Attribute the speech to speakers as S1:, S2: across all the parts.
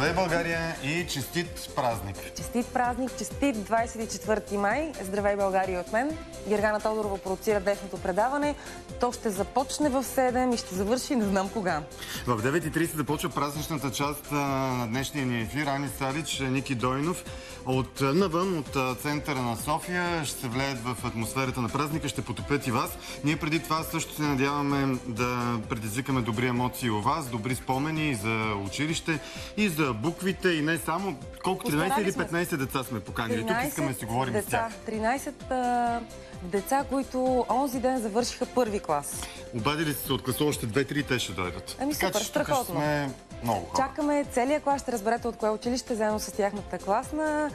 S1: Здравей, България, и честит празник!
S2: Честит празник, честит 24 май. Здравей, България, от мен. Гергана Тодорова продуцира днешното предаване. То ще започне в 7 и ще завърши не знам кога.
S1: В 9:30 започва празничната част на днешния ни ефир. Ани Садич, Ники Дойнов от навън, от центъра на София, ще се влеят в атмосферата на празника, ще потопят и вас. Ние преди това също се надяваме да предизвикаме добри емоции у вас, добри спомени за училище и за буквите, и не само. Колко, 13 или 15 деца сме поканили? Тук искаме да си говорим с тях.
S2: 13 деца, които онзи ден завършиха първи клас.
S1: Обадили се от класа още 2-3, те ще дойдат.
S2: Ами супер, страхотно.
S1: Сме много хора.
S2: Чакаме целия клас, ще разберете от кое училище, заедно с тяхната класна,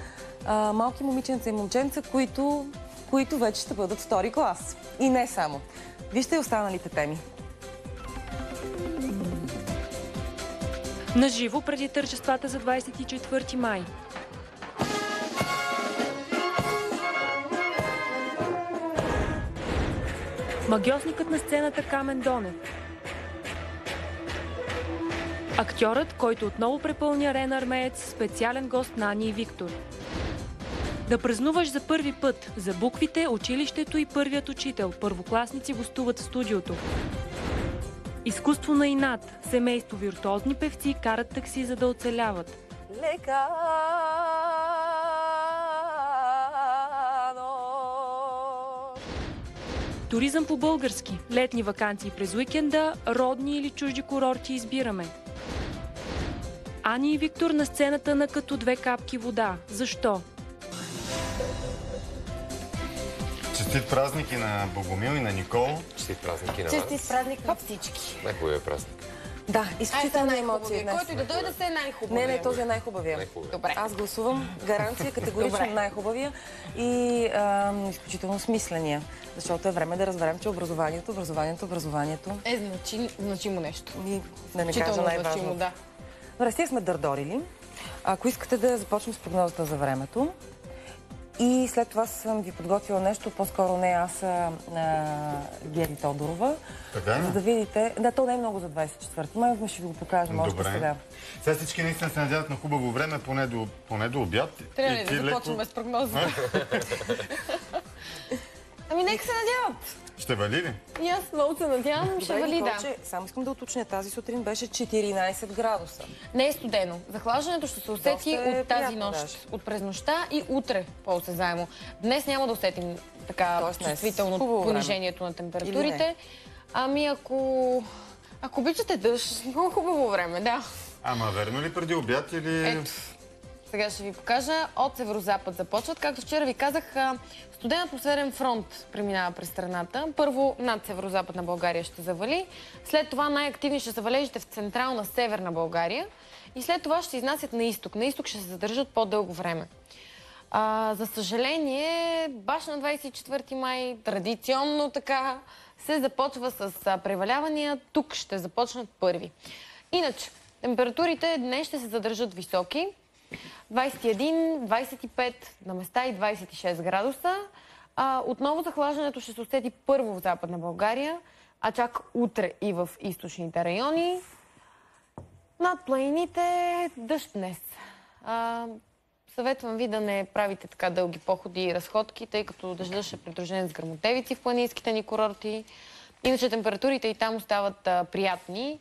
S2: малки момиченца и момченца, които вече ще бъдат втори клас. И не само. Вижте и останалите теми.
S3: Наживо преди тържествата за 24 май. Магьосникът на сцената Камен Донев. Актьорът, който отново препълня Арена Армеец, специален гост на Ани и Виктор. Да празнуваш за първи път. За буквите, училището и първият учител. Първокласници гостуват в студиото. Изкуство на инат. Семейство виртуозни певци карат такси, за да оцеляват.
S2: Лекано.
S3: Туризъм по-български. Летни ваканции през уикенда, родни или чужди курорти избираме. Ани и Виктор на сцената на Като две капки вода. Защо?
S1: Честит празник и на Богомил, и на Никол.
S4: Честит празник и на вас.
S5: Честит празник на всички.
S4: Най-хубавият празник.
S2: Да, изключителна емоция днес.
S5: Който и да дойде да се е най-хубавия.
S2: Не, този е най-хубавия.
S5: Добре.
S2: Аз гласувам гаранция, категорично най-хубавия и изключително смисления. Защото е време да разберем, че образованието...
S5: Е, значимо нещо.
S2: И да не кажа най-важно.
S5: Да.
S2: Добре, сега сме дърдорили. Ако искате да започнем с прогнозата за времето. И след това съм ви подготвила нещо, по-скоро не аз, Гери Тодорова.
S1: Така?
S2: За да видите... Да, то не е много за 24 май, но ще ви го покажем още сега.
S1: Сега всички наистина се надяват на хубаво време, поне до обяд.
S5: Трябва ли да започваме без прогноза? Ами нека се надяват.
S1: Ще вали ли?
S5: И аз много се надявам, ще вали, да.
S2: Само искам да уточня, тази сутрин беше 14 градуса.
S5: Не е студено. Захлаждането ще се усети от тази нощ, от през нощта и утре по-осезаемо. Днес няма да усетим така чувствително понижението на температурите. Ами ако обичате дъжд, много хубаво време, да.
S1: Ама верно ли преди обяд или...
S5: Ето, сега ще ви покажа. От северозапад започват. Както вчера ви казах, студен атмосферен фронт преминава през страната. Първо над северозападна България ще завали. След това най-активни ще са валежите в централна северна България. И след това ще изнасят на изток. На изток ще се задържат по-дълго време. За съжаление, баш на 24 май, традиционно така, се започва с превалявания. Тук ще започнат първи. Иначе, температурите днес ще се задържат високи. 21, 25, на места и 26 градуса. Отново захлаждането ще се усети първо в Западна България, а чак утре и в източните райони. Над планините дъжд днес. Съветвам ви да не правите така дълги походи и разходки, тъй като дъждът ще е придружен с гръмотевици в планинските ни курорти. Иначе температурите и там остават приятни.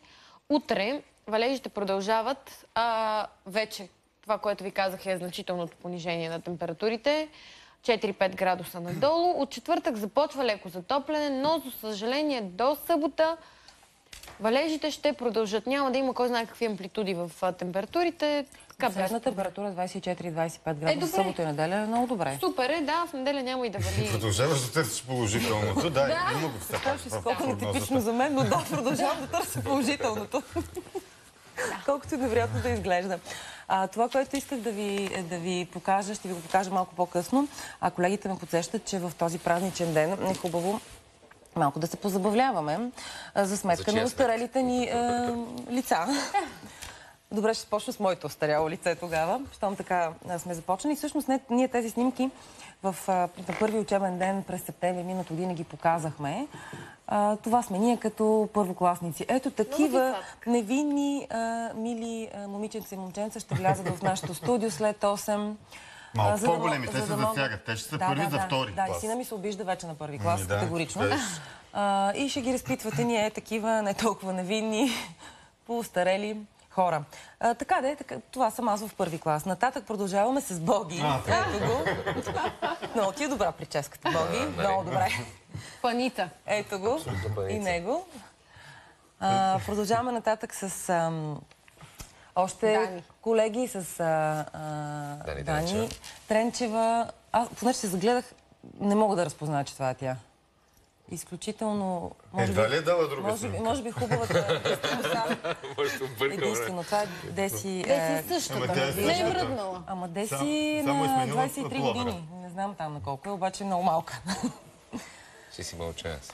S5: Утре валежите продължават. Вече това, което ви казах, е значителното понижение на температурите. 4-5 градуса надолу. От четвъртък започва леко затопляне, но за съжаление до събота валежите ще продължат. Няма да има кой знае какви амплитуди в температурите.
S2: Средна температура 24-25 градуса. Събота и неделя е много добре.
S5: Супер е, да, в неделя няма и да вали.
S1: Продължаваш да търсиш положителното. Да, има го все пак.
S2: Колко нетипично за мен, но да, продължавам да търся положителното. Колкото невероятно да изглежда. Това, което исках да ви покажа, ще ви го покажа малко по-късно. Колегите ме подсещат, че в този празничен ден е хубаво малко да се позабавляваме за сметка на устарелите ни лица. Добре, ще започна с моето остаряло лице тогава. Щом така сме започнали. Всъщност ние тези снимки на първи учебен ден през септември миналата година ги показахме. Това сме ние като първокласници. Ето такива невинни, мили момиченца и момченца ще влязат в нашото студио след 8.
S1: Малко по-големи, те се засягат. Те ще са първи за втори клас.
S2: Да, и сина ми се обижда вече на първи клас, категорично. И ще ги разпитвате ние такива, не толкова невинни, по-старели хора. Така, това съм аз в първи клас. Нататък продължаваме с Боги. Ето го. Много ти е добра прическата, Боги. Много добре.
S5: Панита.
S2: Ето го. И него. Продължаваме нататък с още колеги, с Дани Тренчева. Аз, понеже се загледах, не мога да разпозная, че това е тя. Изключително...
S1: Едва ли е дала друга снимка?
S2: Може би хубавата... Единствено, това е Деси...
S5: Деси същата. Не е мръднала.
S2: Ама Деси на 23 години. Не знам там на колко е, обаче е много малка.
S4: Ще си мълча аз.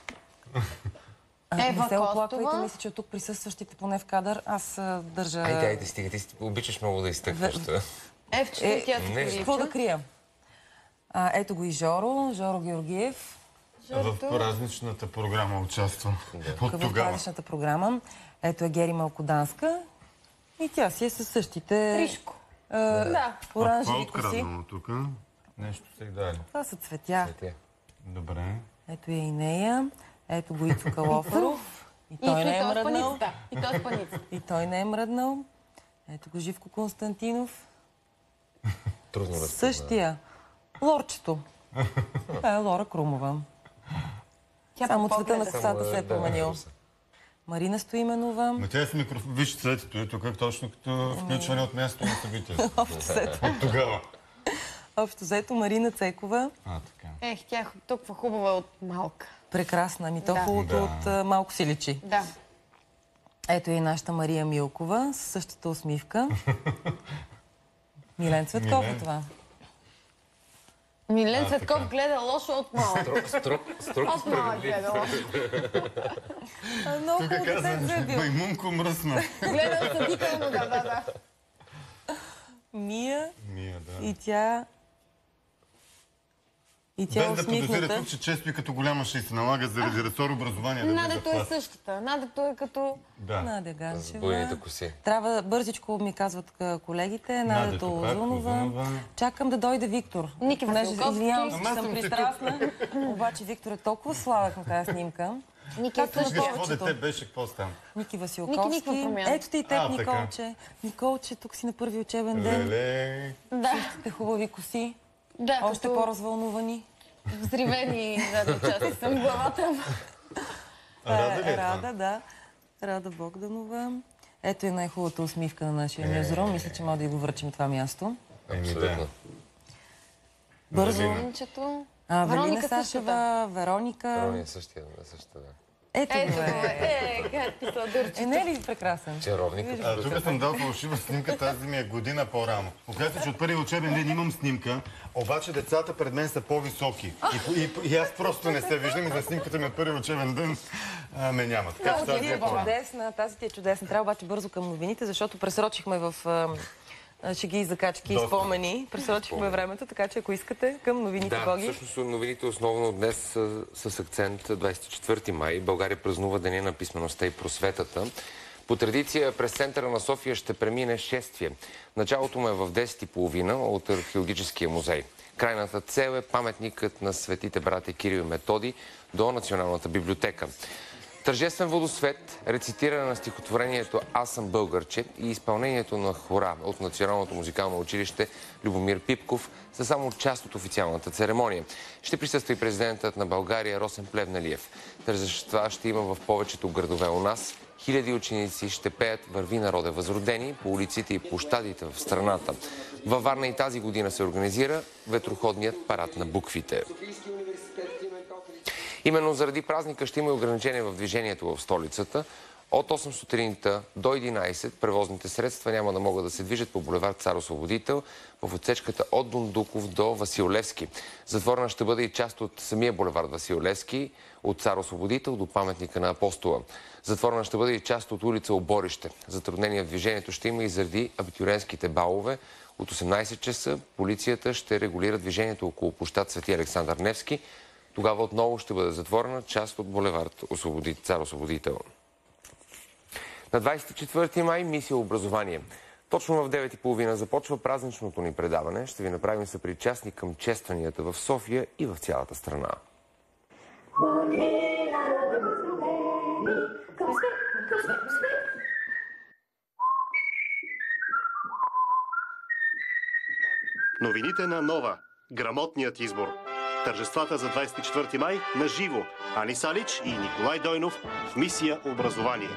S2: Не се оплаквайте, мисля, че от тук присъстващите поне в кадър, аз държа...
S4: Айде, стига, ти обичаш много да изтъкваш.
S5: В четвъртия се прилича.
S2: Какво да крия? Ето го и Жоро Георгиев.
S1: В празничната програма участва. От тогава.
S2: В празничната програма. Ето е Гери Малкоданска. И тя си е със същите...
S5: Тришко.
S2: Оранжеви коси.
S1: Откраднало тук? Нещо се дали.
S2: Това са цветя.
S1: Добре.
S2: Ето е и нея. Ето го Ицо Калоферов. И той не е мръднал. И той не е мръднал. Ето го Живко Константинов.
S4: Трудно да
S2: същия. Лорчето. Това е Лора Крумова. Само цвета на косата се е променил. Марина Стоименова.
S1: Ма тя си виж цветето и тук точно като включване от място на събитието. От тогава.
S2: Общо взето Марина Цекова.
S1: Така.
S5: Тя толкова хубава от малка.
S2: Прекрасна. Ми то хубавото от малко си личи.
S5: Да.
S2: Ето и нашата Мария Милкова с същата усмивка. Милен Цветков е това.
S5: Милен Цветков гледа лошо от малък.
S4: Строг
S5: гледа лошо.
S2: Много хубаво дете е бил.
S1: Маймунко мръсна.
S5: Гледа осъдително, да.
S2: Мия,
S1: да.
S2: И тя
S1: Без да подозира тук, че често и като голяма ще се налага заради ресор образование.
S5: Надето е същата. Надето е като...
S2: Надя Ганчева.
S4: С буйните коси.
S2: Трябва бързичко ми казват колегите. Надето Озунова. Чакам да дойде Виктор.
S5: Ники Василковски.
S2: Извинявам се, че съм пристрастна. Обаче Виктор е толкова сладък на тази снимка.
S5: Ники
S1: Какво дете беше, какво стана?
S2: Ники Василковски. Ето те и теб, Николче. Николче, тук си на първи учебен ден. Същите хубави коси. Още по-развълнувани.
S5: Взривени задни части съм главата.
S1: Рада ли е
S2: Рада, да. Рада Богданова. Ето е най-хубавата усмивка на нашия нюзрум. Мисля, че може да го връчим това място.
S4: Абсолютно.
S2: Бързо.
S5: Вероника
S2: Сашева, Вероника.
S4: Верония същия, да.
S2: Ето го
S5: как ти сладурчето.
S2: не е ли прекрасен?
S4: Чаровник.
S1: Тук съм дал фалшива снимка, тази ми е година по-рано. Оказва се, че от първия учебен ден имам снимка, обаче децата пред мен са по-високи. И аз просто не се виждам и за снимката ми от първия учебен ден ме няма. Така че тази е
S2: чудесна, тази ти е чудесна. Трябва обаче бързо към новините, защото пресрочихме в шеги и закачки и спомени. Пресрочихме времето, така че ако искате към новините, Боги.
S4: Да, всъщност новините основно днес с акцент 24 май. България празнува Деня на писмеността и просветата. По традиция през центъра на София ще премине шествие. Началото му е в 10:30 от Археологическия музей. Крайната цел е паметникът на светите братя Кирил и Методий до Националната библиотека. Тържествен водосвет, рецитиране на стихотворението "Аз съм българче" и изпълнението на хора от Националното музикално училище Любомир Пипков са само част от официалната церемония. Ще присъства и президентът на България Росен Плевнелиев. Тържества ще има в повечето градове у нас. Хиляди ученици ще пеят "Върви, народе възродени" по улиците и площадите в страната. Във Варна и тази година се организира ветроходният парад на буквите. Именно заради празника ще има и ограничения в движението в столицата. От 8 сутринта до 11 превозните средства няма да могат да се движат по булевард Цар Освободител в отсечката от Дондуков до Васил Левски. Затворена ще бъде и част от самия булевард Васил Левски от Цар Освободител до паметника на Апостола. Затворена ще бъде и част от улица Оборище. Затруднения в движението ще има и заради абитюренските балове. От 18 часа полицията ще регулира движението около площад Свети Александър Невски. Тогава отново ще бъде затворена част от булевард Цар Освободител. На 24 май мисия образование. Точно в 9:30 започва празничното ни предаване. Ще ви направим съпричастни към честванията в София и в цялата страна.
S6: Новините на Нова. Грамотният избор. Тържествата за 24 май на живо. Ани Салич и Николай Дойнов в мисия образование.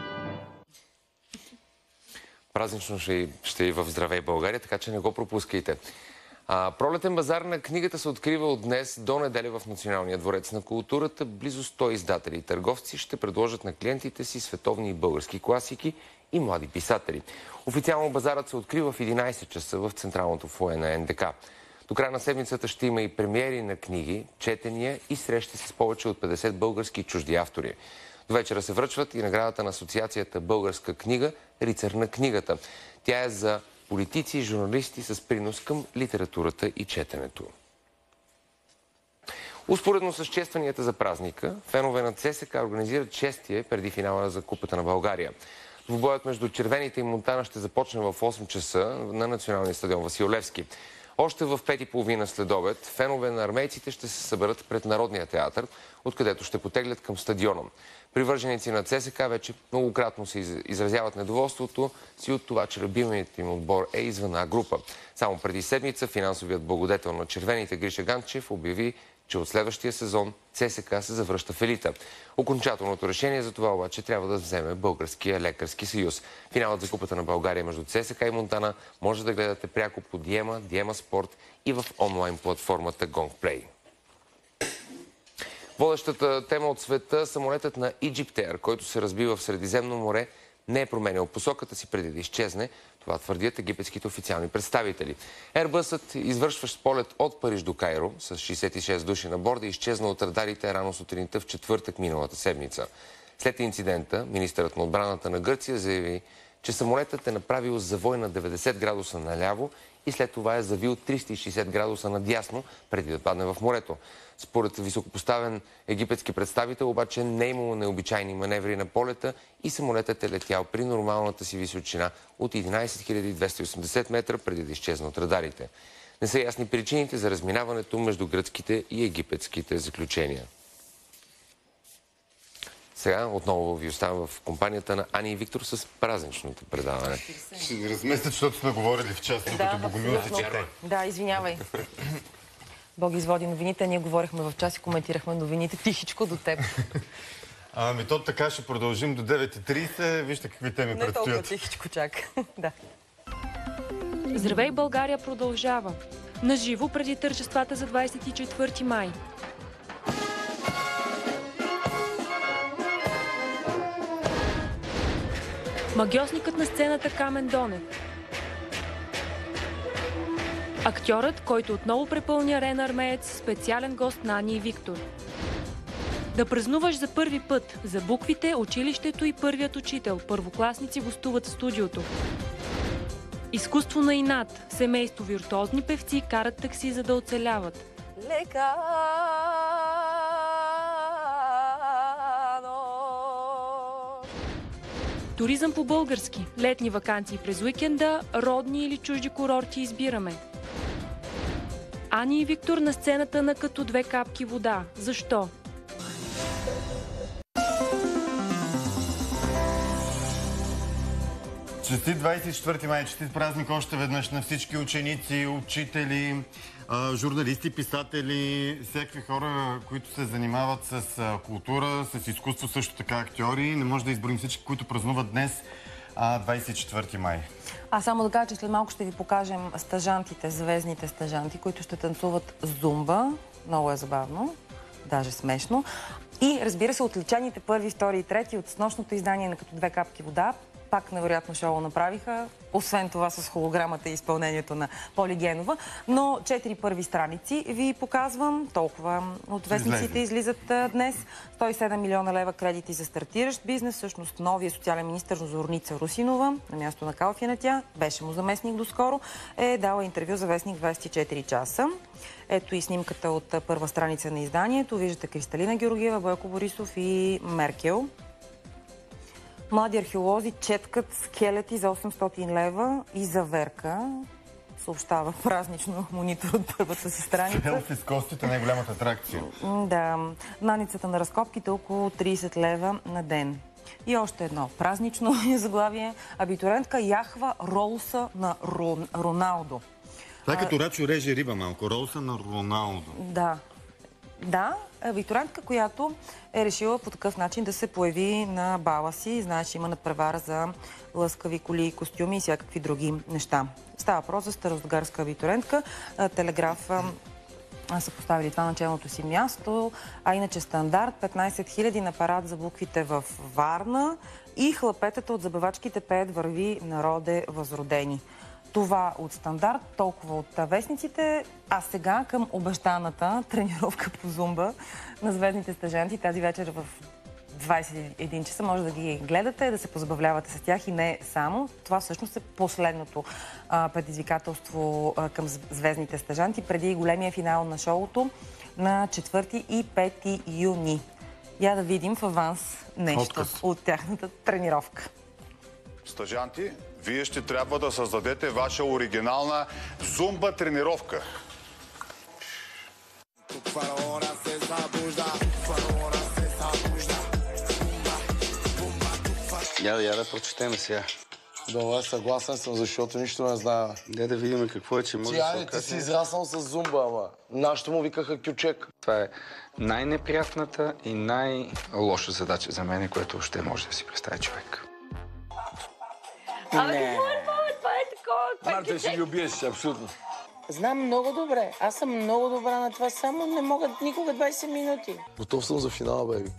S4: Празнично ще и в Здравей България, така че не го пропускайте. Пролетен базар на книгата се открива от днес до неделя в Националния дворец на културата. Близо 100 издатели и търговци ще предложат на клиентите си световни и български класики и млади писатели. Официално базарът се открива в 11 часа в централното фоайе на НДК. До края на седмицата ще има и премиери на книги, четения и срещи с повече от 50 български и чужди автори. До вечера се връчват и наградата на Асоциацията Българска книга "Рицар на книгата". Тя е за политици и журналисти с принос към литературата и четенето. Успоредно с честванията за празника, фенове на ЦСКА организират честие преди финала за Купата на България. Двубоят между червените и Монтана ще започне в 8 часа на националния стадион Васил Левски. Още в 5:30 след обед фенове на армейците ще се съберат пред Народния театър, откъдето ще потеглят към стадиона. Привърженици на ЦСКА вече многократно се изразяват недоволството си от това, че любимият им отбор е извън А група. Само преди седмица финансовият благодетел на червените Гриша Ганчев обяви, че от следващия сезон ЦСКА се завръща в елита. Окончателното решение за това обаче трябва да вземе Българския лекарски съюз. Финалът за Купата на България между ЦСКА и Монтана може да гледате пряко по Диема Спорт и в онлайн платформата GongPlay. Водещата тема от света, самолетът на Egyptair, който се разби в Средиземно море, не е променял посоката си преди да изчезне. Това твърдят египетските официални представители. Airbus-ът, извършващ полет от Париж до Кайро, с 66 души на борда, изчезна от радарите рано сутринта в четвъртък миналата седмица. След инцидента, министърът на отбраната на Гърция заяви, че самолетът е направил завой на 90 градуса наляво и след това е завил 360 градуса надясно, преди да падне в морето. Според високопоставен египетски представител, обаче не е имало необичайни маневри на полета и самолетът е летял при нормалната си височина от 11 280 метра преди да изчезне от радарите. Не са ясни причините за разминаването между гръцките и египетските заключения. Сега отново ви оставам в компанията на Ани и Виктор с празничното предаване.
S1: Ще ни разместят, защото сме говорили в час, докато Богомил се чете.
S2: Да, извинявай. Бог изводи новините, ние говорихме в час и коментирахме новините тихичко до теб.
S1: Ами то така ще продължим до 9:30. Вижте какви теми предстоят.
S2: Не толкова тихичко чак. Да.
S3: Здравей България продължава. Наживо преди тържествата за 24 май. Магьосникът на сцената Камен Донев. Актьорът, който отново препълни Арена Армеец, специален гост на Ани и Виктор. Да празнуваш за първи път. За буквите, училището и първият учител. Първокласници гостуват в студиото. Изкуство на инат. Семейство виртуозни певци карат такси, за да оцеляват.
S2: Лека.
S3: Туризъм по български. Летни ваканции през уикенда, родни или чужди курорти избираме. Ани и Виктор на сцената на "Като две капки вода". Защо?
S1: Честит 24 май, честит празник още веднъж на всички ученици, учители, журналисти, писатели, всякакви хора, които се занимават с култура, с изкуство, също така актьори. Не може да изборим всички, които празнуват днес 24 май.
S2: Само да кажа, че след малко ще ви покажем стажантите, звездните стажанти, които ще танцуват зумба. Много е забавно, даже смешно. И разбира се, отличените първи, втори и трети от снощното издание на Като две капки вода. Пак невероятно шоу направиха. Освен това с холограмата и изпълнението на Поли Генова. Но 4 първи страници ви показвам. Толкова от вестниците излизат днес. 107 милиона лева кредити за стартиращ бизнес. Всъщност новия социален министър Зорница Русинова, на място на Калфина тя, беше му заместник доскоро, е дала интервю за вестник 24 часа. Ето и снимката от първа страница на изданието. Виждате Кристалина Георгиева, Бойко Борисов и Меркел. Млади археолози четкат скелети за 800 лева и заверка. Съобщава празнично монитор от първата си страница.
S1: Селфи с костите, най-голямата атракция.
S2: Да. Наницата на разкопките около 30 лева на ден. И още едно празнично заглавие. Абитуриентка яхва Ролса на Роналдо.
S1: Това е като Рачо реже риба малко. Ролса на Роналдо.
S2: Да. Да, абитуриентка, която е решила по такъв начин да се появи на бала си. Знаеш, че има надпревара за лъскави коли, костюми и всякакви други неща. Става въпрос за старозагарска абитуриентка. Телеграф са поставили това началното си място, а иначе стандарт 15 000 на парад за буквите в Варна и хлапетата от забавачките пеят върви народе възродени. Това от стандарт, толкова от вестниците, а сега към обещаната тренировка по зумба на звездните стажанти тази вечер в 21 часа. Може да ги гледате, да се позабавлявате с тях и не само. Това всъщност е последното предизвикателство към звездните стажанти преди големия финал на шоуто на 4 и 5 юни. Я да видим в аванс нещо от тяхната тренировка.
S7: Стажанти, вие ще трябва да създадете ваша оригинална зумба тренировка.
S8: Я да прочетем сега.
S9: Добре, съгласен съм, защото нищо не знае.
S8: Да видим какво е, че може да се окаже.
S9: Ти си израснал с зумба, ама. Нашето му викаха кючек.
S8: Това е най-неприятната и най-лоша задача за мен, което още може да си представи човек.
S10: Това е такова.
S9: Марта, ще ги убиеш, абсолютно.
S10: Знам много добре. Аз съм много добра на това, само не мога никога 20 минути.
S9: Готов съм за финала, бейби.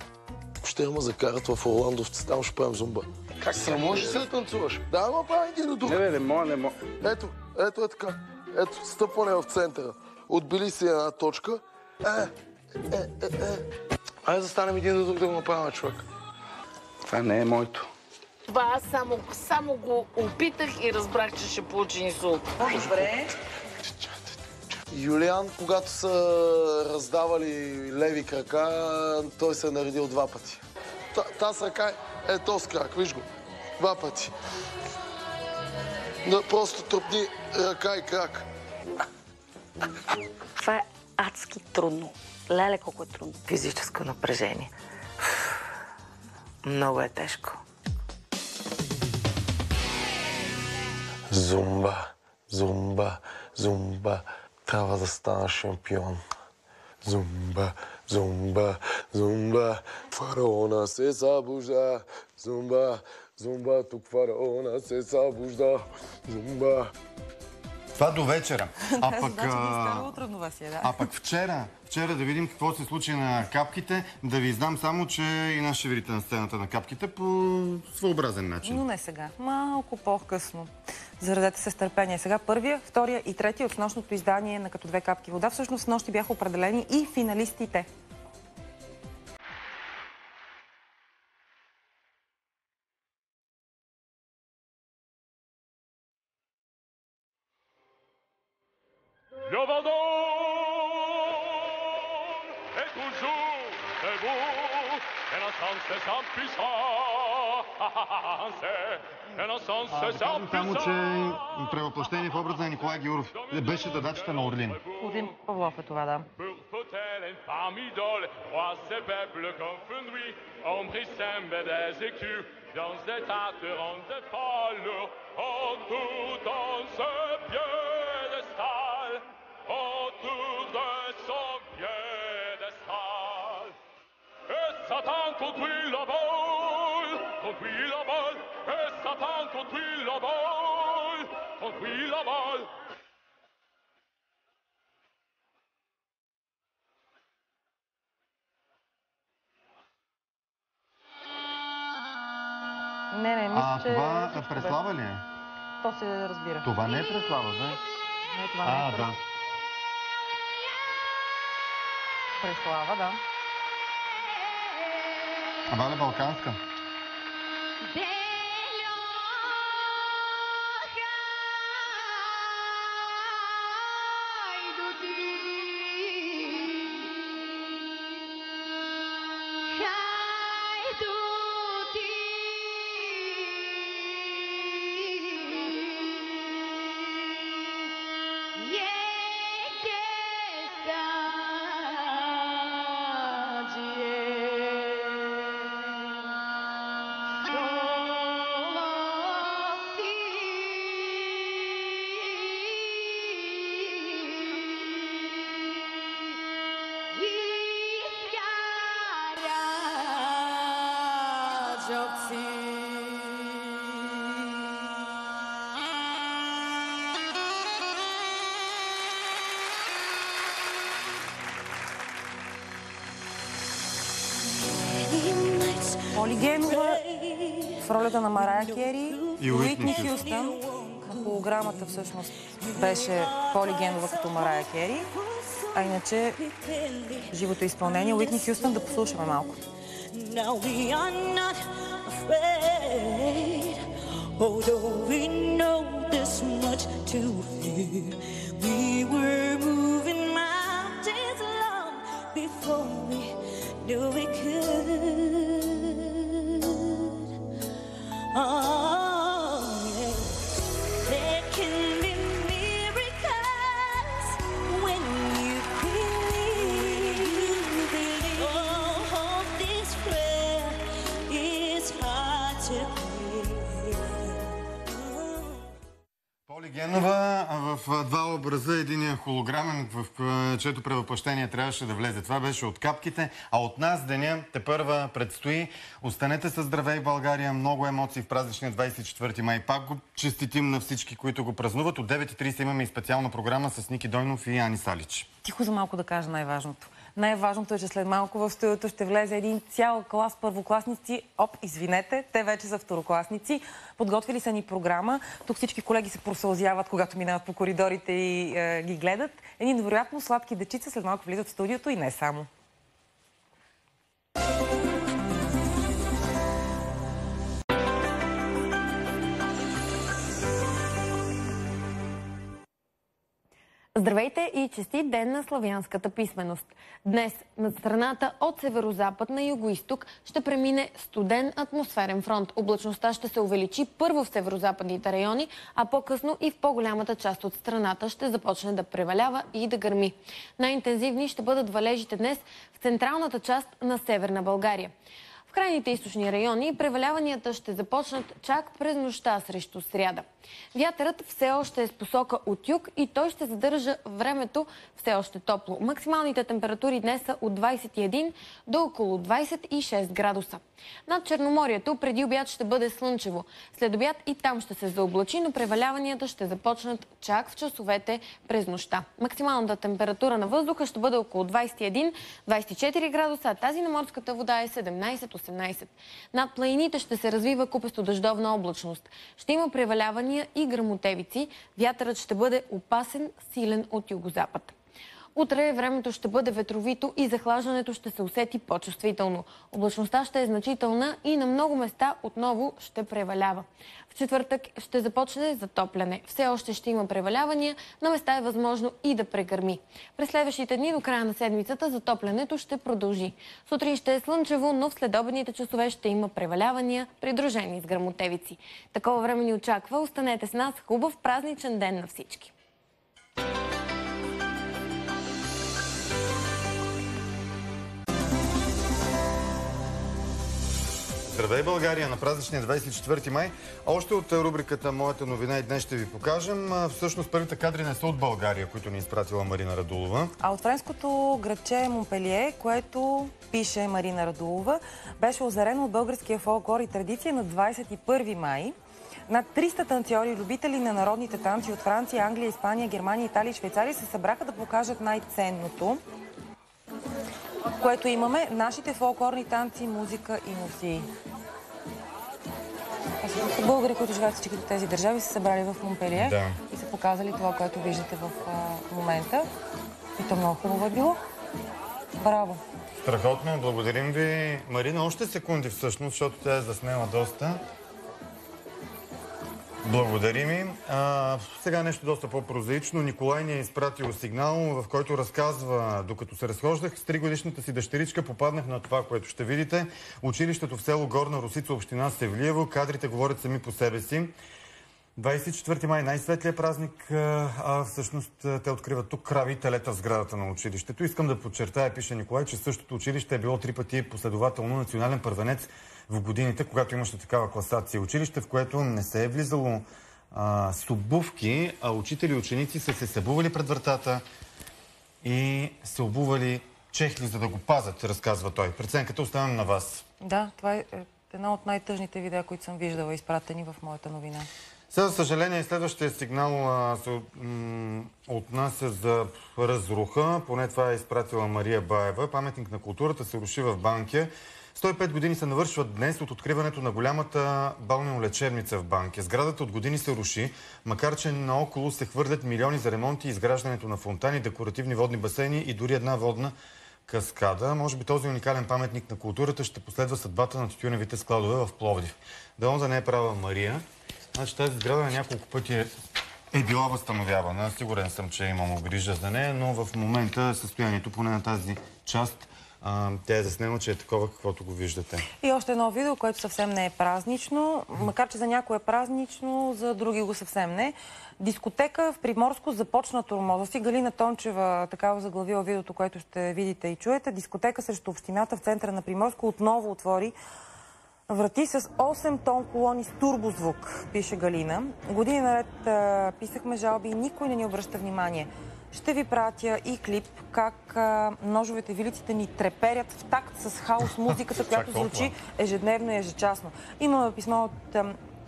S9: Ще ме закарат в Орландовци, там ще правим зумба. Как се може се да танцуваш? Да, ама правим един до друг.
S8: Не мога.
S9: Ето е така. Ето, стъпване в центъра. Отбили си една точка. Айде да станем един до друг да го направим, човек.
S8: Това не е моето.
S10: Това аз само го опитах и разбрах, че ще получи инсулт. Добре.
S9: Юлиан, когато са раздавали леви крака, той се е наредил 2 пъти. Та с ръка е този крак, виж го. 2 пъти. Просто тръпни ръка и крак.
S10: Това е адски трудно. Леле, колко е трудно. Физическо напрежение. Много е тежко.
S9: Зумба, зумба, зумба. Трябва да стана шампион. Зумба, зумба, зумба. Фараона се събужда. Зумба, зумба, тук фараона се събужда. Зумба.
S1: Това до вечера. А пък вчера да видим какво се случи на капките, да ви знам само, че и нас ще видите на сцената на капките по своеобразен начин.
S2: Но не сега. Малко по-късно. Зарадете се с търпение. Сега първия, втория и третия от снощното издание на Като две капки вода. Всъщност снощи бяха определени и финалистите.
S1: Само, че превъплъщение в образа на Николай Георов беше задачата на Орлин.
S2: Один Павлов е това, да.
S11: Satan conduit la balle, et Satan conduit la balle.
S1: това преслава ли е?
S2: То се разбира.
S1: Това не е преслава, бе?
S2: Не, това не е
S1: да.
S2: Преслава, да.
S1: Валя балканска.
S2: Поли Генова в ролята на Марая Кери
S1: и
S2: Уитни Хюстън. Холограмата всъщност беше Поли Генова като Марая Кери, а иначе живото изпълнение Уитни Хюстън. Да послушаме малко.
S1: Поли Генова в два образа, единия холограмен, в чието превъплъщение трябваше да влезе. Това беше от капките, а от нас деня тепърва предстои. Останете със здравей, България, много емоции в празничния 24 май. Пак го честитим на всички, които го празнуват. От 9:30 имаме и специална програма с Ники Дойнов и Ани Салич.
S2: Тихо за малко да кажа най-важното. Най-важното е, че след малко в студиото ще влезе един цял клас първокласници. Извинете, те вече са второкласници. Подготвили са ни програма. Тук всички колеги се просълзяват, когато минават по коридорите и ги гледат. Едни невероятно сладки дечица след малко влизат в студиото и не само.
S5: Здравейте и честит ден на славянската писменост. Днес над страната от северозапад на югоизток ще премине студен атмосферен фронт. Облачността ще се увеличи първо в северозападните райони, а по-късно и в по-голямата част от страната ще започне да превалява и да гърми. Най-интензивни ще бъдат валежите днес в централната част на Северна България. В крайните източни райони преваляванията ще започнат чак през нощта срещу сряда. Вятърът все още е с посока от юг и той ще задържа времето все още топло. Максималните температури днес са от 21 до около 26 градуса. Над Черноморието преди обяд ще бъде слънчево. След обяд и там ще се заоблачи, но преваляванията ще започнат чак в часовете през нощта. Максималната температура на въздуха ще бъде около 21-24 градуса, а тази на морската вода е 17-18. Над планините ще се развива купесто-дъждовна облачност. Ще има превалявания и гръмотевици. Вятърът ще бъде опасен, силен от югозапад. Утре времето ще бъде ветровито и захлаждането ще се усети по-чувствително. Облачността ще е значителна и на много места отново ще превалява. В четвъртък ще започне затопляне. Все още ще има превалявания, на места е възможно и да прегърми. През следващите дни до края на седмицата затоплянето ще продължи. Сутрин ще е слънчево, но в следобедните часове ще има превалявания, придружени с гръмотевици. Такова време ни очаква. Останете с нас. Хубав празничен ден на всички!
S1: Здравей, България! На празничния 24 май. Още от рубриката Моята новина и днес ще ви покажем. Всъщност първите кадри не са от България, които ни изпратила Марина Радулова.
S2: А от френското градче Монпелие, което пише Марина Радулова, беше озарено от българския фолклор и традиция на 21 май. Над 300 танцори и любители на народните танци от Франция, Англия, Испания, Германия, Италия и Швейцария се събраха да покажат най-ценното, което имаме: нашите фолклорни танци, музика и носии. Българи, които живеят в всичките тези държави, са събрали в Монпелие и са показали това, което виждате в момента. И то много хубаво е било. Браво!
S1: Страхотно, благодарим ви. Марина, още секунди всъщност, защото тя е заснела доста. Благодарим им. Сега нещо доста по-прозаично. Николай ни е изпратил сигнал, в който разказва, докато се разхождах с 3-годишната си дъщеричка, попаднах на това, което ще видите. Училището в село Горна Росица, община Севлиево. Кадрите говорят сами по себе си. 24 май, най-светлия празник, всъщност те откриват тук крави и телета в сградата на училището. Искам да подчертая, пише Николай, че същото училище е било 3 пъти последователно национален първенец в годините, когато имаше такава класация. Училище, в което не се е влизало с обувки, а учители и ученици са се събували пред вратата и се обували чехли, за да го пазят, разказва той. Преценката оставям на вас.
S2: Да, това е една от най-тъжните видеа, които съм виждала, изпратени в моята новина.
S1: За съжаление, следващия сигнал се отнася за разруха. Поне това е изпратила Мария Баева. Паметник на културата се руши в Банкя. 105 години се навършват днес от откриването на голямата балнеолечебница в Банкя. Сградата от години се руши, макар че наоколо се хвърлят милиони за ремонти и изграждането на фонтани, декоративни водни басейни и дори една водна каскада. Може би този уникален паметник на културата ще последва съдбата на тютюневите складове в Пловдив. Дано да не е права Мария. Значи тази сграда на няколко пъти е била възстановявана. Сигурен съм, че е имало грижа за нея, но в момента състоянието, поне на тази част, тя е заснема, че е такова, каквото го виждате. И още едно видео, което съвсем не е празнично, макар че за някой е празнично, за други го съвсем не. Дискотека в Приморско започна тормоза си. Галина Тончева такава заглавила видеото, което ще видите и чуете. Дискотека срещу общината в центъра на Приморско отново отвори врати с 8 тон колони с турбозвук, пише Галина. Години наред писахме жалби и никой не ни обръща внимание. Ще ви пратя и клип как ножовете вилиците ни треперят в такт с хаос музиката, която звучи ежедневно и ежечасно. Имаме писмо от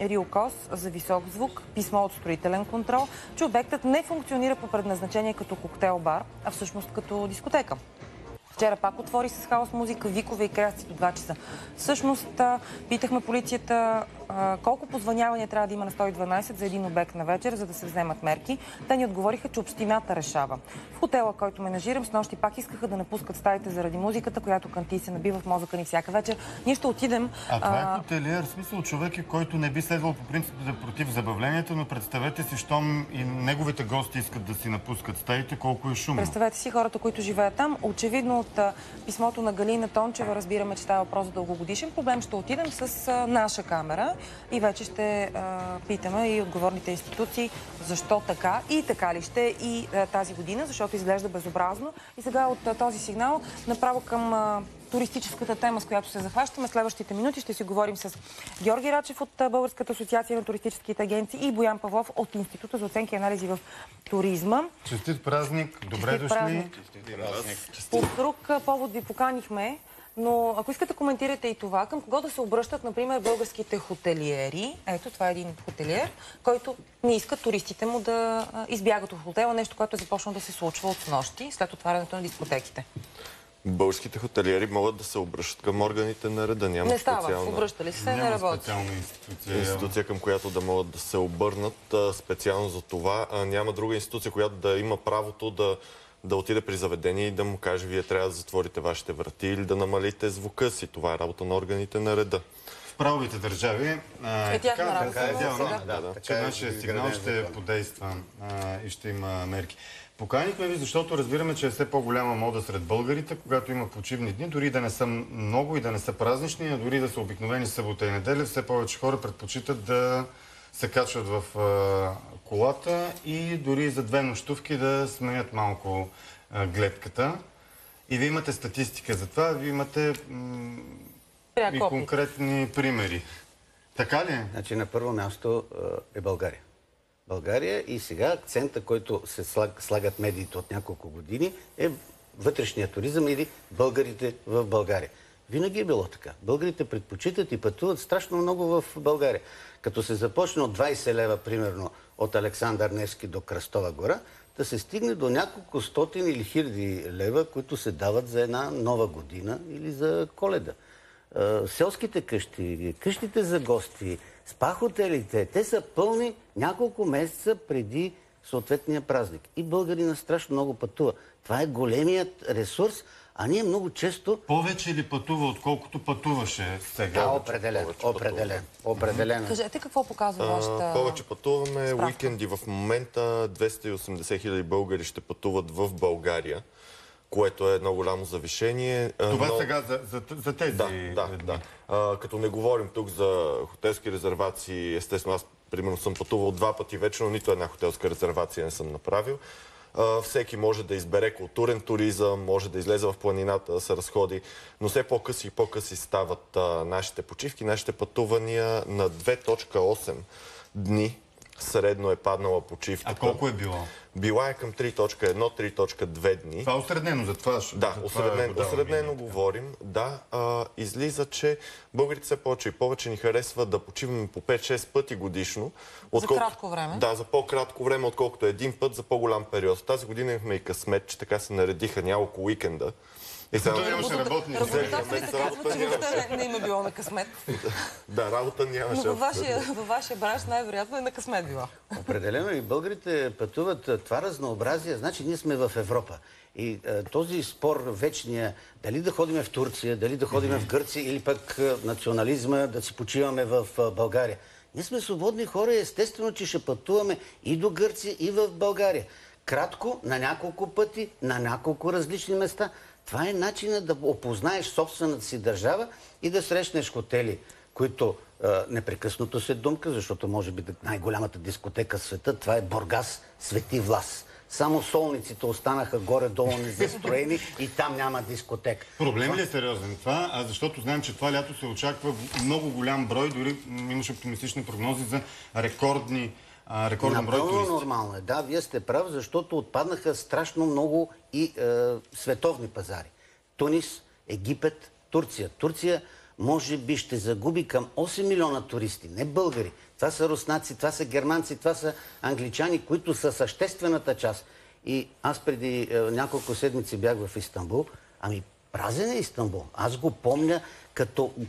S1: Риокос за висок звук, писмо от строителен контрол, че обектът не функционира по предназначение като коктейл-бар, а всъщност като дискотека. Вчера пак отвори с хаос музика, викове и крясъци до 2 часа. Всъщност, питахме полицията колко позвънявания трябва да има на 112 за един обект на вечер, за да се вземат мерки. Те ни отговориха, че общината решава. В хотела, който менажирам, снощи пак искаха да напускат стаите заради музиката, която канти се набива в мозъка ни всяка вечер. Ние ще отидем... това е хотелиер, в смисъл човек, който не би следвал по принцип да е против забавлението, но представете си, щом и неговите гости искат да си напускат стаите, колко е шумно.
S2: Представете си хората, които живеят там. Очевидно от писмото на Галина Тончева разбираме, че става въпрос за дългогодишен проблем. Ще отидем с наша камера и вече ще питаме и отговорните институции защо така и така ли ще и тази година, защото изглежда безобразно. И сега от този сигнал направо към туристическата тема, с която се захващаме. Следващите минути ще си говорим с Георги Рачев от Българската асоциация на туристическите агенции и Боян Павлов от Института за оценки и анализи в туризма.
S1: Честит празник! Добре дошли!
S2: По друг повод ви поканихме, но ако искате коментирате и това, към кого да се обръщат, например, българските хотелиери. Ето, това е един хотелиер, който не иска туристите му да избягат от хотела, нещо, което е започнало да се случва от снощи, след отварянето на дискотеките.
S12: Българските хотелиери могат да се обръщат към органите на реда. Няма
S2: не става. Обръщали се, не работи.
S12: Институция, към която да могат да се обърнат специално за това. Няма друга институция, която да има правото да отиде при заведение и да му каже, вие трябва да затворите вашите врати или да намалите звука си. Това е работа на органите на реда.
S1: В правовите държави
S2: така
S1: че нашия сигнал ще подейства и ще има мерки. Поканихме ви, защото разбираме, че е все по-голяма мода сред българите, когато има почивни дни, дори да не са много и да не са празнични, а дори да са обикновени събота и неделя, все повече хора предпочитат да се качват в колата и дори за 2 нощувки да сменят малко гледката. И вие имате статистика за това, вие имате и конкретни примери. Така ли?
S13: Значи на първо място е България. България и сега акцента, който се слагат медиите от няколко години, е вътрешния туризъм или българите в България. Винаги е било така. Българите предпочитат и пътуват страшно много в България. Като се започне от 20 лева, примерно, от Александър Невски до Кръстова гора, да се стигне до няколко стотин или хиляди лева, които се дават за една нова година или за Коледа. Селските къщи, къщите за гости, Спа хотелите, те са пълни няколко месеца преди съответния празник. И българина страшно много пътува. Това е големият ресурс, а ние много често...
S1: Повече ли пътува, отколкото пътуваше сега?
S13: Да, определено.
S2: Кажете какво показва вашата...
S12: Повече пътуваме. Уикенди в момента 280 хиляди българи ще пътуват в България, което е едно голямо завишение.
S1: Това сега за тези...
S12: Да. Като не говорим тук за хотелски резервации, естествено аз примерно съм пътувал 2 пъти вече, но нито една хотелска резервация не съм направил. Всеки може да избере културен туризъм, може да излезе в планината, да се разходи, но все по-къси и по-къси стават нашите почивки, нашите пътувания. На 2.8 дни средно е паднала почивката.
S1: А колко е било?
S12: Била е към 3.1, 3.2 дни.
S1: Това е осреднено за това?
S12: Да, осреднено говорим. Да, излиза, че българите все повече и повече ни харесва да почиваме по 5-6 пъти годишно.
S2: За кратко време?
S12: Да, за по-кратко време, отколкото един път за по-голям период. Тази година имахме и късмет, че така се наредиха няколко уикенда.
S2: Работодателите казват, че въобще не има било на късмет.
S12: Да, работа нямаше.
S2: Но във вашия бранш най-вероятно е на късмет било.
S13: Определено и българите пътуват това разнообразие. Значи ние сме в Европа. И този спор вечния, дали да ходим в Турция, дали да ходим в Гърция или пък национализма, да си почиваме в България. Ние сме свободни хора и естествено, че ще пътуваме и до Гърция, и в България. Кратко, на няколко пъти, на няколко различни места. Това е начинът да опознаеш собствената си държава и да срещнеш хотели, които непрекъснато се думка, защото може би най-голямата дискотека в света, това е Бургас Свети Влас. Само солниците останаха горе-долу незастроени и там няма дискотека.
S1: Проблем ли е сериозен това? Защото знаем, че това лято се очаква много голям брой, дори имаше оптимистични прогнози за рекорден брой туристи.
S13: Напълно нормално е. Да, вие сте прав, защото отпаднаха страшно много и световни пазари. Тунис, Египет, Турция. Турция може би ще загуби към 8 милиона туристи, не българи. Това са руснаци, това са германци, това са англичани, които са съществената част. И аз преди няколко седмици бях в Истанбул. Ами празен е Истанбул. Аз го помня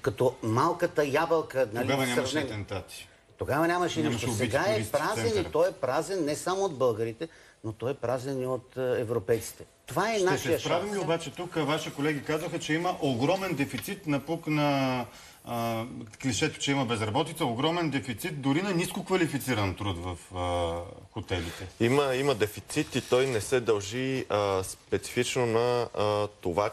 S13: като малката ябълка.
S1: Тогава нямаше атентати.
S13: Тогава нямаше нищо. Сега е празен и той е празен не само от българите, но той е празен и от европейците. Това е нашия шанс.
S1: Ще се справим ли обаче тук? Ваши колеги казаха, че има огромен дефицит на клишето, че има безработица, огромен дефицит дори на ниско квалифициран труд в хотелите.
S12: Има дефицит и той не се дължи специфично на това,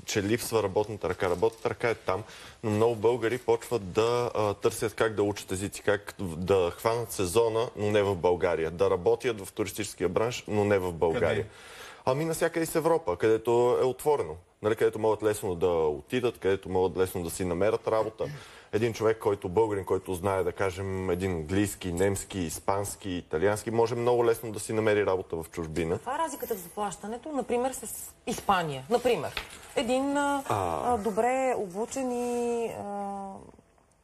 S12: че липсва работната ръка. Работната ръка е там, но много българи почват да търсят как да учат езици, как да хванат сезона, но не в България. Да работят в туристическия бранш, но не в България. Къде? Ами навсякъде из Европа, където е отворено. Нали, където могат лесно да отидат, където могат лесно да си намерят работа. Един човек, българин, който знае, да кажем, един английски, немски, испански, италиански, може много лесно да си намери работа в чужбина.
S2: Това е разликата в заплащането, например, с Испания. Например, един добре обучен и,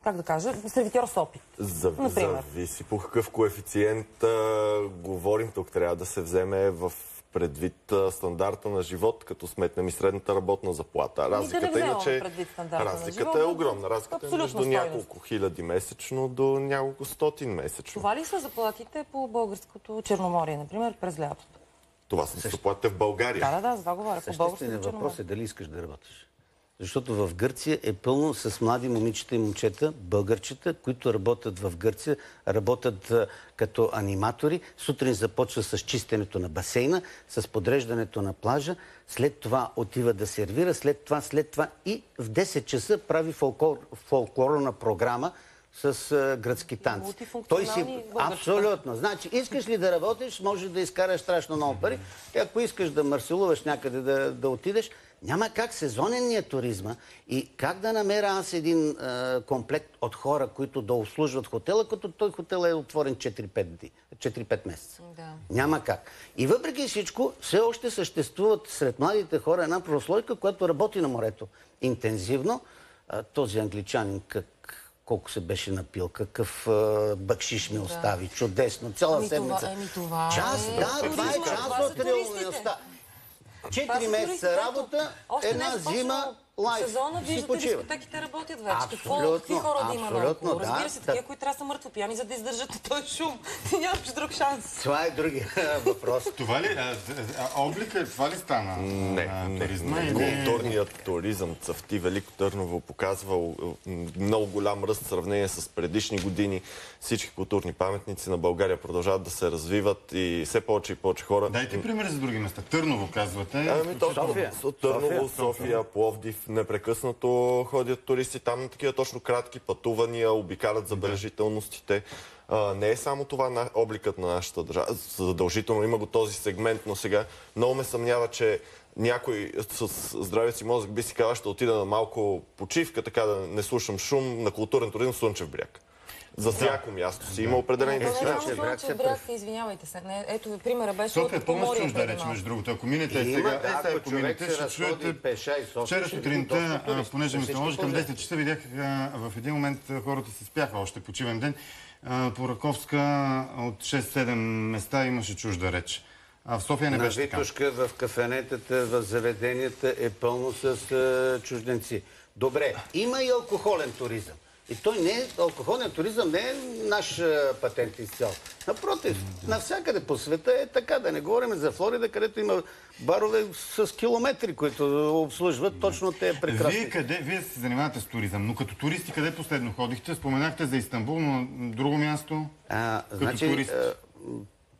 S2: как да кажа, сервитьор с опит.
S12: Зависи по какъв коефициент говорим. Тук трябва да се вземе в предвид стандарта на живот, като сметнем и средната работна заплата. Разликата е огромна. Разликата е между няколко хиляди месечно до няколко стотин месечно.
S2: Това ли са заплатите по българското Черноморие, например, през лятото?
S12: Това са заплатите в България.
S2: Да, за това говоря.
S13: Същественият въпрос е дали искаш да работиш. Защото в Гърция е пълно с млади момичета и момчета, българчета, които работят в Гърция, работят като аниматори. Сутрин започва с чистенето на басейна, с подреждането на плажа, след това отива да сервира, след това и в 10 часа прави фолклорна програма с гръцки танци. Той си абсолютно. Значи, искаш ли да работиш, може да изкараш страшно много пари. И ако искаш да марселуваш някъде да отидеш, няма как сезонния туризма и как да намеря аз един комплект от хора, които да обслужват хотела, като той хотел е отворен 4-5 месеца. Да. Няма как. И въпреки всичко, все още съществуват сред младите хора една прослойка, която работи на морето интензивно. Този англичанин колко се беше напил, какъв бакшиш ми остави. Чудесно. Цяла седмица.
S2: Това
S13: е част от реалността. 4 месеца работа, една зима лайф.
S2: Сезона виждате, дискотеките работят вече. Какви хора да има наоколо? Разбира се, такива, които трябва да са мъртво пияни, за да издържат този шум. Ти нямаш друг шанс.
S13: Това е другия въпрос.
S1: Това ли, облика, това ли стана?
S12: Не. Културният туризъм цъфти. Велико Търново показва много голям ръст в сравнение с предишни години. Всички културни паметници на България продължават да се развиват и все повече и повече хора.
S1: Дайте пример за други места. Търново, казвате.
S12: Търново, София, Пловдив. Непрекъснато ходят туристи там на такива точно кратки пътувания, обикалят забележителностите. Не е само това обликът на нашата държава. Задължително има го този сегмент, но сега много ме съмнява, че някой с здравия си мозък би си казал, ще отида на малко почивка, така да не слушам шум на културен туризъм в Слънчев бряг. За всяко място си има определени
S2: дестинации. Слънчев бряг, извинявайте се. Ето ви примера беше
S1: София е по-малко чужда реч, между другото. Ако минете сега, ако минете, ще чуете. Вчера сутринта, понеже ми се наложи към 10 часа, видях в един момент хората се спяха още почивен ден. По Раковска от 6-7 места имаше чужда реч. А в София не беше така.
S13: На Витушка, в кафенетата, в заведенията е пълно с чужденци. Добре, има и алкохолен туризъм. И той не е, алкохолният туризъм не е наш патент изцяло. Напротив, навсякъде по света е така. Да не говорим за Флорида, където има барове с километри, които обслужват точно те прекрасни.
S1: Вие се занимавате с туризъм, но като туристи къде последно ходихте? Споменахте за Истанбул, но друго място? Като турист?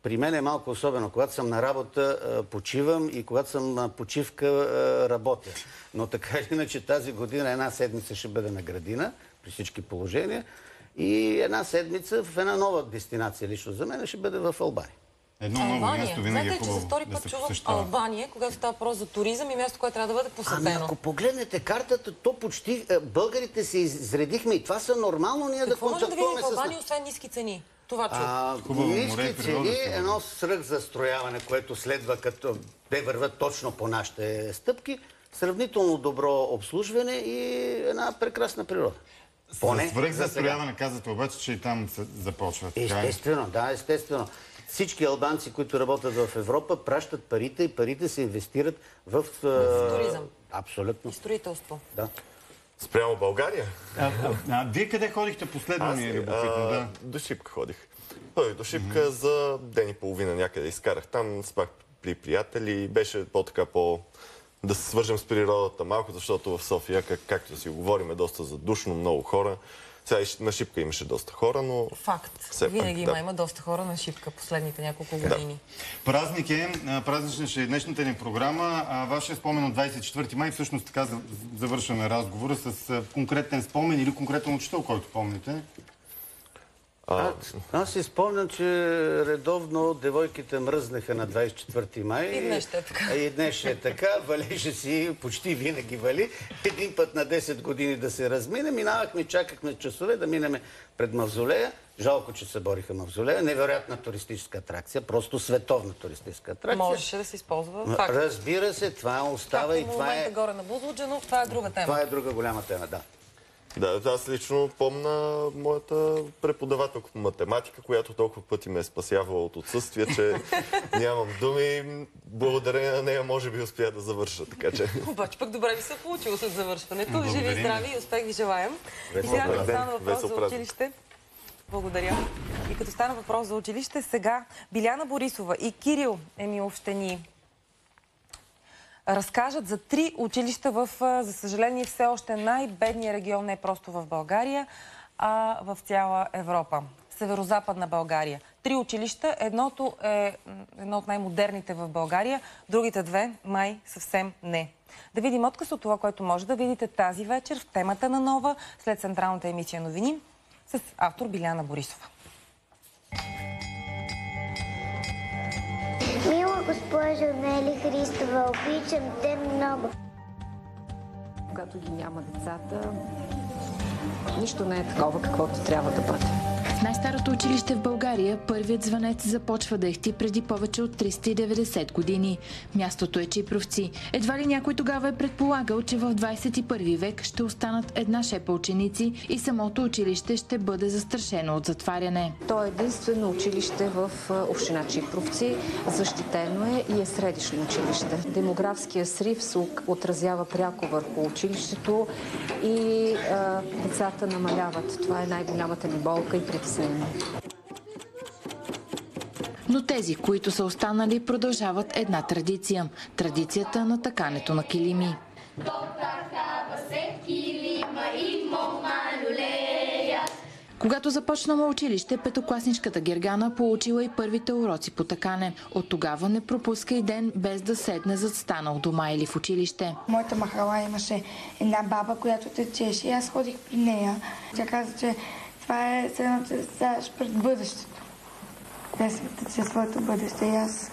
S13: При мен е малко особено. Когато съм на работа, почивам и когато съм на почивка, работя. Но така или иначе тази година една седмица ще бъде на градина, при всички положения, и една седмица в една нова дестинация, лично за мен, ще бъде в Албания.
S1: Едно ново място винаги е хубаво.
S2: Знаете, че за втори път чувам Албания, когато става въпрос за туризъм и място, което трябва да бъде посетено.
S13: Ами ако погледнете картата, то почти българите се изредихме и това са нормално ние да контактуваме с...
S2: Какво може да видим в Албания, освен ниски цени? Това
S13: ниски цени, едно свръхзастрояване, което следва като те върват точно по нашите стъпки, сравнително добро обслужване и една прекрасна природа.
S1: Свръхзастрояване казвате обаче, че и там се започва.
S13: Естествено, да, естествено. Всички албанци, които работят в Европа, пращат парите и парите се инвестират в
S2: туризъм.
S13: Абсолютно.
S2: И строителство.
S13: Да.
S12: Спрямо България?
S1: Вие къде ходихте последно? Ми е любопитно,
S12: до Шипка ходих. До Шипка за ден и половина някъде изкарах. Там спах при приятели. Беше да се свържем с природата малко, защото в София, както си говорим, е доста задушно, много хора. Сега на Шипка имаше доста хора, но...
S2: Факт. Винаги има доста хора на Шипка последните няколко години.
S1: Празник е, празнична ще е днешната ни програма. Вашия спомен от 24 май, всъщност така завършваме разговора с конкретен спомен или конкретен учител, който помните.
S13: Аз си спомням, че редовно девойките мръзнаха на 24 май.
S2: И днес ще е така.
S13: И днес ще е така. Валеше си, почти винаги вали. Един път на 10 години да се размине. Минавахме, чакахме часове да минеме пред мавзолея. Жалко, че се бориха мавзолея. Невероятна туристическа атракция. Просто световна туристическа атракция.
S2: Можеше да се използва. Факт.
S13: Разбира се, това остава и това е...
S2: горе на Бузлуджа, но това е друга тема.
S13: Това е друга голяма тема, да.
S12: Да, аз лично помня моята преподавателка по математика, която толкова пъти ме е спасявала от отсъствие, че нямам думи. Благодарение на нея може би успя да завърша, така че...
S2: Обаче пък добре ви се е получило след завършването. Живи и здрави и успех ви желаем. И сега като стана въпрос за училище... Благодаря. И като стана въпрос за училище, сега Биляна Борисова и Кирил Емилов ще ни разкажат за 3 училища в, за съжаление, все още най-бедния регион, не просто в България, а в цяла Европа. Северозападна България. 3 училища. Едното е едно от най-модерните в България, другите 2 май съвсем не. Да видим отказ от това, което може да видите тази вечер в темата на Нова, след централната емисия новини, с автор Биляна Борисова.
S14: Мила госпожо Нели Христова, обичам те много.
S15: Когато ги няма децата, нищо не е такова, каквото трябва да бъде. В най-старото училище в България първият звънец започва да ехти преди повече от 390 години. Мястото е Чипровци. Едва ли някой тогава е предполагал, че в 21 век ще останат една шепа ученици и самото училище ще бъде застрашено от затваряне.
S16: То е единствено училище в община Чипровци. Защитено е и е средищно училище. Демографския срив се отразява пряко върху училището и децата намаляват. Това е най-голямата ни болка и притеснение.
S15: Но тези, които са останали, продължават една традиция. Традицията на такането на килими. Когато започнало училище, петокласничката Гергана получила и първите уроци по такане. От тогава не пропуска и ден без да седне зад стана у дома или в училище.
S17: Моята махала имаше една баба, която течеше и аз ходих при нея. Тя каза, че това е седната пред бъдещето. Тя се тече своето бъдеще и аз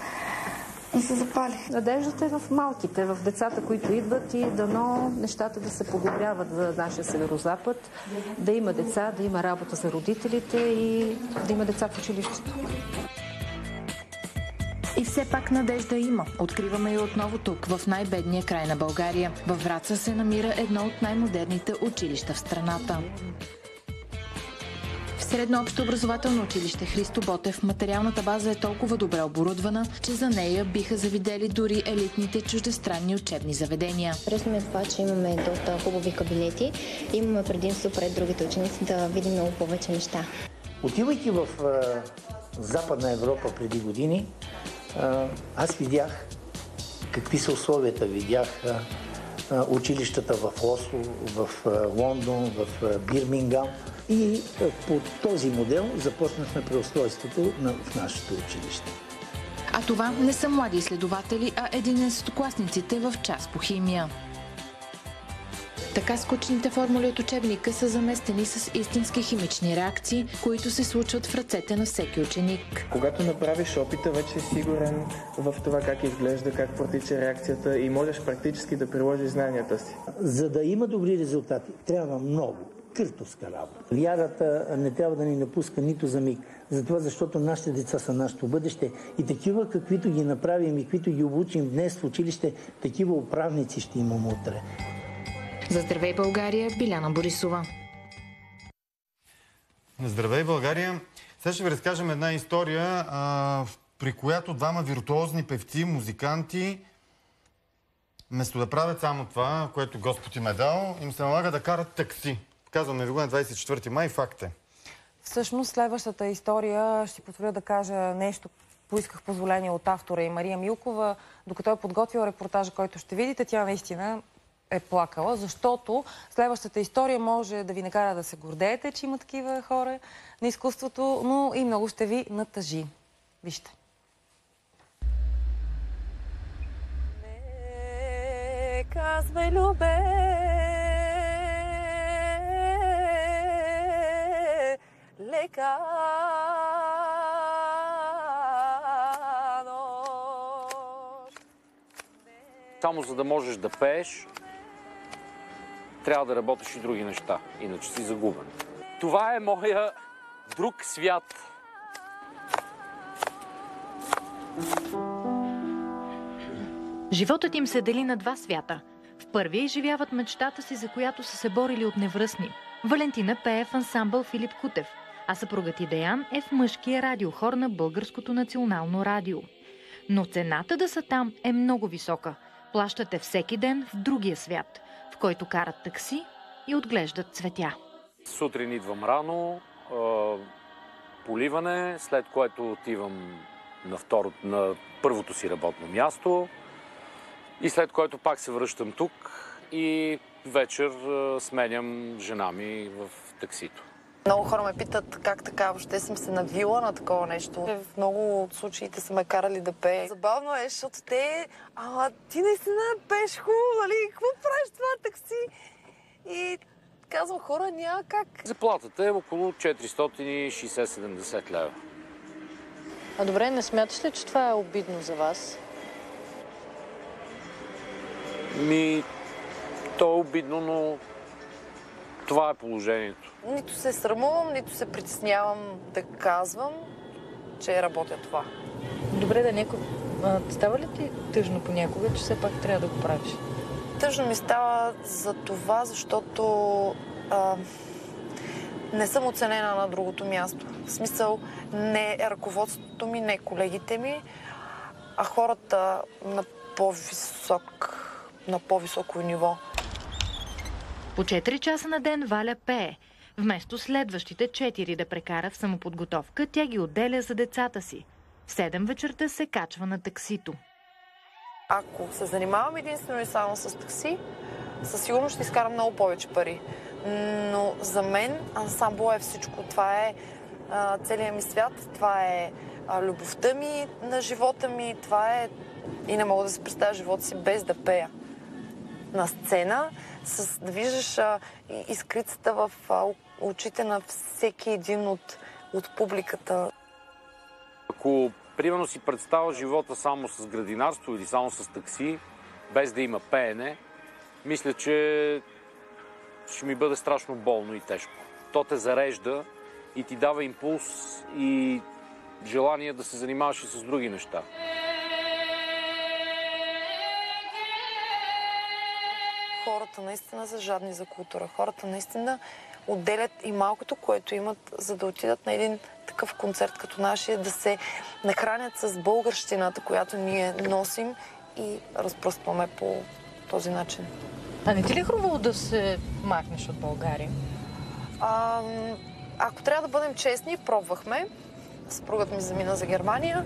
S17: и се запали.
S16: Надеждата е в малките, в децата, които идват и дано нещата да се подобряват за нашия северозапад, да има деца, да има работа за родителите и да има деца в училището.
S15: И все пак надежда има. Откриваме и отново тук, в най-бедния край на България. Във Враца се намира едно от най-модерните училища в страната. В Средно общообразователно училище Христо Ботев материалната база е толкова добре оборудвана, че за нея биха завидели дори елитните чуждестранни учебни заведения.
S18: Интересно е това, че имаме доста хубави кабинети. Имаме предимство пред другите ученици да видим много повече неща.
S19: Отивайки в Западна Европа преди години, аз видях какви са условията. Видях училищата в Осло, в Лондон, в Бирмингам. И по този модел започнахме преустройството в нашето училище.
S15: А това не са млади изследователи, а 11-класниците в час по химия. Така скучните формули от учебника са заместени с истински химични реакции, които се случват в ръцете на всеки ученик.
S20: Когато направиш опита, вече си сигурен в това как изглежда, как протича реакцията и можеш практически да приложиш знанията си.
S19: За да има добри резултати, трябва много къртовска работа. Вярата не трябва да ни напуска нито за миг. Затова, защото нашите деца са нашето бъдеще и такива, каквито ги направим и каквито ги обучим днес в училище, такива управници ще имаме утре.
S15: За Здравей България, Биляна Борисова.
S1: Здравей България! Сега ще ви разкажем една история, при която двама виртуозни певци, музиканти, вместо да правят само това, което Господ им е дал, им се налага да карат такси. Казваме ви го на 24 май, факт е.
S2: Всъщност, следващата история, ще си позволя да кажа нещо. Поисках позволение от автора и Мария Милкова. Докато е подготвила репортажа, който ще видите, тя наистина е плакала, защото следващата история може да ви накара да се гордеете, че има такива хора на изкуството, но и много ще ви натъжи. Вижте. Не казвай, любе, лека нощ.
S21: Само за да можеш да пееш, трябва да работиш и други неща, иначе си загубен. Това е моя друг свят.
S3: Животът им се дели на два свята. В първия изживяват мечтата си, за която са се борили от невръстни. Валентина пее в ансамбъл Филип Кутев, а съпругът й Деян е в мъжкия радиохор на Българското национално радио. Но цената да са там е много висока. Плащате всеки ден в другия свят, в който карат такси и отглеждат цветя.
S21: Сутрин идвам рано, поливане, след което отивам на първото си работно място и след което пак се връщам тук и вечер сменям жена ми в таксито.
S22: Много хора ме питат как така, въобще съм се навила на такова нещо. В много от случаите са ме карали да пея. Забавно е, защото ти наистина пееш хубаво, нали? Какво правиш това такси? И казвам, хора, няма как.
S21: Заплатата е около 460-70 лева.
S22: А добре, не смяташ ли, че това е обидно за вас?
S21: То е обидно, но Това е положението.
S22: Нито се срамувам, нито се притеснявам да казвам, че работя това.
S4: Добре, да някой... Става ли ти тъжно понякога, че все пак трябва да го правиш?
S22: Тъжно ми става за това, защото не съм оценена на другото място. В смисъл, не ръководството ми, не колегите ми, а хората на по-високо ниво.
S6: По 4 часа на ден Валя пее. Вместо следващите 4 да прекара в самоподготовка, тя ги отделя за децата си. В 7 вечерта се качва на таксито.
S22: Ако се занимавам единствено и само с такси, със сигурност ще изкарам много повече пари. Но за мен ансамбъл е всичко. Това е целият ми свят, това е любовта ми на живота ми, това е... И не мога да си представя живота си без да пея. На сцена, да виждаш искрицата в очите на всеки един от публиката.
S21: Ако примерно си представя живота само с градинарство или само с такси, без да има пеене, мисля, че ще ми бъде страшно болно и тежко. То те зарежда и ти дава импулс и желание да се занимаваш и с други неща.
S22: Хората наистина са жадни за култура. Хората наистина отделят и малкото, което имат, за да отидат на един такъв концерт като нашия, да се нахранят с българщината, която ние носим и разпръстваме по този начин.
S4: А не ти ли е хрумвало да се махнеш от България?
S22: Ако трябва да бъдем честни, пробвахме. Съпругът ми замина за Германия.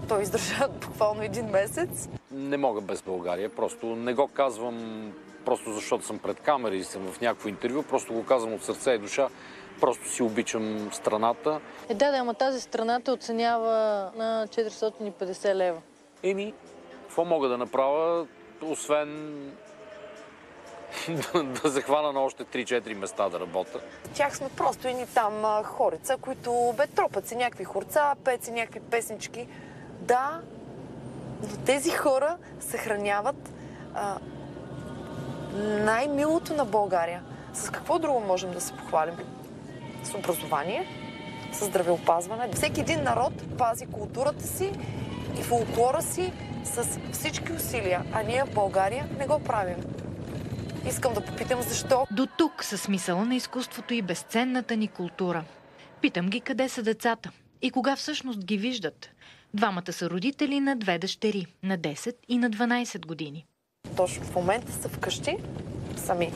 S22: Той издържа буквално 1 месец.
S21: Не мога без България. Просто не го казвам просто защото съм пред камера и съм в някакво интервю. Просто го казвам от сърце и душа. Просто си обичам страната.
S4: Ама тази страна те оценява на 450 лева.
S21: Какво мога да направя, освен да захвана на още 3-4 места да работя?
S22: Тях сме просто едни там хорица, които тропат си някакви хорца, пеят си някакви песнички. Да, но тези хора съхраняват най-милото на България. С какво друго можем да се похвалим? С образование, с здравеопазване. Всеки един народ пази културата си и фолклора си с всички усилия, а ние в България не го правим. Искам да попитам защо.
S6: До тук със смисъла на изкуството и безценната ни култура. Питам ги къде са децата и кога всъщност ги виждат. Двамата са родители на 2 дъщери, на 10 и на 12 години.
S22: Точно в момента са вкъщи сами.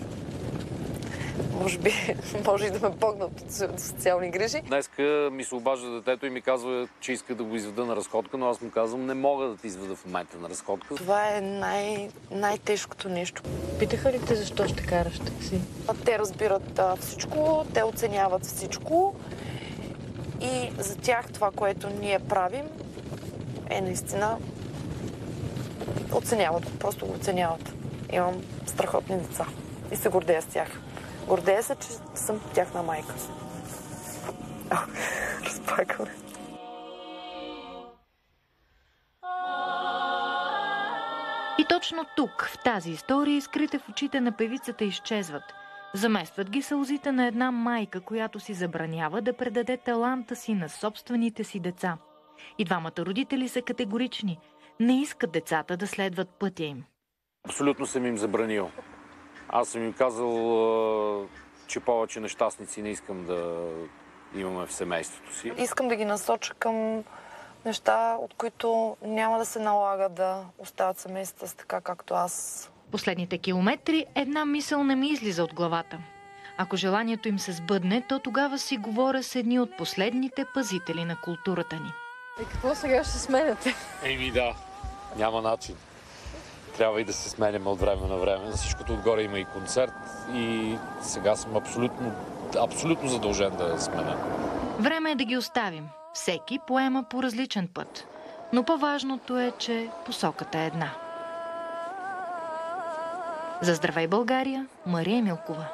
S22: Може и да ме погнат от социални грижи.
S21: Днеска ми се обажда детето и ми казва, че иска да го изведа на разходка, но аз му казвам, не мога да ти изведа в момента на разходка.
S22: Това е най-тежкото нещо.
S4: Питаха ли те защо ще караш такси?
S22: Те разбират всичко, те оценяват всичко и за тях това, което ние правим, е наистина оценяват, просто го оценяват. Имам страхотни деца и се гордея с тях. Гордея се, че съм тяхна майка. Разплакваме.
S6: И точно тук, в тази история, искрите в очите на певицата изчезват. Заместват ги сълзите на една майка, която си забранява да предаде таланта си на собствените си деца. И двамата родители са категорични. Не искат децата да следват пътя им.
S21: Абсолютно съм им забранил. Аз съм им казал, че повече нещастници не искам да имаме в семейството си.
S22: Искам да ги насоча към неща, от които няма да се налага да остават семействата с така, както аз.
S6: Последните километри една мисъл не ми излиза от главата. Ако желанието им се сбъдне, то тогава си говоря с едни от последните пазители на културата ни.
S4: И какво сега ще сменяте?
S21: Да, няма начин. Трябва и да се сменяме от време на време. За всичкото отгоре има и концерт и сега съм абсолютно задължен да сменя.
S6: Време е да ги оставим. Всеки поема по различен път. Но по-важното е, че посоката е една. За Здравей България, Мария Милкова.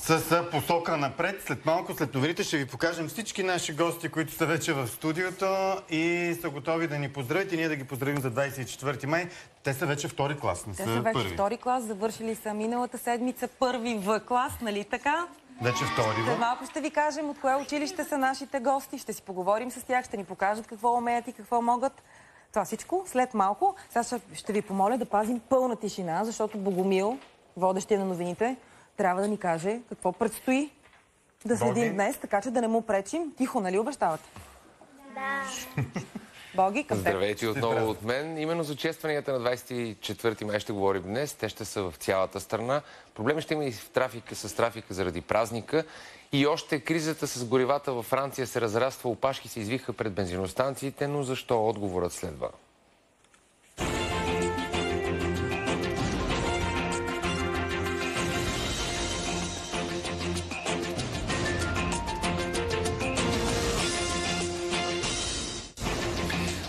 S1: с посока напред. След малко, след новините, ще ви покажем всички наши гости, които са вече в студиото и са готови да ни поздравят и ние да ги поздравим за 24 май. Те са вече втори клас, не са първи.
S2: Те са вече втори клас, завършили са миналата седмица първи В клас, нали така?
S1: Вече втори В.
S2: След малко ще ви кажем от кое училище са нашите гости, ще си поговорим с тях, ще ни покажат какво умеят и какво могат. Това всичко след малко. Сега ще ви помоля да пазим пълна тишина, защото Богомил, водещия на новините, трябва да ни каже какво предстои да следим днес, така че да не му пречим. Тихо, нали обещавате?
S14: Да.
S2: Боги, към теб.
S7: Здравейте отново от мен. Именно за честванията на 24 май ще говорим днес. Те ще са в цялата страна. Проблеми ще има и с трафика заради празника. И още кризата с горивата във Франция се разраства. Опашки се извиха пред бензиностанциите, но защо? Отговорът следва.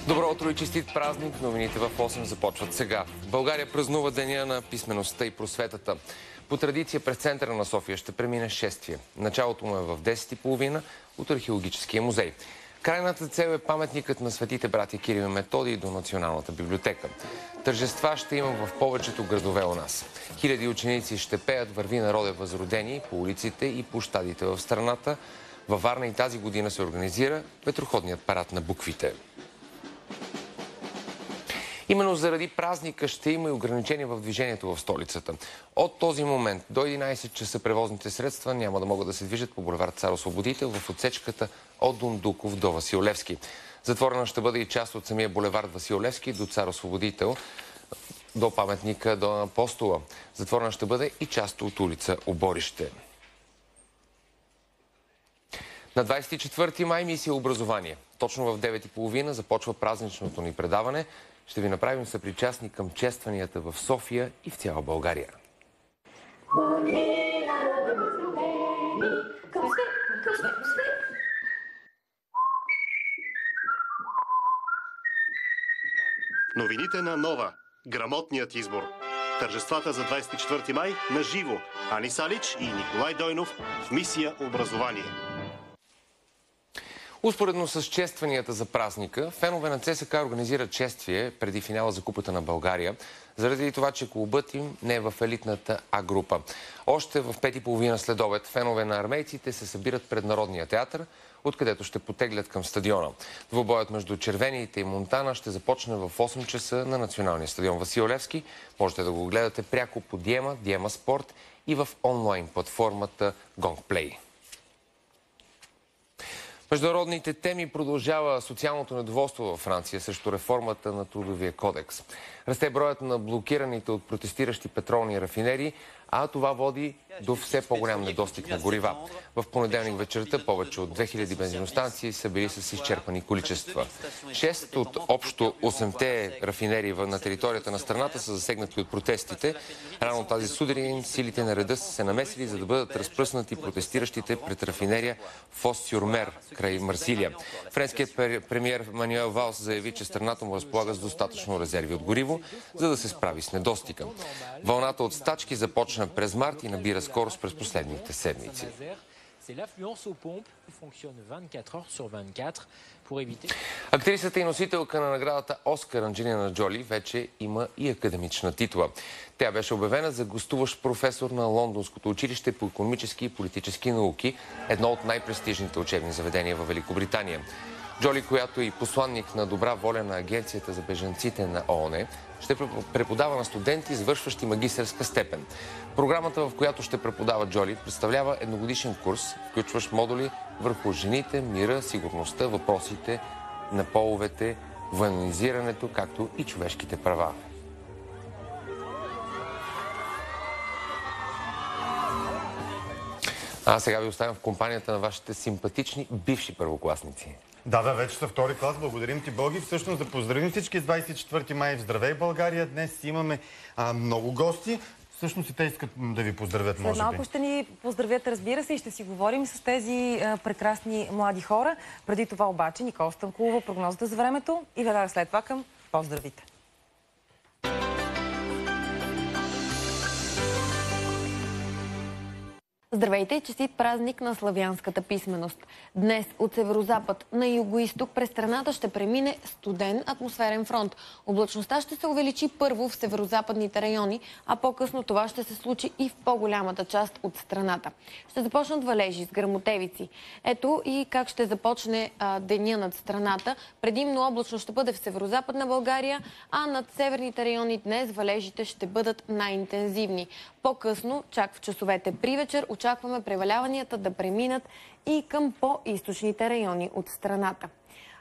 S7: Добро утро и честит празник. Новините в 8 започват сега. България празнува деня на писмеността и просветата. По традиция през центъра на София ще премине шествие. Началото му е в 10:30 от Археологическия музей. Крайната цел е паметникът на светите братя Кирил и Методий до Националната библиотека. Тържества ще има в повечето градове у нас. Хиляди ученици ще пеят "Върви, народе възродени" по улиците и площадите в страната. Във Варна и тази година се организира ветроходният парад на буквите. Именно заради празника ще има и ограничения в движението в столицата. От този момент до 11 часа превозните средства няма да могат да се движат по булевард Цар Освободител в отсечката от Дондуков до Васил Левски. Затворена ще бъде и част от самия булевард Васил Левски до Цар Освободител до паметника до Апостола. Затворена ще бъде и част от улица Оборище. На 24 май мисия образование. Точно в 9:30 започва празничното ни предаване. Ще ви направим съпричастни към честванията в София и в цяла България.
S8: Новините на Нова. Грамотният избор. Тържествата за 24 май на живо. Ани Салич и Николай Дойнов в мисия образование.
S7: Успоредно с честванията за празника, фенове на ЦСКА организират чествие преди финала за Купата на България, заради това, че клубът им не е в елитната А група. Още в 5:30 след обед фенове на армейците се събират пред Народния театър, откъдето ще потеглят към стадиона. Двубоят между червените и Монтана ще започне в 8 часа на Националния стадион Васил Левски. Можете да го гледате пряко по Диема, Диема Спорт и в онлайн платформата Gongplay. Международните теми продължава социалното недоволство във Франция срещу реформата на трудовия кодекс. Расте броят на блокираните от протестиращи петролни рафинерии, а това води до все по-голям недостиг на горива. В понеделник вечерта повече от 2000 бензиностанции са били с изчерпани количества. 6 от общо 8-те рафинерии на територията на страната са засегнати от протестите. Рано тази сутрин силите на реда са се намесили, за да бъдат разпръснати протестиращите пред рафинерия Фос-Сюр-Мер край Марсилия. Френският премиер Мануел Валс заяви, че страната му разполага с достатъчно резерви от гориво, за да се справи с недостига. Вълната от стачки започна през март и набира скорост през последните седмици. Актрисата и носителка на наградата Оскар Анджелина Джоли вече има и академична титла. Тя беше обявена за гостуващ професор на Лондонското училище по икономически и политически науки, едно от най-престижните учебни заведения в Великобритания. Джоли, която е и посланник на добра воля на Агенцията за бежанците на ООН, ще преподава на студенти, извършващи магистърска степен. Програмата, в която ще преподава Джоли, представлява едногодишен курс, включващ модули върху жените, мира, сигурността, въпросите на половете, военизирането, както и човешките права. А сега ви оставям в компанията на вашите симпатични бивши първокласници.
S1: Да, вече са втори клас. Благодарим ти, Боги. Всъщност да поздравим всички с 24 май в Здравей, България. Днес имаме много гости. Всъщност и те искат да ви поздравят, може би.
S2: След малко ще ни поздравят, разбира се, и ще си говорим с тези прекрасни млади хора. Преди това обаче Никола Станкулова, прогнозата за времето и веднага след това към поздравите.
S5: Здравейте и честит празник на славянската писменост. Днес от северозапад на югоизток през страната ще премине студен атмосферен фронт. Облачността ще се увеличи първо в северозападните райони, а по-късно това ще се случи и в по-голямата част от страната. Ще започнат валежи с гръмотевици. Ето и как ще започне деня над страната. Предимно облачно ще бъде в северозападна България, а над северните райони днес валежите ще бъдат най-интензивни. По-късно, чак в часовете при вечер, очакваме преваляванията да преминат и към по-източните райони от страната.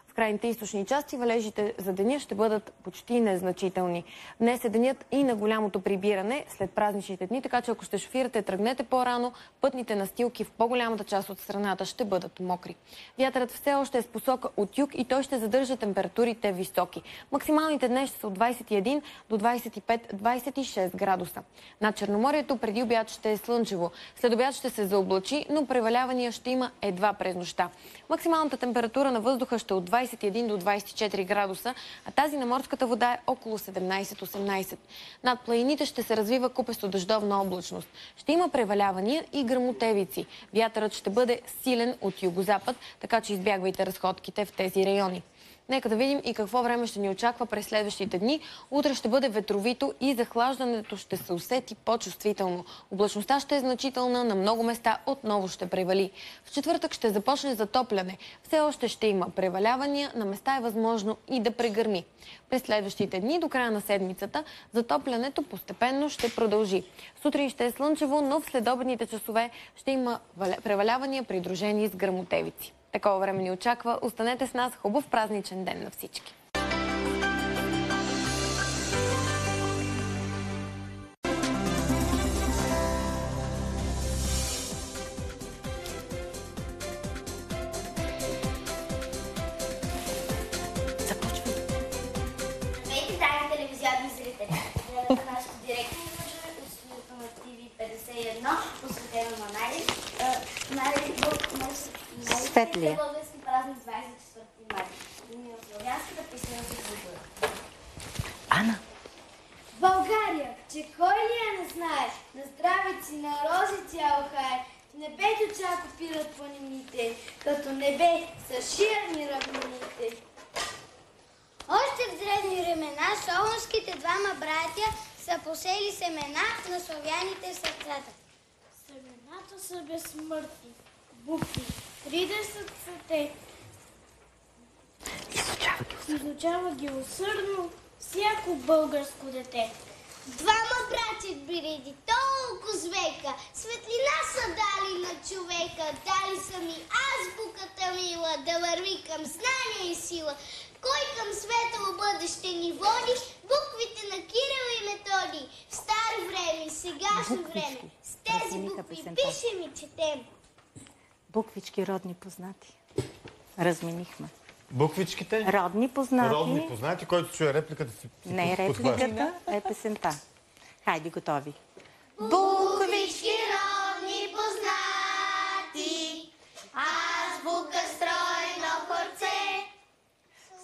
S5: В крайните източни части валежите за деня ще бъдат почти незначителни. Днес е денят и на голямото прибиране след празничните дни, така че ако ще шофирате, тръгнете по-рано, пътните настилки в по-голямата част от страната ще бъдат мокри. Вятърът все още е с посока от юг и той ще задържа температурите високи. Максималните днес ще са от 21 до 25-26 градуса. Над Черноморието преди обяд ще е слънчево. След обяд ще се заоблачи, но превалявания ще има едва през нощта. Максималната температура на въздуха ще е от 21 до 24 градуса, а тази на морската вода е около 17-18. Над планините ще се развива купесто дъждовна облачност. Ще има превалявания и гръмотевици. Вятърът ще бъде силен от югозапад, така че избягвайте разходките в тези райони. Нека да видим и какво време ще ни очаква през следващите дни. Утре ще бъде ветровито и захлаждането ще се усети по-чувствително. Облачността ще е значителна, на много места отново ще превали. В четвъртък ще започне затопляне. Все още ще има превалявания, на места е възможно и да прегърми. През следващите дни до края на седмицата затоплянето постепенно ще продължи. Сутрин ще е слънчево, но в следобедните часове ще има превалявания, придружени с гръмотевици. Такова време ни очаква. Останете с нас. Хубав празничен ден на всички!
S9: Здравейте, драги телевизионни зрители! Гледате нашето директно излъчване от студиото на ТВ51, посветено на
S10: Светлия.
S9: Български празник 24 май. Деня на славянската писменост и култура.
S10: Ана!
S9: България, че кой ли я не знае, на здравици, на рози цяло хай, в небето чак опират планините, като небе са ширни равнините. Още в древни времена солунските двама братя са посели семена на славяните в сърцата. Семената са безсмъртни, букви, 30 са те. Изучава ги усърдно всяко българско дете. Двама братя преди толкова века, светлина са дали на човека, дали са ми азбуката мила, да върви към знание и сила. Кой към светло бъдеще ни води, буквите на Кирил и Методий. В старо време, сегашно време, с тези букви пишем и четем.
S10: Буквички родни познати. Разменихме.
S1: Буквичките?
S10: Родни познати.
S1: Родни познати, който чуе репликата си.
S10: Не е репликата, е песента. Хайде, готови.
S9: Буквички родни познати, азбука стройно хорце,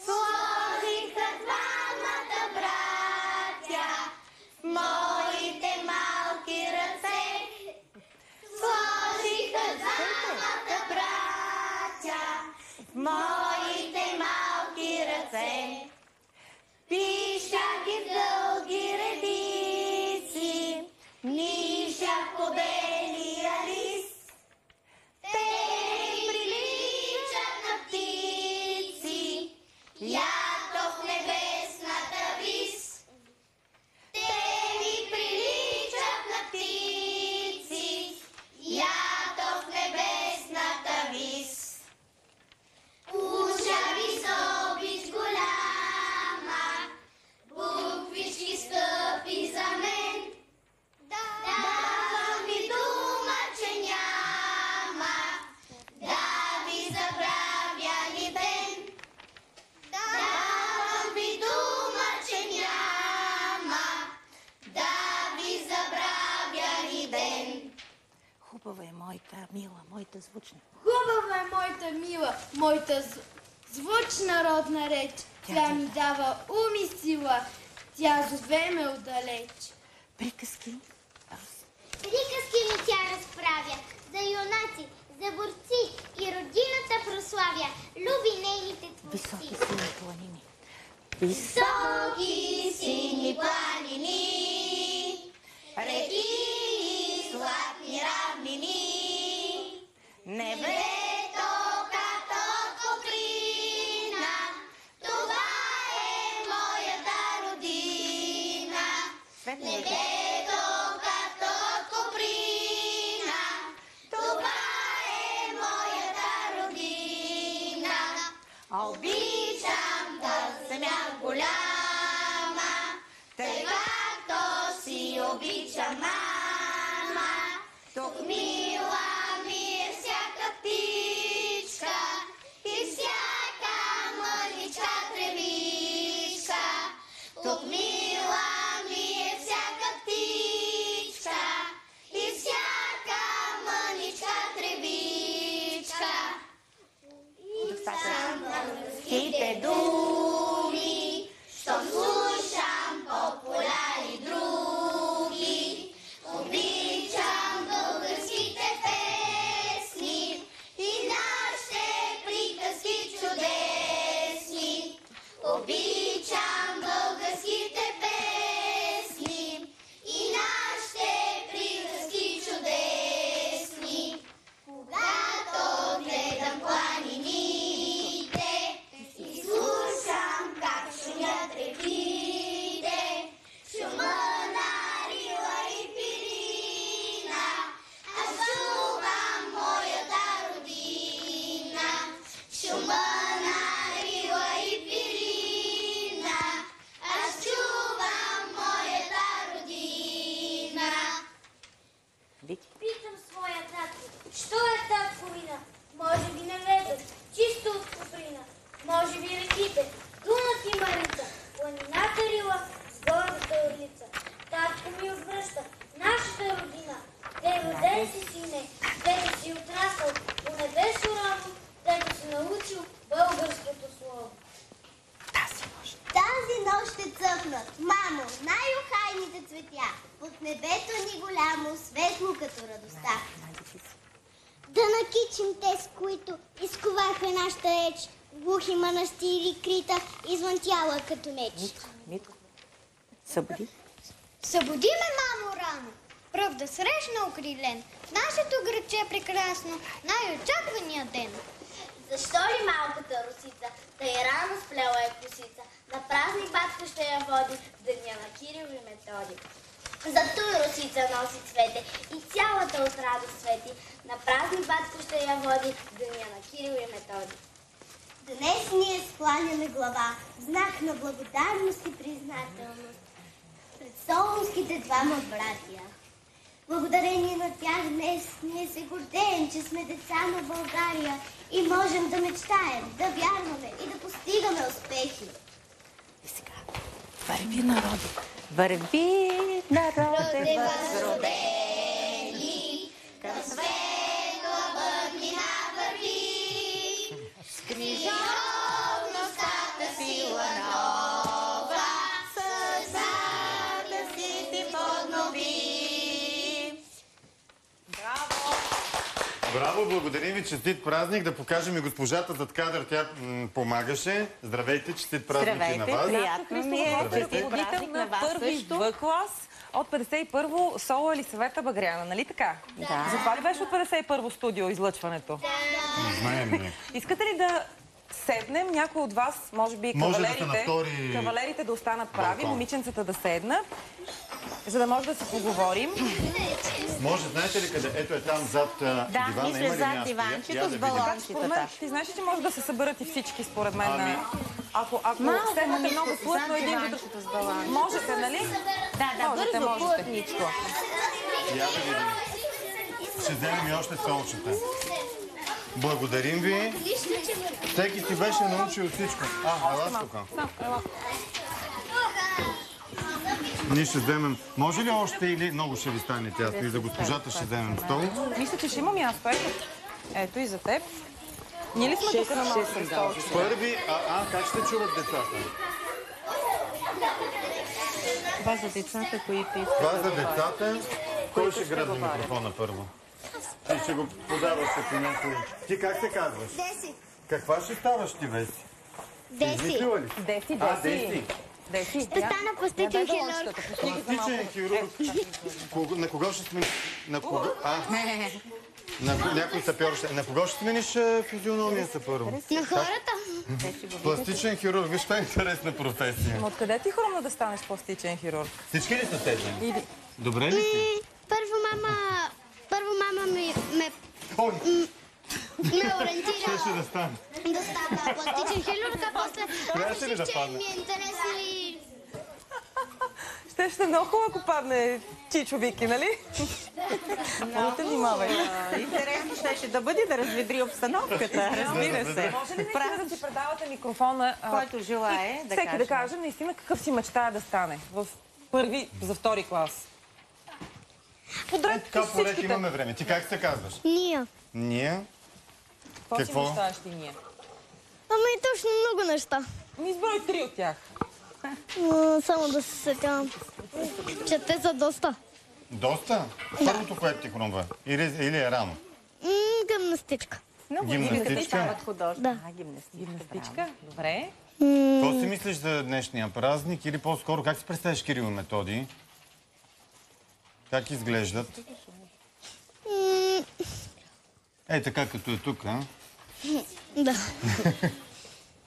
S9: сложиха двамата братя в моите малки ръце. Сложиха двамата братя в моите малки ръце. Пиша ги в дълги редици, ниша по белия лист. Те ми приличат на птици, лято в небесната вис. Те ми приличат на птици, лято в небесната вис. Уша висобич голяма, буквички скъпи за мен. Давам ви дума, че няма да ви забравя ни ден. Давам ви дума, че няма да ви забравя ни ден.
S10: Хубава е моята мила, моята звучна.
S9: Хубава е моята мила, моята звучна родна реч. Тя ми дава ум и сила, тя зове ме отдалеч.
S10: Приказки.
S9: Приказки ми тя разправя, за юнаци, за борци и родината прославя, люби нейните творци.
S10: Високи сини планини.
S9: Високи сини планини, реки и златни равнини, небето като топлина, това е моята родина. Небето като топлина, това е моята родина. Обичам тази земя голяма, тъй както си обичам мама. Тук мила ми е всяка птичка и всяка мъничка тревичка. Тук мила ми е всяка птичка и всяка мъничка тревичка. Обичам българските думи, щом слушам по поля и други. Обичам българските песни и нашите приказки чудесни. Обичам българските песни и нашите приказки чудесни. Когато гледам планините и слушам как шумят реките, шума на Рила и Пирина, аз чувам моята родина. Шума на Рила и Пирина, аз чувам моята родина. Питам своя татко, що е татковина? Може би наведат, чисто от куприна. Може би реките, Дунат и Марица, планината Рила с горната Орлица. Татко ми отвръща нашата родина. Де роден си, сине, дето си отрасъл по небесно рамо, дето си научил българското слово. Тази нощ ще цъфнат, мамо, най-охайните цветя. Под небето ни голямо, светло като радостта. Да накичим те, с които изковаха нашата реч, глухи манастири крита, извън тяла като меч.
S10: Митко, събуди.
S9: Събуди ме, мамо, рано, пръв да срещна окрилен. Нашето градче е прекрасно, най-очаквания ден. Защо ли малката Русица, тъй рано сплела е косица? На празник батко ще я води в деня на Кирил и Методи. Зато и Русица носи цвете и цялата от радост свети. На празник батко ще я води в деня на Кирил и Методи. Днес ние скланяме глава в знак на благодарност и признателност пред солунските двама братия. Благодарение на тях днес ние се гордеем, че сме деца на България и можем да мечтаем, да вярваме и да постигаме успехи.
S10: И сега, върви народи, върви народи
S9: възродени, към светла бъднина върви, с книжовността сила нова, сърцата си ти поднови.
S1: Браво, благодарим ви, честит празник. Да покажем и госпожата зад кадър, тя помагаше. Здравейте, честит празник и на вас.
S2: Приятно ми е. Честит празник на първи В клас от 51-во соло Елисавета Багряна, нали така?
S10: Да.
S2: Затова ли беше от 51-во студио излъчването?
S1: Не знаем ли.
S2: Искате ли да седнем, някой от вас, може би кавалерите да останат прави, момиченцата да седнат, за да може да си поговорим.
S1: Може, знаете ли къде? Ето е там зад дивана, има ли
S10: зад диванчето с балончетата.
S2: Ти знаеш ли, че може да се съберат и всички, според мен? Ако седнете много плътно един до друг. Можете, нали?
S10: Да, бързо, плътничко.
S1: Я да видим. Ще вземем и още солчета. Благодарим ви. Всеки си беше научил всичко. Ела тук. Ние ще вземем... Може ли още или много ще ви стане тясно? И за госпожата ще вземем стол?
S2: Мисля, че ще има място. Ето и за теб. Ние ли сме тук на малко столче?
S1: Първи... как ще чуват децата?
S10: Това за децата, които искат.
S1: Това за децата. Кой ще грабне микрофона първо? Ти ще го подаваш като някой. Ти как се казваш?
S9: Деси.
S1: Каква ще ставаш ти, Веси?
S9: Деси.
S1: Измислила ли?
S2: Деси.
S9: Ще стана пластичен хирург.
S1: Пластичен хирург. На кого ще смениш? На кого? На някой сапьор ще... На кого ще смениш физиономията първо?
S9: На хората.
S1: Пластичен хирург. Виж, това е интересна професия.
S2: Но откъде ти хрумна да станеш пластичен хирург?
S1: Всички ли са тези? Добре ли си?
S9: Първо мама ме ориентира
S1: да стане.
S9: Да стана пластичен хирург, а после реших, че ми е интересно и...
S2: Ще много хубаво, ако падне Чичо Вики, нали? Много те внимавай.
S10: Интересно ще да бъде да разведри обстановката, разбира се.
S2: Може ли наистина да си предавате микрофона?
S10: Който желае да каже.
S2: Всеки да каже наистина какъв си мечтае да стане в първи за втори клас.
S1: Така поред имаме време. Ти как се казваш?
S9: Ния.
S1: Ния?
S2: Какво си мечтаеш ти, Ния?
S9: Ами точно много неща.
S2: Изброй 3 от тях.
S9: Само да се сетям, че те са доста.
S1: Доста? Първото, което ти хрумва. Или е рано?
S9: Гимнастичка.
S1: Гимнастичка?
S9: Да.
S2: Гимнастичка? Добре.
S1: Какво си мислиш за днешния празник? Или по-скоро как си представиш Кирил и Методий? Как изглеждат? Ей, така като е тук, а?
S9: Да.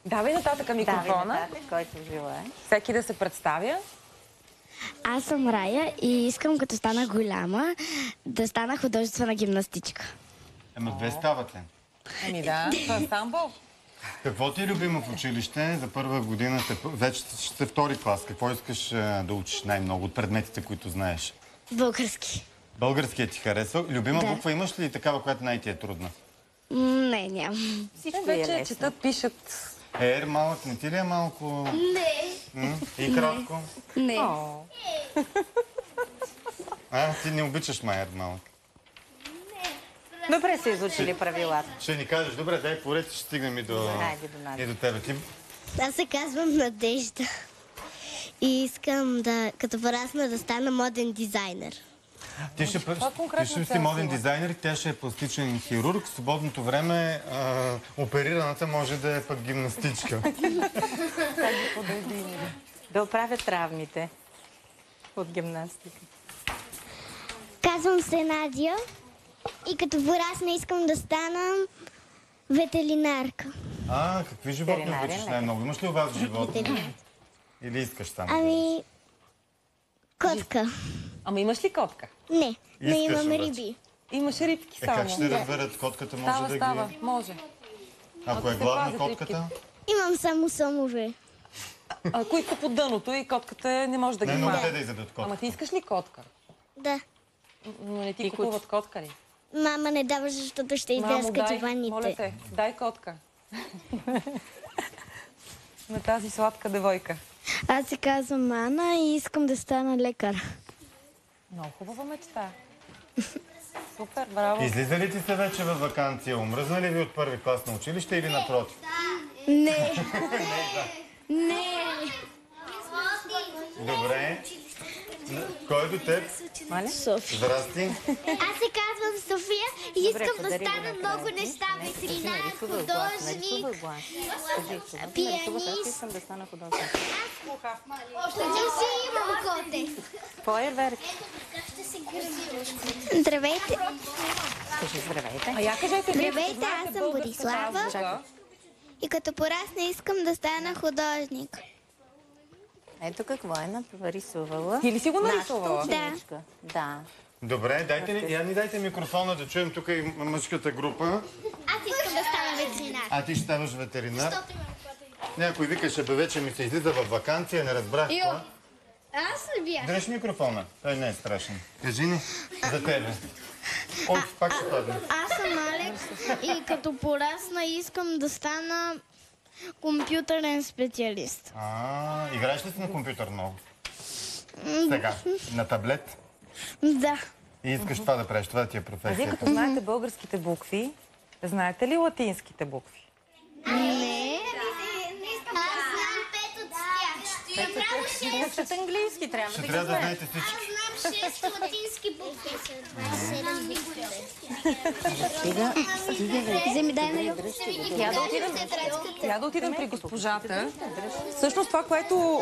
S2: Давай нататък микрофона.
S10: Давай нататък, който желае.
S2: Всеки да се представя.
S9: Аз съм Рая и искам, като стана голяма, да стана художествена гимнастичка.
S1: Ема две стават ли?
S2: Ами да, това е самбо.
S1: Какво ти е любимо в училище? За първа година вече сте втори клас. Какво искаш да учиш най-много от предметите, които знаеш?
S9: Български.
S1: Българският ти харесва. Любима буква имаш ли такава, която най-ти е трудна?
S9: Не, нямам.
S10: Всичко
S2: вече четат, пишат.
S1: Ер малък, не ти ли е малко?
S9: Не.
S1: И кратко?
S9: Не.
S1: Ти не обичаш майер малък.
S10: Добре са изучили правилата.
S1: Ще ни кажеш, добре, дай поред, ще стигнем и до тебе. Ти?
S9: Аз се казвам Надежда. И искам да, като порасна, да стана моден дизайнер.
S1: Ти ще си моден дизайнер и тя ще е пластичен хирург. В свободното време оперираната може да е пък гимнастичка.
S10: Да оправят травмите от гимнастика.
S9: Казвам се Надя и като порасна искам да стана ветеринарка.
S1: Какви животни обичаш най-много? Имаш ли у вас животни? Или искаш само?
S9: Ами, котка.
S2: Ама имаш ли котка?
S9: Не, но имам
S1: обаче.
S9: риби.
S2: Имаш рибки само.
S1: Как ще разберат? Котката може да ги...
S2: Става, може.
S1: Ако е гладна котката?
S9: Имам само сомове.
S2: Които са по дъното и котката не може да ги
S1: хване.
S2: хване.
S1: Да изядат котка.
S2: Ама ти искаш ли котка?
S9: Да.
S2: Но не ти купуват котка ли?
S9: Мама не дава, защото ще издръска диваните.
S2: Моля те, дай котка. На тази сладка девойка.
S9: Аз се казвам Ана и искам да стана лекар.
S2: Много хубава мечта. Супер, браво.
S1: Излиза ли ти се вече във ваканция? Умръзна ли ви от първи клас на училище или напротив?
S9: Не. Не.
S1: Добре. Кой е до теб?
S9: София.
S1: Здрасти.
S9: Аз се казвам София и искам да стана много неща. Ветеринар, художник, пианист.
S10: Искам да стана художник.
S9: Ти си имам коте.
S10: Фойерверк.
S9: Здравейте.
S10: Кажи здравейте.
S2: Я кажете,
S9: здравейте, аз съм Борислава. И като порасна искам да стана художник.
S10: Ето какво е нарисувала.
S2: Ти ли си го нарисувала?
S10: Да.
S1: Добре, дайте микрофона да чуем тук и мъжката група.
S9: Аз искам да стана ветеринар.
S1: Ти ще ставаш ветеринар? Някой викаше, бе, вече ми се излиза във ваканция, не разбрах това.
S9: Аз ли бях?
S1: Дръж микрофона, той не е страшен. Кажи ни за тебе. Пак ще падне.
S9: Аз съм Алекс и като порасна искам да стана компютърен специалист.
S1: Играеш ли си на компютър много? Сега, на таблет?
S9: Да.
S1: И искаш това да правиш, това да ти е професията.
S2: Вие като знаете българските букви, знаете ли латинските букви?
S9: Не. Аз знам 5 от тях.
S10: Учат английски, трябва да ги
S1: знаете всички.
S9: Аз знам 6 латински букви са 27 букви.
S2: Вземи, дай ме да отидем при госпожата. Всъщност това, което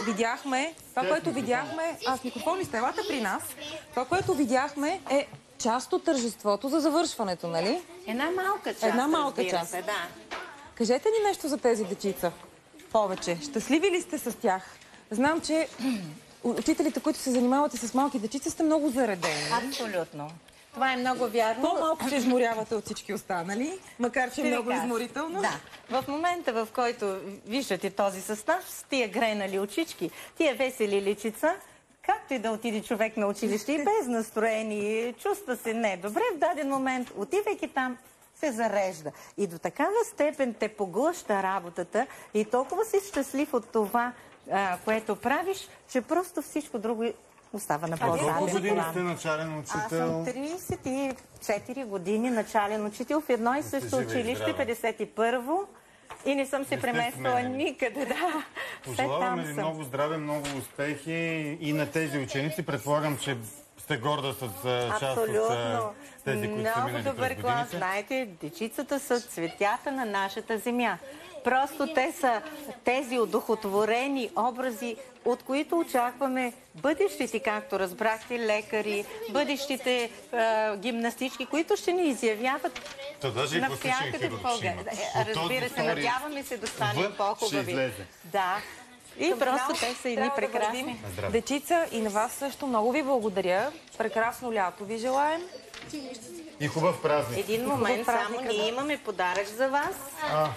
S2: видяхме, с микрофон ли сте, елате при нас, това, което видяхме е част от тържеството за завършването, нали?
S10: Една малка част.
S2: Една малка част.
S10: Се, да.
S2: Кажете ни нещо за тези дечица. Повече. Щастливи ли сте с тях? Знам, че учителите, които се занимавате с малки дечица, сте много заредени.
S10: Абсолютно. Това е много вярно.
S2: По-малко се изморявате от всички останали, макар че е много изморително.
S10: Да. В момента, в който виждате този състав, с тия грейнали очички, тия весели личица, както и да отиде човек на училище и без настроение, чувства се недобре, в даден момент, отивайки там, се зарежда. И до такава степен те поглъща работата и толкова си щастлив от това, което правиш, че просто всичко друго остава на по-заден план.
S1: Колко години сте начален учител?
S10: Аз съм 34 години начален учител в едно и също училище, 51-во. И не съм се премествала никъде, да.
S1: Пожелаваме ви много здраве, много успехи и на тези ученици. Предполагам, че сте горда с част от тези, които са минали през годините.
S10: Много добър клас. Знаете, дечицата са цветята на нашата земя. Просто те са тези одухотворени образи, от които очакваме бъдещите, както разбрахте, лекари, бъдещите гимнастички, които ще ни изявяват навсякъде в България. Разбира се, надяваме се да станем по-хубави. Да. И просто те са едни прекрасни.
S2: Дечица, и на вас също много ви благодаря. Прекрасно лято ви желаем.
S1: И хубав празник.
S10: Един момент, само ние имаме подарък за вас.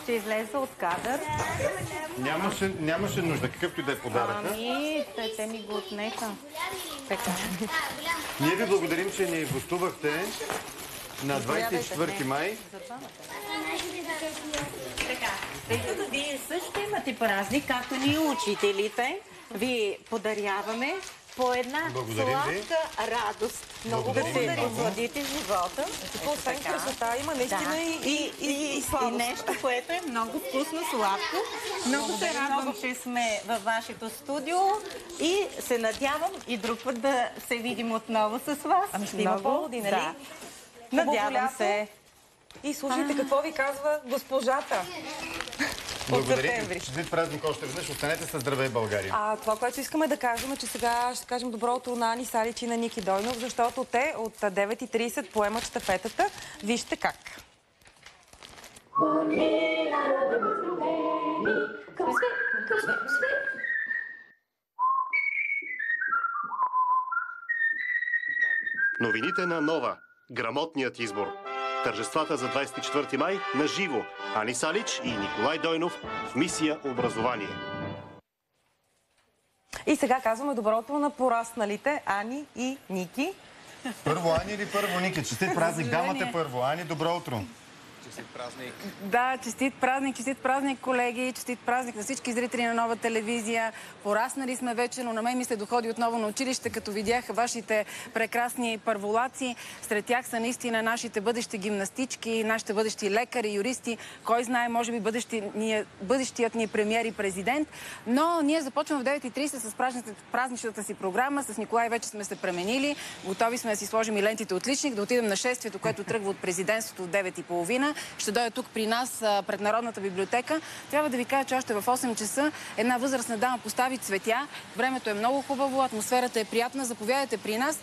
S10: Ще излезе от кадър.
S1: Нямаше нужда, какъвто и да е подарък.
S10: Ами, те ми го отнеха. Така.
S1: Ние ви благодарим, че ни гостувахте на 24 май.
S10: Така, тъй като вие също имате празник, както ние учителите, ви подаряваме по една сладка радост. Много да се насладите живота.
S2: Освен красота има наистина и сладост.
S10: И нещо, което е много вкусно, сладко. Много се радвам, че сме във вашето студио и се надявам и друг път да се видим отново с вас.
S2: Ами ще има поводи, нали?
S10: Да. Надявам се.
S2: И слушайте какво ви казва госпожата.
S1: Благодарим. Честит празник още веднъж. Останете със здраве, България.
S2: Това, което искаме да кажем, е, че сега ще кажем добро утро на Ани Салич и на Ники Дойнов, защото те от 9:30 поемат щафетата. Вижте как.
S8: Новините на Нова. Грамотният избор. Тържествата за 24 май на живо. Ани Салич и Николай Дойнов в мисия Образование.
S2: И сега казваме добро утро на порасналите Ани и Ники.
S1: Първо Ани или първо Ники? Честит празник. Дамата първо. Ани, добро утро.
S11: Честит празник.
S13: Да, честит празник, колеги, честит празник на всички зрители на Нова телевизия. Пораснали сме вече, но на мен ми се доходи отново на училище, като видях вашите прекрасни първолаци. Сред тях са наистина нашите бъдещи гимнастички, нашите бъдещи лекари, юристи. Кой знае, може би бъдещият ни премиер и президент. Но ние започваме в 9:30 с празничната си програма. С Николай вече сме се пременили. Готови сме да си сложим и лентите отличник, да отидем на шествието, което тръгва от президентството в 9:30. Ще дойде тук при нас, пред Народната библиотека. Трябва да ви кажа, че още в 8 часа една възрастна дама постави цветя. Времето е много хубаво, атмосферата е приятна. Заповядайте при нас.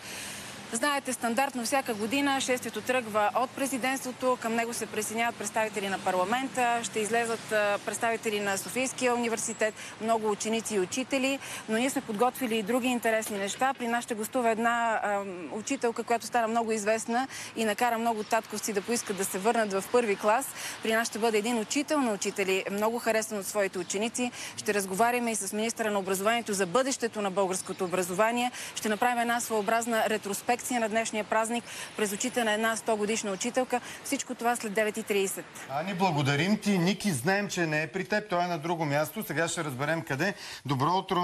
S13: Знаете, стандартно всяка година шествието тръгва от президентството, към него се присъединяват представители на парламента, ще излезат представители на Софийския университет, много ученици и учители, но ние сме подготвили и други интересни неща. При нас ще гостува една учителка, която стана много известна и накара много татковци да поискат да се върнат в първи клас. При нас ще бъде един учител на учители, много харесан от своите ученици. Ще разговаряме и с министъра на образованието за бъдещето на българското образование. Ще направим една своеобразна ретроспекция на днешния празник през очите на една 100-годишна учителка. Всичко това след 9:30.
S1: Ани, благодарим ти. Ники, знаем, че не е при теб. Той е на друго място. Сега ще разберем къде. Добро утро.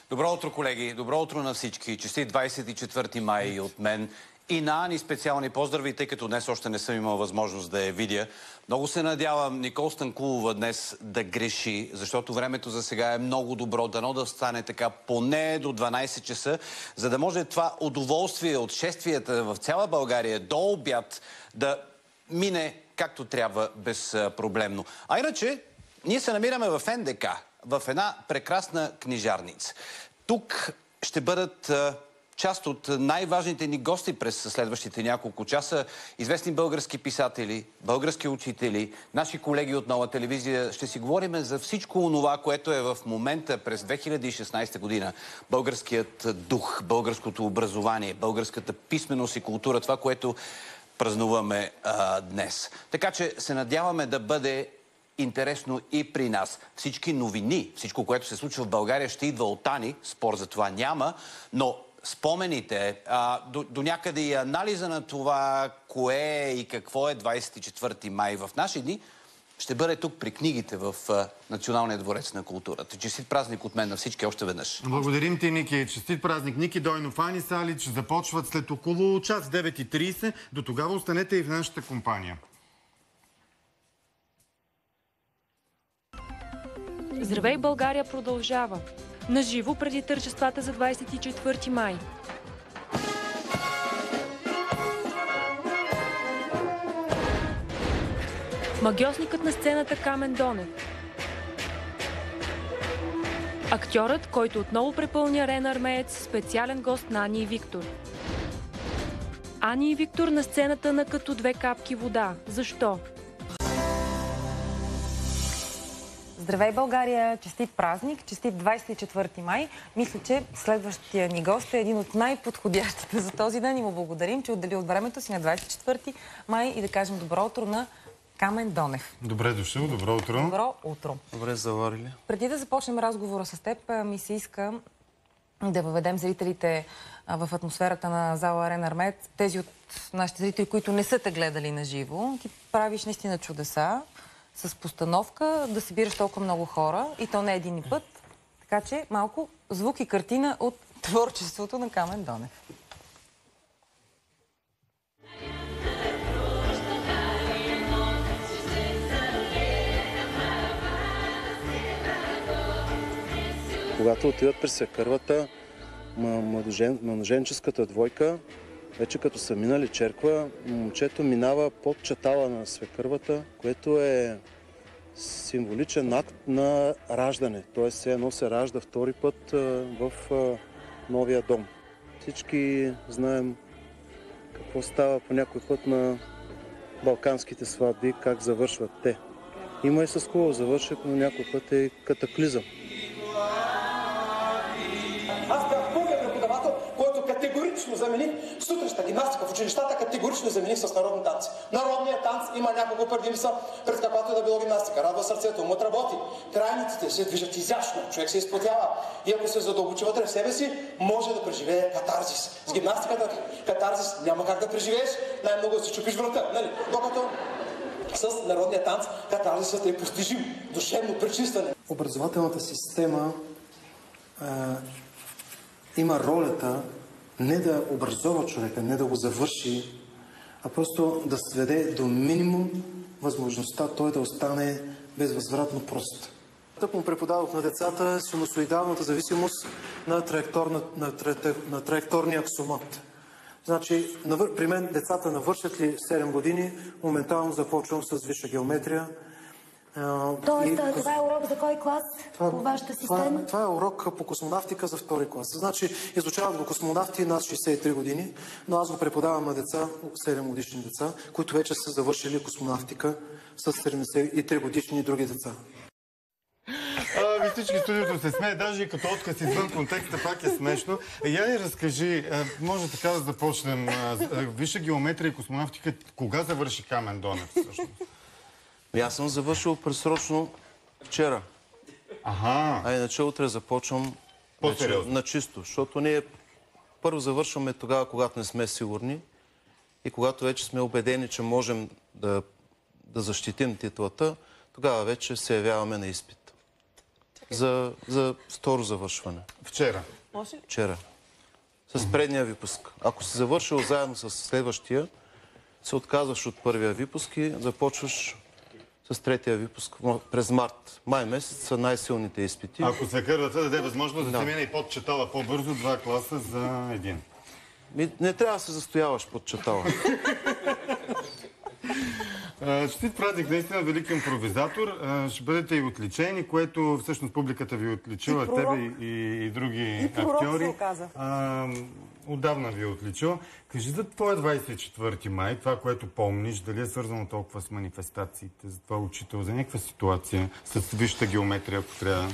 S11: Добро утро, колеги. Добро утро на всички. Честит 24 май от мен И на Ани специални поздрави, тъй като днес още не съм имал възможност да я видя. Много се надявам Никол Станкулова днес да греши, защото времето за сега е много добро. Дано да стане така поне до 12 часа, за да може това удоволствие от шествията в цяла България до обяд да мине както трябва безпроблемно. А иначе, ние се намираме в НДК, в една прекрасна книжарница. Тук ще бъдат част от най-важните ни гости през следващите няколко часа. Известни български писатели, български учители, наши колеги от Нова телевизия. Ще си говорим за всичко онова, което е в момента през 2016 година. Българският дух, българското образование, българската писменост и култура, това, което празнуваме днес. Така че се надяваме да бъде интересно и при нас. Всички новини, всичко, което се случва в България, ще идва от Ани. Спор за това няма, но спомените, до някъде и анализа на това, кое и какво е 24 май в наши дни, ще бъде тук при книгите в Националния дворец на културата. Честит празник от мен на всички още веднъж.
S1: Благодарим ти, Ники. Честит празник. Ники Дойнов, Ани Салич започват след около час 9:30. До тогава останете и в нашата компания.
S3: Здравей, България продължава. Наживо преди тържествата за 24 май. Магьосникът на сцената Камен Донев. Актьорът, който отново препълни Арена Армеец, специален гост на Ани и Виктор. Ани и Виктор на сцената на Като две капки вода. Защо?
S2: Здравей, България! Честит празник, честит 24 май. Мисля, че следващия ни гост е един от най-подходящите за този ден и му благодарим, че отдели от времето си на 24 май и да кажем добро утро на Камен Донев.
S1: Добре дошъл, добро утро.
S2: Добро утро.
S11: Добре заварили.
S2: Преди да започнем разговора с теб, ми се иска да въведем зрителите в атмосферата на зала Арена Армеец. Тези от нашите зрители, които не са те гледали на живо, ти правиш наистина чудеса с постановка, да събираш толкова много хора и то не един път. Така че малко звук и картина от творчеството на Камен Донев.
S12: Когато отиват при свекървата, младоженческата двойка, вече като са минали черква, момчето минава под чатала на свекървата, което е символичен акт на раждане. Т.е. все едно се ражда втори път в новия дом. Всички знаем какво става по някой път на балканските сватби, как завършват те. Има и с хубаво завършек, но някой път е катаклизъм.
S23: Аз бях първият преподавател, който категорично замених сутрешната гимнастика в училищата, категорично замених с народни танци. Народният танц има няколко предимства, пред каквато е да било гимнастика. Радва сърцето, умът работи, крайниците се движат изящно, човек се изплатява. И ако се задълбочи вътре в себе си, може да преживее катарзис. С гимнастиката катарзис няма как да преживееш, най-много да си чупиш врата, нали? Докато с народния танц катарзисът е постижим, душевно пречистване.
S24: Образователната система има ролята не да образова човека, не да го завърши, а просто да сведе до минимум възможността той да остане безвъзвратно прост. Тък му преподавах на децата синусоидалната зависимост на траекторния аксомат. Значи, при мен децата навършат ли 7 години, моментално започвам с висша геометрия.
S25: Тоест, това е урок за кой клас по вашата система?
S24: Това е урок по космонавтика за втори клас. Значи, изучават го космонавти над 63 години, но аз го преподавам на деца, 7 годишни деца, които вече са завършили космонавтика с 73 годишни и други деца.
S1: Ви всички студиото се смее, даже и като отказ извън контекста пак е смешно. Я ни разкажи, може така да започнем. Висша геометрия и космонавтика, кога завърши Камен Донев всъщност?
S12: Аз съм завършил пресрочно вчера. А иначе утре започвам на чисто, защото ние първо завършваме тогава, когато не сме сигурни и когато вече сме убедени, че можем да защитим титлата, тогава вече се явяваме на изпит. За второ завършване.
S1: Вчера?
S12: Вчера. с предния випуск. Ако си завършил заедно с следващия, се отказваш от първия випуск и започваш с третия випуск през март. Май месец са най-силните изпити.
S1: Ако се кървата даде възможност да се мине и под чатала по-бързо, 2 класа за един.
S12: Не трябва да се застояваш под чатала.
S1: Честит празник, наистина велик импровизатор. Ще бъдете и отличени, което всъщност публиката ви отличила, тебе и други актьори. Отдавна ви е отличила. Кажи за твоя 24 май, това, което помниш, дали е свързано толкова с манифестациите, за това учител, за някаква ситуация, с висшата геометрия, ако трябва.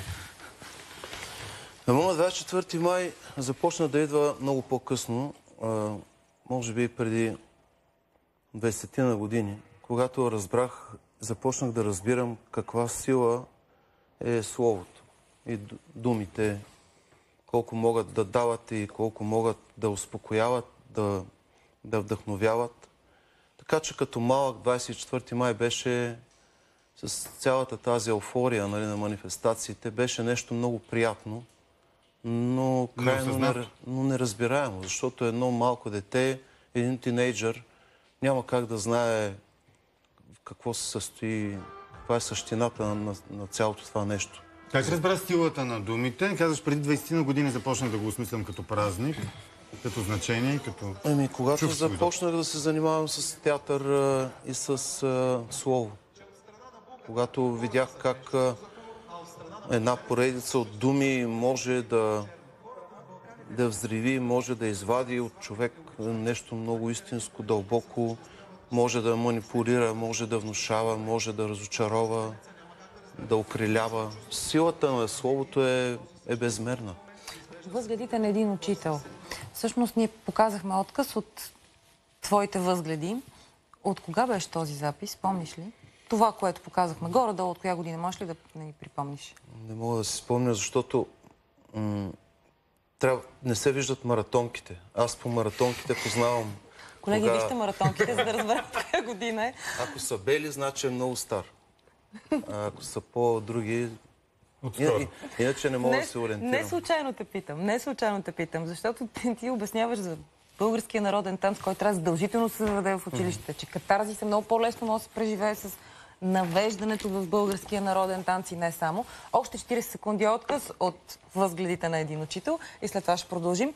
S12: На моя 24 май започна да идва много по-късно, може би преди 20 на години, когато започнах да разбирам каква сила е словото и думите, колко могат да дават и колко могат да успокояват, да вдъхновяват. Така че като малък 24 май беше с цялата тази еуфория, нали, на манифестациите, беше нещо много приятно, но крайно неразбираемо, защото едно малко дете, един тинейджър, няма как да знае в какво се състои, каква е същината на цялото това нещо.
S1: Как разбра силата на думите? Казваш, преди 20 на години започнах да го осмислям като празник, като значение, като
S12: когато започнах да се занимавам с театър и с слово. Когато видях как една поредица от думи може да взриви, може да извади от човек нещо много истинско, дълбоко, може да манипулира, може да внушава, може да разочарова, да окрилява. Силата на словото е безмерна.
S2: Възгледите на един учител. Всъщност ние показахме отказ от твоите възгледи. От кога беше този запис? Помниш ли? Това, което показахме горе-долу, от коя година? Можеш ли да ни припомниш?
S12: Не мога да си спомня, защото не се виждат маратонките. Аз по маратонките познавам.
S2: Колеги, вижте маратонките, за да разберем коя година е.
S12: Ако са бели, значи е много стар. Ако са по-други... Иначе не мога да се ориентирам.
S2: Не случайно те питам, защото ти обясняваш за българския народен танц, който трябва задължително се заведе в училище, че катарзис е много по-лесно може да се преживее с навеждането в българския народен танц и не само. Още 40 секунди отказ от възгледите на един учител и след това ще продължим.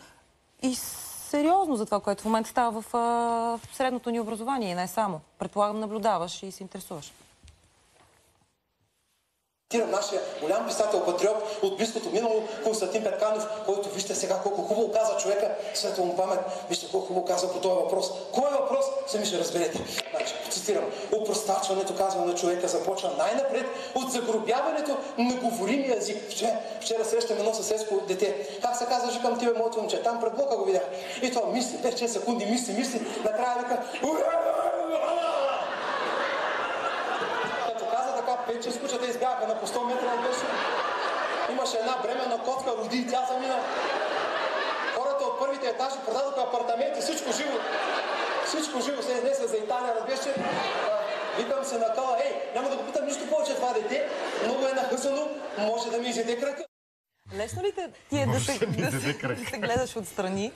S2: И сериозно за това, което в момента става в средното ни образование и не само. Предполагам, наблюдаваш и се интересуваш.
S23: Нашия голям писател, патриот от близкото минало, Константин Петканов, който вижте сега колко хубаво каза човека, светла му памет, вижте колко хубаво каза по този въпрос. Кой е въпрос? Сами ще разберете. Значи, цитирам, опростачването, казва на човека, започва най-напред от загробяването на говоримия език. Вчера срещам едно съседско дете. Как се казва, викам тебе, моето момче, там пред блока го видях. И това мисли, 5-6 секунди мисли, накрая вика, 5-6 кучета избягаха на по 100 метра отбеше. Имаше една бременна котка, роди и тя замина. Хората от първите етажи продадоха апартаменти, всичко живо. Всичко живо се изнесе за Италия, разбеше. Викам се на кала, няма да го питам нищо повече това дете, много е нахъсано, може да ми изяде крака.
S2: Лесно ли ти е да се гледаш отстрани?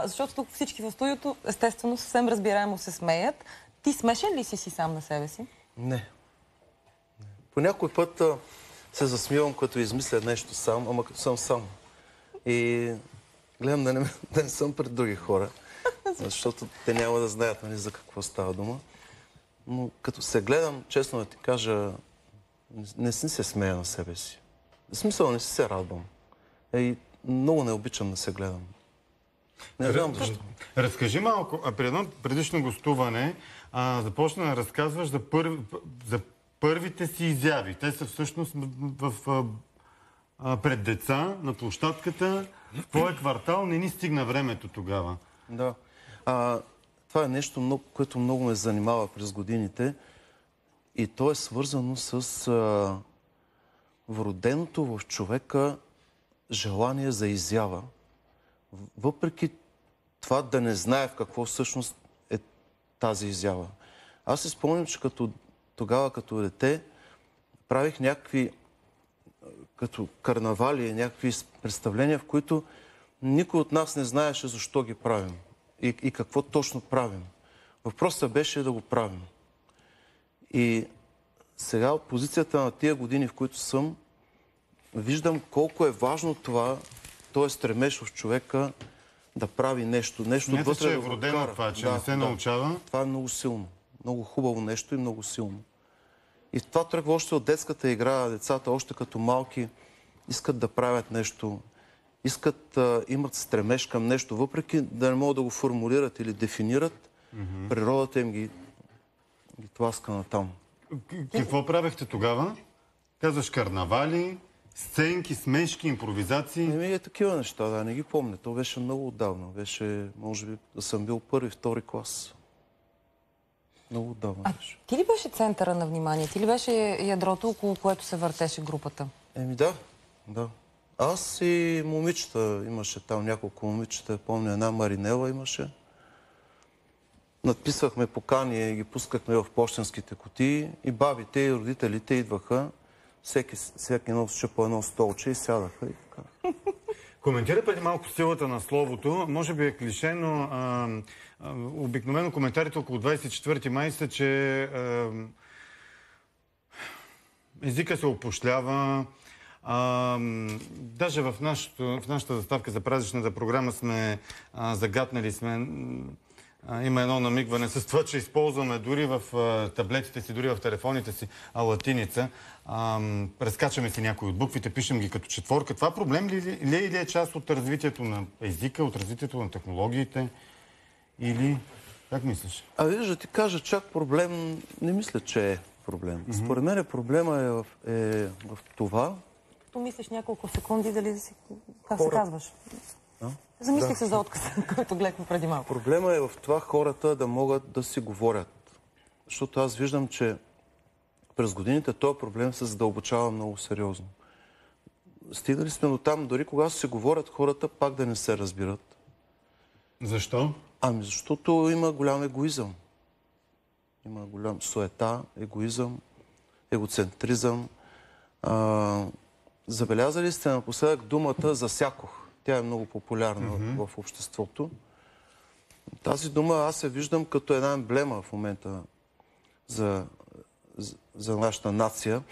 S2: Защото тук всички в студиото, естествено, съвсем разбираемо се смеят. Ти смешен ли си сам на себе си?
S12: Не. По някой път се засмивам, като измисля нещо сам, ама като съм сам. И гледам да не съм пред други хора, защото те няма да знаят за какво става дума. Но като се гледам, честно да ти кажа, не си се смея на себе си. В смисъл, не си се радвам. И много не обичам да се гледам. Не знам защо.
S1: Разкажи малко, при едно предишно гостуване започна да разказваш за първите си изяви. Те са всъщност пред деца, на площадката. В твоя квартал не ни стигна времето тогава.
S12: Да. Това е нещо, което много ме занимава през годините. И то е свързано с вроденото в човека желание за изява. Въпреки това да не знае в какво всъщност е тази изява. Аз си спомням, че тогава като дете правих някакви като карнавали, някакви представления, в които
S24: никой от нас не знаеше защо ги правим и какво точно правим. Въпросът беше да го правим. И сега от позицията на тия години, в които съм, виждам колко е важно това, т.е. стремеж в човека да прави нещо.
S1: Смяташ, че е вродено това, че не се научава?
S24: Това е много силно. Много хубаво нещо и много силно. И това тръгва още от детската игра. Децата още като малки искат да правят нещо, искат, имат стремеж към нещо, въпреки да не могат да го формулират или дефинират, природата им ги тласка натам.
S1: Какво правехте тогава? Казваш карнавали, сценки, смешки, импровизации?
S24: Такива неща, да, не ги помня. То беше много отдавна. Беше, може би, да съм бил първи, втори клас. Много отдавна беше.
S2: Ти ли беше центъра на внимание? Ти ли беше ядрото, около което се въртеше групата?
S24: Да. Аз и момичета, имаше там няколко момичета, помня една Маринела имаше. Надписвахме покани и ги пускахме в пощенските кутии и бабите и родителите идваха, всеки носеше по едно столче и сядаха и така.
S1: Коментира преди малко силата на словото. Може би е клише, но обикновено коментарите около 24 май са, че езика се опошлява. Даже в нашата заставка за празничната програма сме загатнали има едно намигване с това, че използваме дори в таблетите си, дори в телефоните си латиница. Прескачаме си някои от буквите, пишем ги като четворка. Това проблем ли е част от развитието на езика, от развитието на технологиите? Или как мислиш?
S24: Виж, да ти кажа, чак проблем, не мисля, че е проблем. Според мен проблема е в това.
S2: Като мислиш няколко секунди, дали да си... Как се казваш? Замислих се за отказа, който гледахме преди малко.
S24: Проблема е в това хората да могат да си говорят. Защото аз виждам, че през годините този проблем се задълбочава много сериозно. Стигнали сме до там, дори когато се говорят хората, пак да не се разбират.
S1: Защо?
S24: Защото има голям егоизъм. Има голям суета, егоизъм, егоцентризъм. Забелязали сте напоследък думата засякох. Тя е много популярна в обществото. Тази дума аз я виждам като една емблема в момента за нашата нация.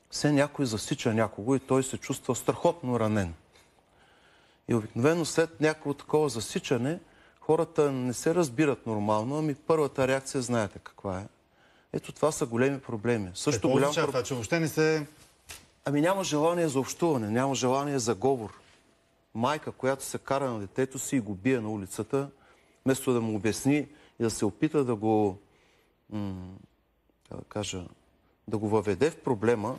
S24: Все някой засича някого и той се чувства страхотно ранен. И обикновено след някакво такова засичане хората не се разбират нормално, ами първата реакция знаете каква е. Ето това са големи проблеми.
S1: Какво означава това, че въобще не се...
S24: Няма желание за общуване, няма желание за говор. Майка, която се кара на детето си и го бие на улицата, вместо да му обясни и да се опита да го, да го въведе в проблема,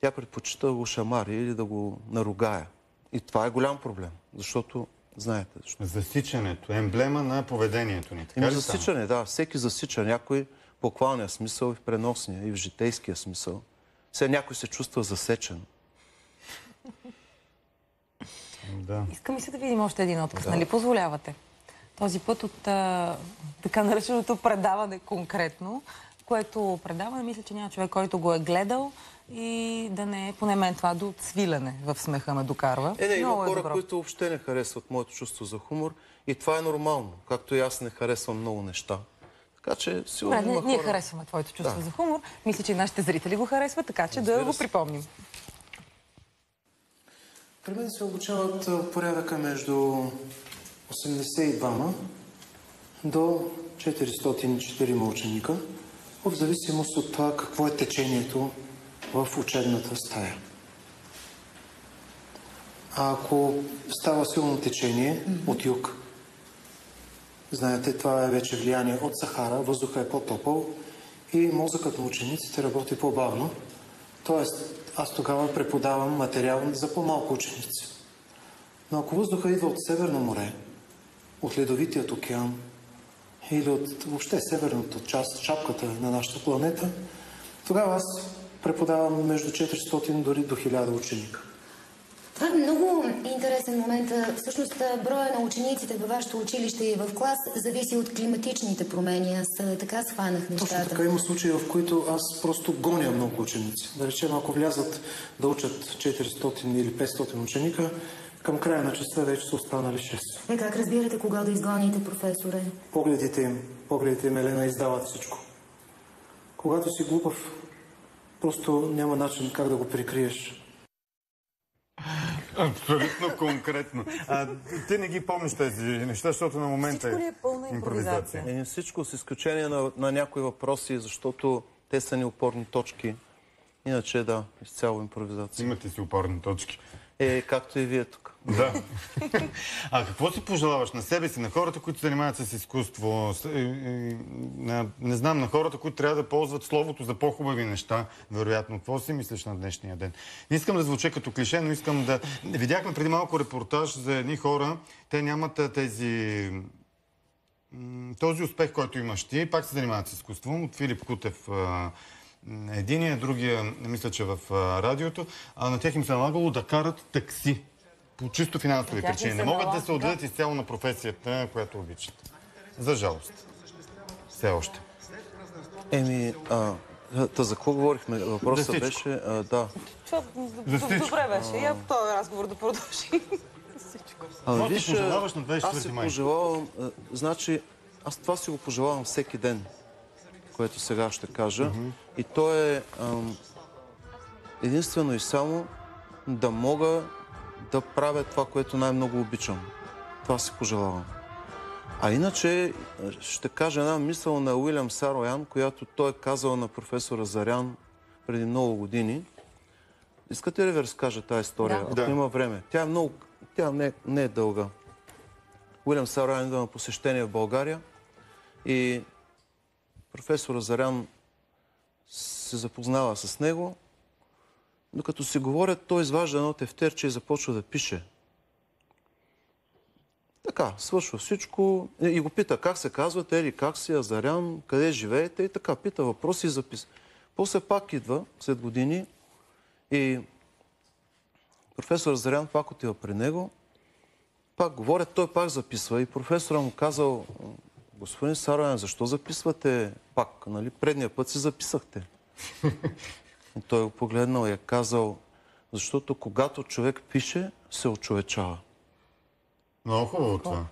S24: тя предпочита да го шамари или да го наругае. И това е голям проблем, защото, знаете...
S1: Засичането е емблема на поведението ни.
S24: Има засичане, да. Всеки засича някой в буквалния смисъл и в преносния, и в житейския смисъл. Все някой се чувства засечен.
S1: Да.
S2: Искам и се да видим още един отказ, нали позволявате? Този път от така нареченото предаване конкретно, което предаване, мисля, че няма човек, който го е гледал и да не е, поне мен това до цвилене в смеха ме докарва.
S24: Има хора, които въобще не харесват моето чувство за хумор и това е нормално, както и аз не харесвам много неща. Така че сигурно има хора...
S2: Ние харесваме твоето чувство за хумор. Мисля, че и нашите зрители го харесват, така че да го припомним.
S24: При мен се обучават от порядъка между 82 до 404 ученика, в зависимост от това какво е течението в учебната стая. А ако става силно течение от юг, знаете, това е вече влияние от Сахара, въздухът е по-топъл и мозъкът на учениците работи по-бавно. Тоест, аз тогава преподавам материал за по-малко ученици. Но ако въздуха идва от Северно море, от Ледовитият океан или от въобще северната част, шапката на нашата планета, тогава аз преподавам между 400 дори до 1000 ученика.
S25: Това е много интересен момент. Всъщност, броя на учениците във вашето училище и в клас зависи от климатичните промени. Аз така схванах нещата.
S24: Точно така, има случаи, в които аз просто гоня много ученици. Да речем, ако влязат да учат 400 или 500 ученика, Към края на часа вече са останали 6.
S25: Как разбирате кога да изгоните, професоре?
S24: Погледите им, Елена, издават всичко. Когато си глупав, просто няма начин как да го прикриеш.
S1: Абсолютно конкретно. Ти не ги помниш тези неща, защото на момента
S2: всичко ли е пълна импровизация?
S12: Всичко с изключение на някои въпроси, защото те са ни опорни точки. Иначе да, изцяло импровизация.
S1: Имате си опорни точки.
S12: Както и вие тук.
S1: Да. Какво си пожелаваш на себе си, на хората, които се занимават с изкуство, не знам, на хората, които трябва да ползват словото за по-хубави неща, вероятно? Какво си мислиш на днешния ден? Не искам да звуча като клише, но искам да... Видяхме преди малко репортаж за едни хора. Те нямат този успех, който имаш ти. Пак се занимават с изкуство. От Филип Кутев единия, другия, мисля, че в радиото. На тях им се налагало да карат такси. По чисто финансови причини. Не могат да се отдадат изцяло на професията, която обичат. За жалост. Все още.
S12: За какво говорихме? Въпросът беше... Да.
S2: Добре беше. Я по този разговор да продължи.
S1: Какво ти пожелаваш на 24 май?
S12: Аз си пожелавам... Значи, аз това си го пожелавам всеки ден, което сега ще кажа. И то е единствено и само да мога да правя това, което най-много обичам. Това си пожелавам. А иначе ще кажа една мисъл на Уилям Сароян, която той е казал на професора Зарян преди много години. Искате ли да ви разкажа тази история? Ако има време. Тя не е дълга. Уилям Сароян идва на посещение в България и професора Зарян се запознава с него. Докато си говорят, той изважда едно тефтерче и започва да пише. Така, свършва всичко и го пита как се казвате, или как си, Азарян, къде живеете и така. Пита въпроси и записа. После пак идва, след години, и професор Азарян пак отива при него. Пак говорят, той пак записва и професора му казал: господин Сароян, защо записвате пак? Нали? Предния път си записахте. И той го погледнал и е казал: защото когато човек пише, се очовечава.
S1: Много хубаво това.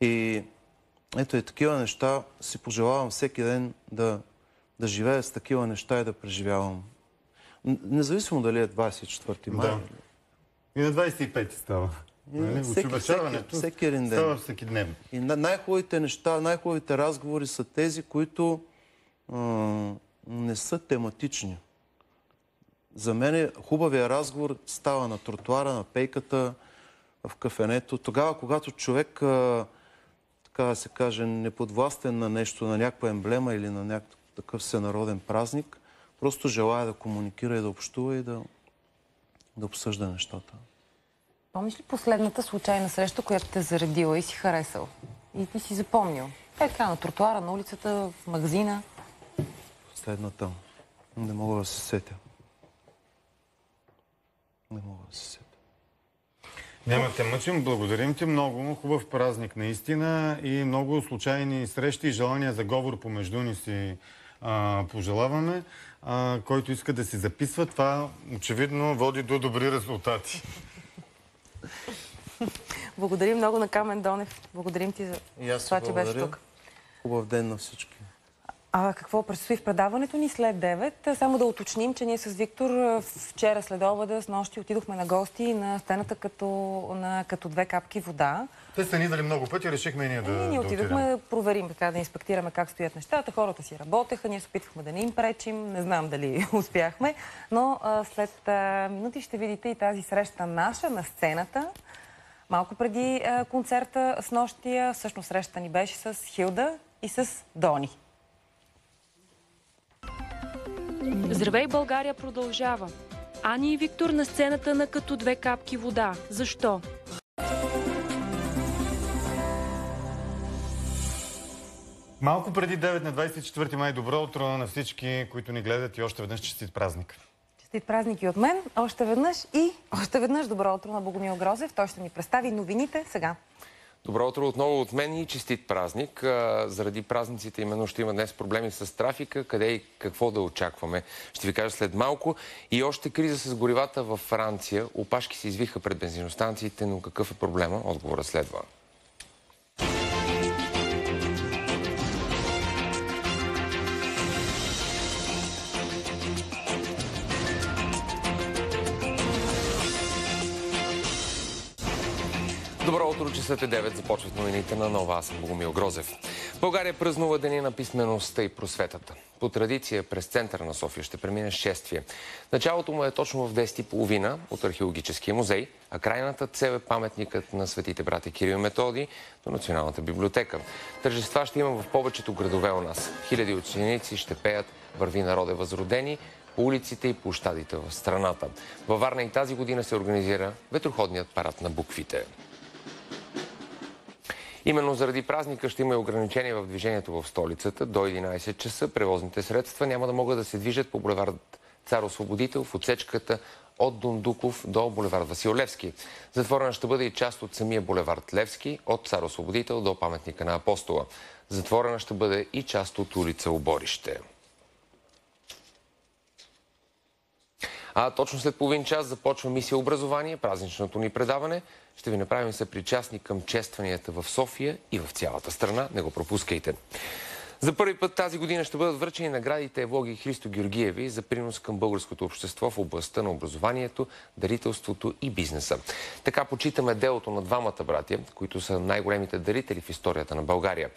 S12: И ето и такива неща си пожелавам всеки ден да живея с такива неща и да преживявам. Независимо дали е 24 май.
S1: Да. И на 25 става.
S12: Всеки един ден.
S1: Става всеки дневно.
S12: И най-хубавите неща, най-хубавите разговори са тези, които не са тематични. За мен хубавия разговор става на тротуара, на пейката, в кафенето. Тогава, когато човек, така да се каже, неподвластен на нещо, на някаква емблема или на някакъв такъв всенароден празник, просто желая да комуникира и да общува и да обсъжда нещата.
S2: Помниш ли последната случайна среща, която те заредила и си харесал? И ти си запомнил? Така, на тротуара, на улицата, в магазина?
S12: Последната. Не мога да се сетя. Не мога да се сетя.
S1: Няма те мъчим. Благодарим ти много. Хубав празник наистина и много случайни срещи и желания за говор помежду ни си пожелаваме. Който иска да си записва, това очевидно води до добри резултати.
S2: Благодарим много на Камен Донев. Благодарим ти за това, че беше тук.
S12: Хубав ден на всички.
S2: Какво предстои в предаването ни след 9? Само да уточним, че ние с Виктор вчера след обеда с нощи отидохме на гости на сцената като две капки вода.
S1: Те са ни дали много пъти, решихме и ние да
S2: ние отидохме да проверим, да инспектираме как стоят нещата. Хората си работеха, ние се опитвахме да не им пречим. Не знам дали успяхме, но след минути ще видите и тази среща наша на сцената. Малко преди концерта с нощия, всъщност срещата ни беше с Хилда и с Дони.
S3: Здравей, България продължава. Ани и Виктор на сцената на като две капки вода. Защо?
S1: Малко преди 9 на 24 май. Добро утро на всички, които ни гледат и още веднъж честит празник.
S2: Честит празник и от мен. Още веднъж добро утро на Богомил Грозев. Той ще ни представи новините сега.
S7: Добро утро отново от мен и честит празник. Заради празниците именно ще има днес проблеми с трафика, къде и какво да очакваме. Ще ви кажа след малко. И още криза с горивата във Франция. Опашки се извиха пред бензиностанциите, но какъв е проблема? Отговорът следва. Добро утро, часът е 9. Започват новините на Нова. Аз съм Богомил Грозев. България празнува Деня на писмеността и просветата. По традиция през центъра на София ще премине шествие. Началото му е точно в 10:30 от Археологическия музей, а крайната цел е паметникът на светите братя Кирил и Методий до Националната библиотека. Тържества ще има в повечето градове у нас. Хиляди ученици ще пеят "Върви, народе възродени" по улиците и площадите в страната. Във Варна и тази година се организира ветроходният парад на буквите. Именно заради празника ще има и ограничения в движението в столицата. До 11 часа превозните средства няма да могат да се движат по булевард Цар Освободител в отсечката от Дондуков до булевард Васил Левски. Затворена ще бъде и част от самия булевард Левски от Цар Освободител до паметника на Апостола. Затворена ще бъде и част от улица Оборище. А точно след половин час започва мисия образование, празничното ни предаване. Ще ви направим съпричастни към честванията в София и в цялата страна. Не го пропускайте. За първи път тази година ще бъдат връчени наградите Евлоги и Христо Георгиеви за принос към българското общество в областта на образованието, дарителството и бизнеса. Така почитаме делото на двамата братя, които са най-големите дарители в историята на България.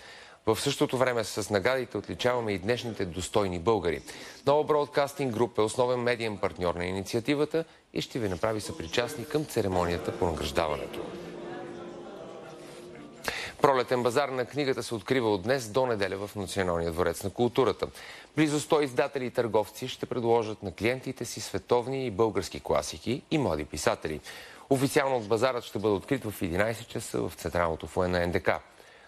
S7: В същото време с наградите отличаваме и днешните достойни българи. Нова Broadcasting Group е основен медиен партньор на инициативата и ще ви направи съпричастни към церемонията по награждаването. Пролетен базар на книгата се открива от днес до неделя в Националния дворец на културата. Близо 100 издатели и търговци ще предложат на клиентите си световни и български класики и млади писатели. Официално базарът ще бъде открит в 11 часа в централното фоайе на НДК.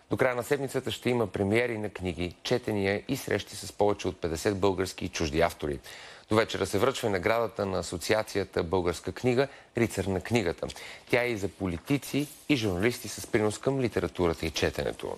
S7: До края на седмицата ще има премиери на книги, четения и срещи с повече от 50 български и чужди автори. До вечера се връчва и наградата на Асоциацията Българска книга "Рицар на книгата". Тя е и за политици и журналисти с принос към литературата и четенето.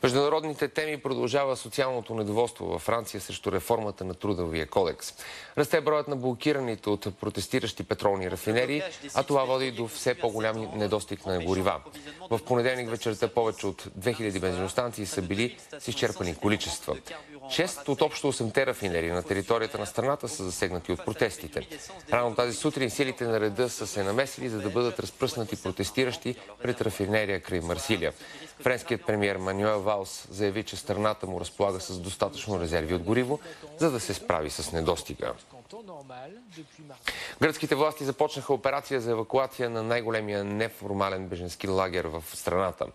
S7: Международните теми продължава социалното недоволство във Франция срещу реформата на Трудовия кодекс. Расте броят на блокираните от протестиращи петролни рафинерии, а това води до все по-голям недостиг на горива. В понеделник вечерта повече от 2000 бензиностанции са били с изчерпани количества. 6 от общо 8-те рафинерии на територията на страната са засегнати от протестите. Рано тази сутрин силите на реда са се намесили, за да бъдат разпръснати протестиращи пред рафинерия край Марсилия. Френският премиер Мануел Валс заяви, че страната му разполага с достатъчно резерви от гориво, за да се справи с недостига. Гръцките власти започнаха операция за евакуация на най-големия неформален беженски лагер в страната.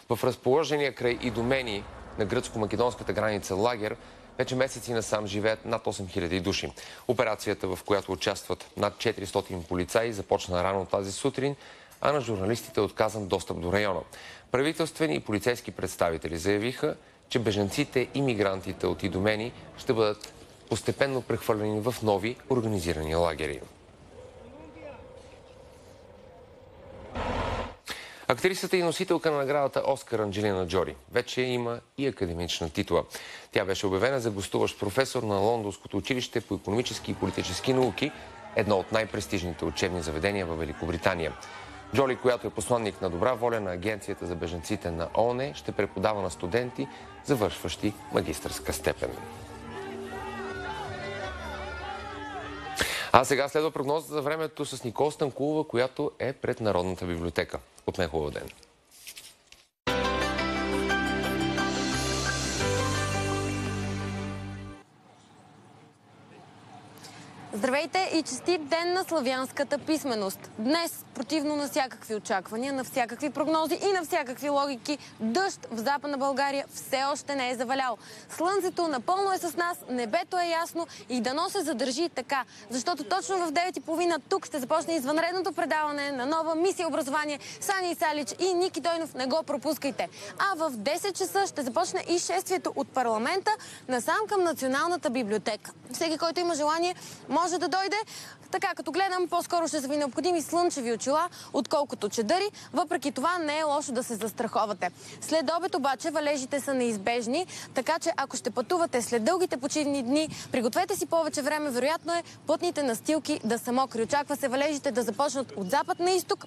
S7: В разположения край Идомени на гръцко-македонската граница лагер вече месеци насам живеят над 8000 души. Операцията, в която участват над 400 полицаи, започна рано тази сутрин, а на журналистите е отказан достъп до района. Правителствени и полицейски представители заявиха, че бежанците и мигрантите от Идомени ще бъдат постепенно прехвърлени в нови организирани лагери. Актрисата и носителка на наградата Оскар Анджелина Джоли вече има и академична титла. Тя беше обявена за гостуващ професор на Лондонското училище по икономически и политически науки, едно от най-престижните учебни заведения в Великобритания. Джоли, която е посланник на добра воля на Агенцията за бежанците на ООН, ще преподава на студенти, завършващи магистърска степен. А сега следва прогноза за времето с Никола Станкулова, която е пред Народната библиотека. От мен хубав ден!
S5: Здравейте и честит ден на славянската писменост. Днес, противно на всякакви очаквания, на всякакви прогнози и на всякакви логики, дъжд в Западна България все още не е завалял. Слънцето напълно е с нас, небето е ясно и дано се задържи така, защото точно в 9:30 тук ще започне извънредното предаване на нова мисия образование с Ани Салич и Ники Дойнов. Не го пропускайте. А в 10 часа ще започне и шествието от парламента насам към Националната библиотека. Всеки, който има желание, може може да дойде. Така, като гледам, по-скоро ще са ви необходими слънчеви очила, отколкото чадъри. Въпреки това не е лошо да се застраховате. След обед обаче валежите са неизбежни, така че ако ще пътувате след дългите почивни дни, пригответе си повече време. Вероятно е пътните настилки да са мокри. Очаква се валежите да започнат от запад на изток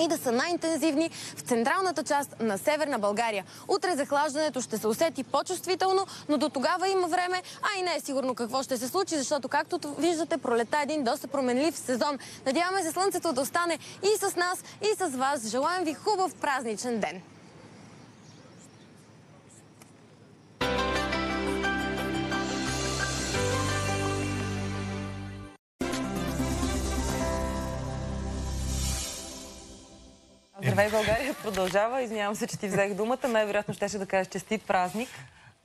S5: и да са най-интензивни в централната част на Северна България. Утре захлаждането ще се усети по-чувствително, но до тогава има време, а и не е сигурно какво ще се случи, защото, както виждате, пролета е един доста променлив сезон. Надяваме се слънцето да остане и с нас, и с вас. Желаем ви хубав празничен ден!
S2: Здравей, България продължава. Извинявам се, че ти взех думата. Най-вероятно щеше да кажеш честит празник.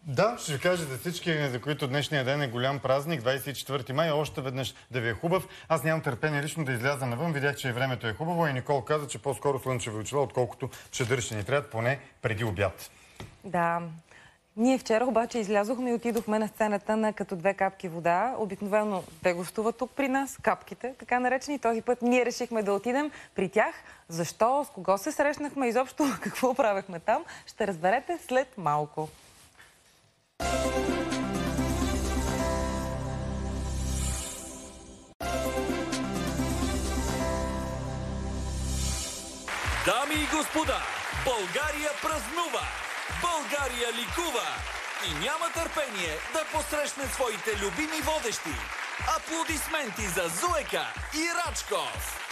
S1: Да, ще ви кажа за всички, за които днешния ден е голям празник, 24 май, още веднъж да ви е хубав. Аз нямам търпение лично да изляза навън. Видях, че и времето е хубаво и Никол каза, че по-скоро слънчеви очила, отколкото чадър ще ни трябва поне преди обяд.
S2: Да. Ние вчера обаче излязохме и отидохме на сцената на Като две капки вода. Обикновено те гостуват тук при нас, капките, така наречени. Този път ние решихме да отидем при тях. Защо? С кого се срещнахме? Изобщо какво правехме там? Ще разберете след малко.
S16: Дами и господа, България празнува! България ликува и няма търпение да посрещне своите любими водещи. Аплодисменти за Зуека и Рачков!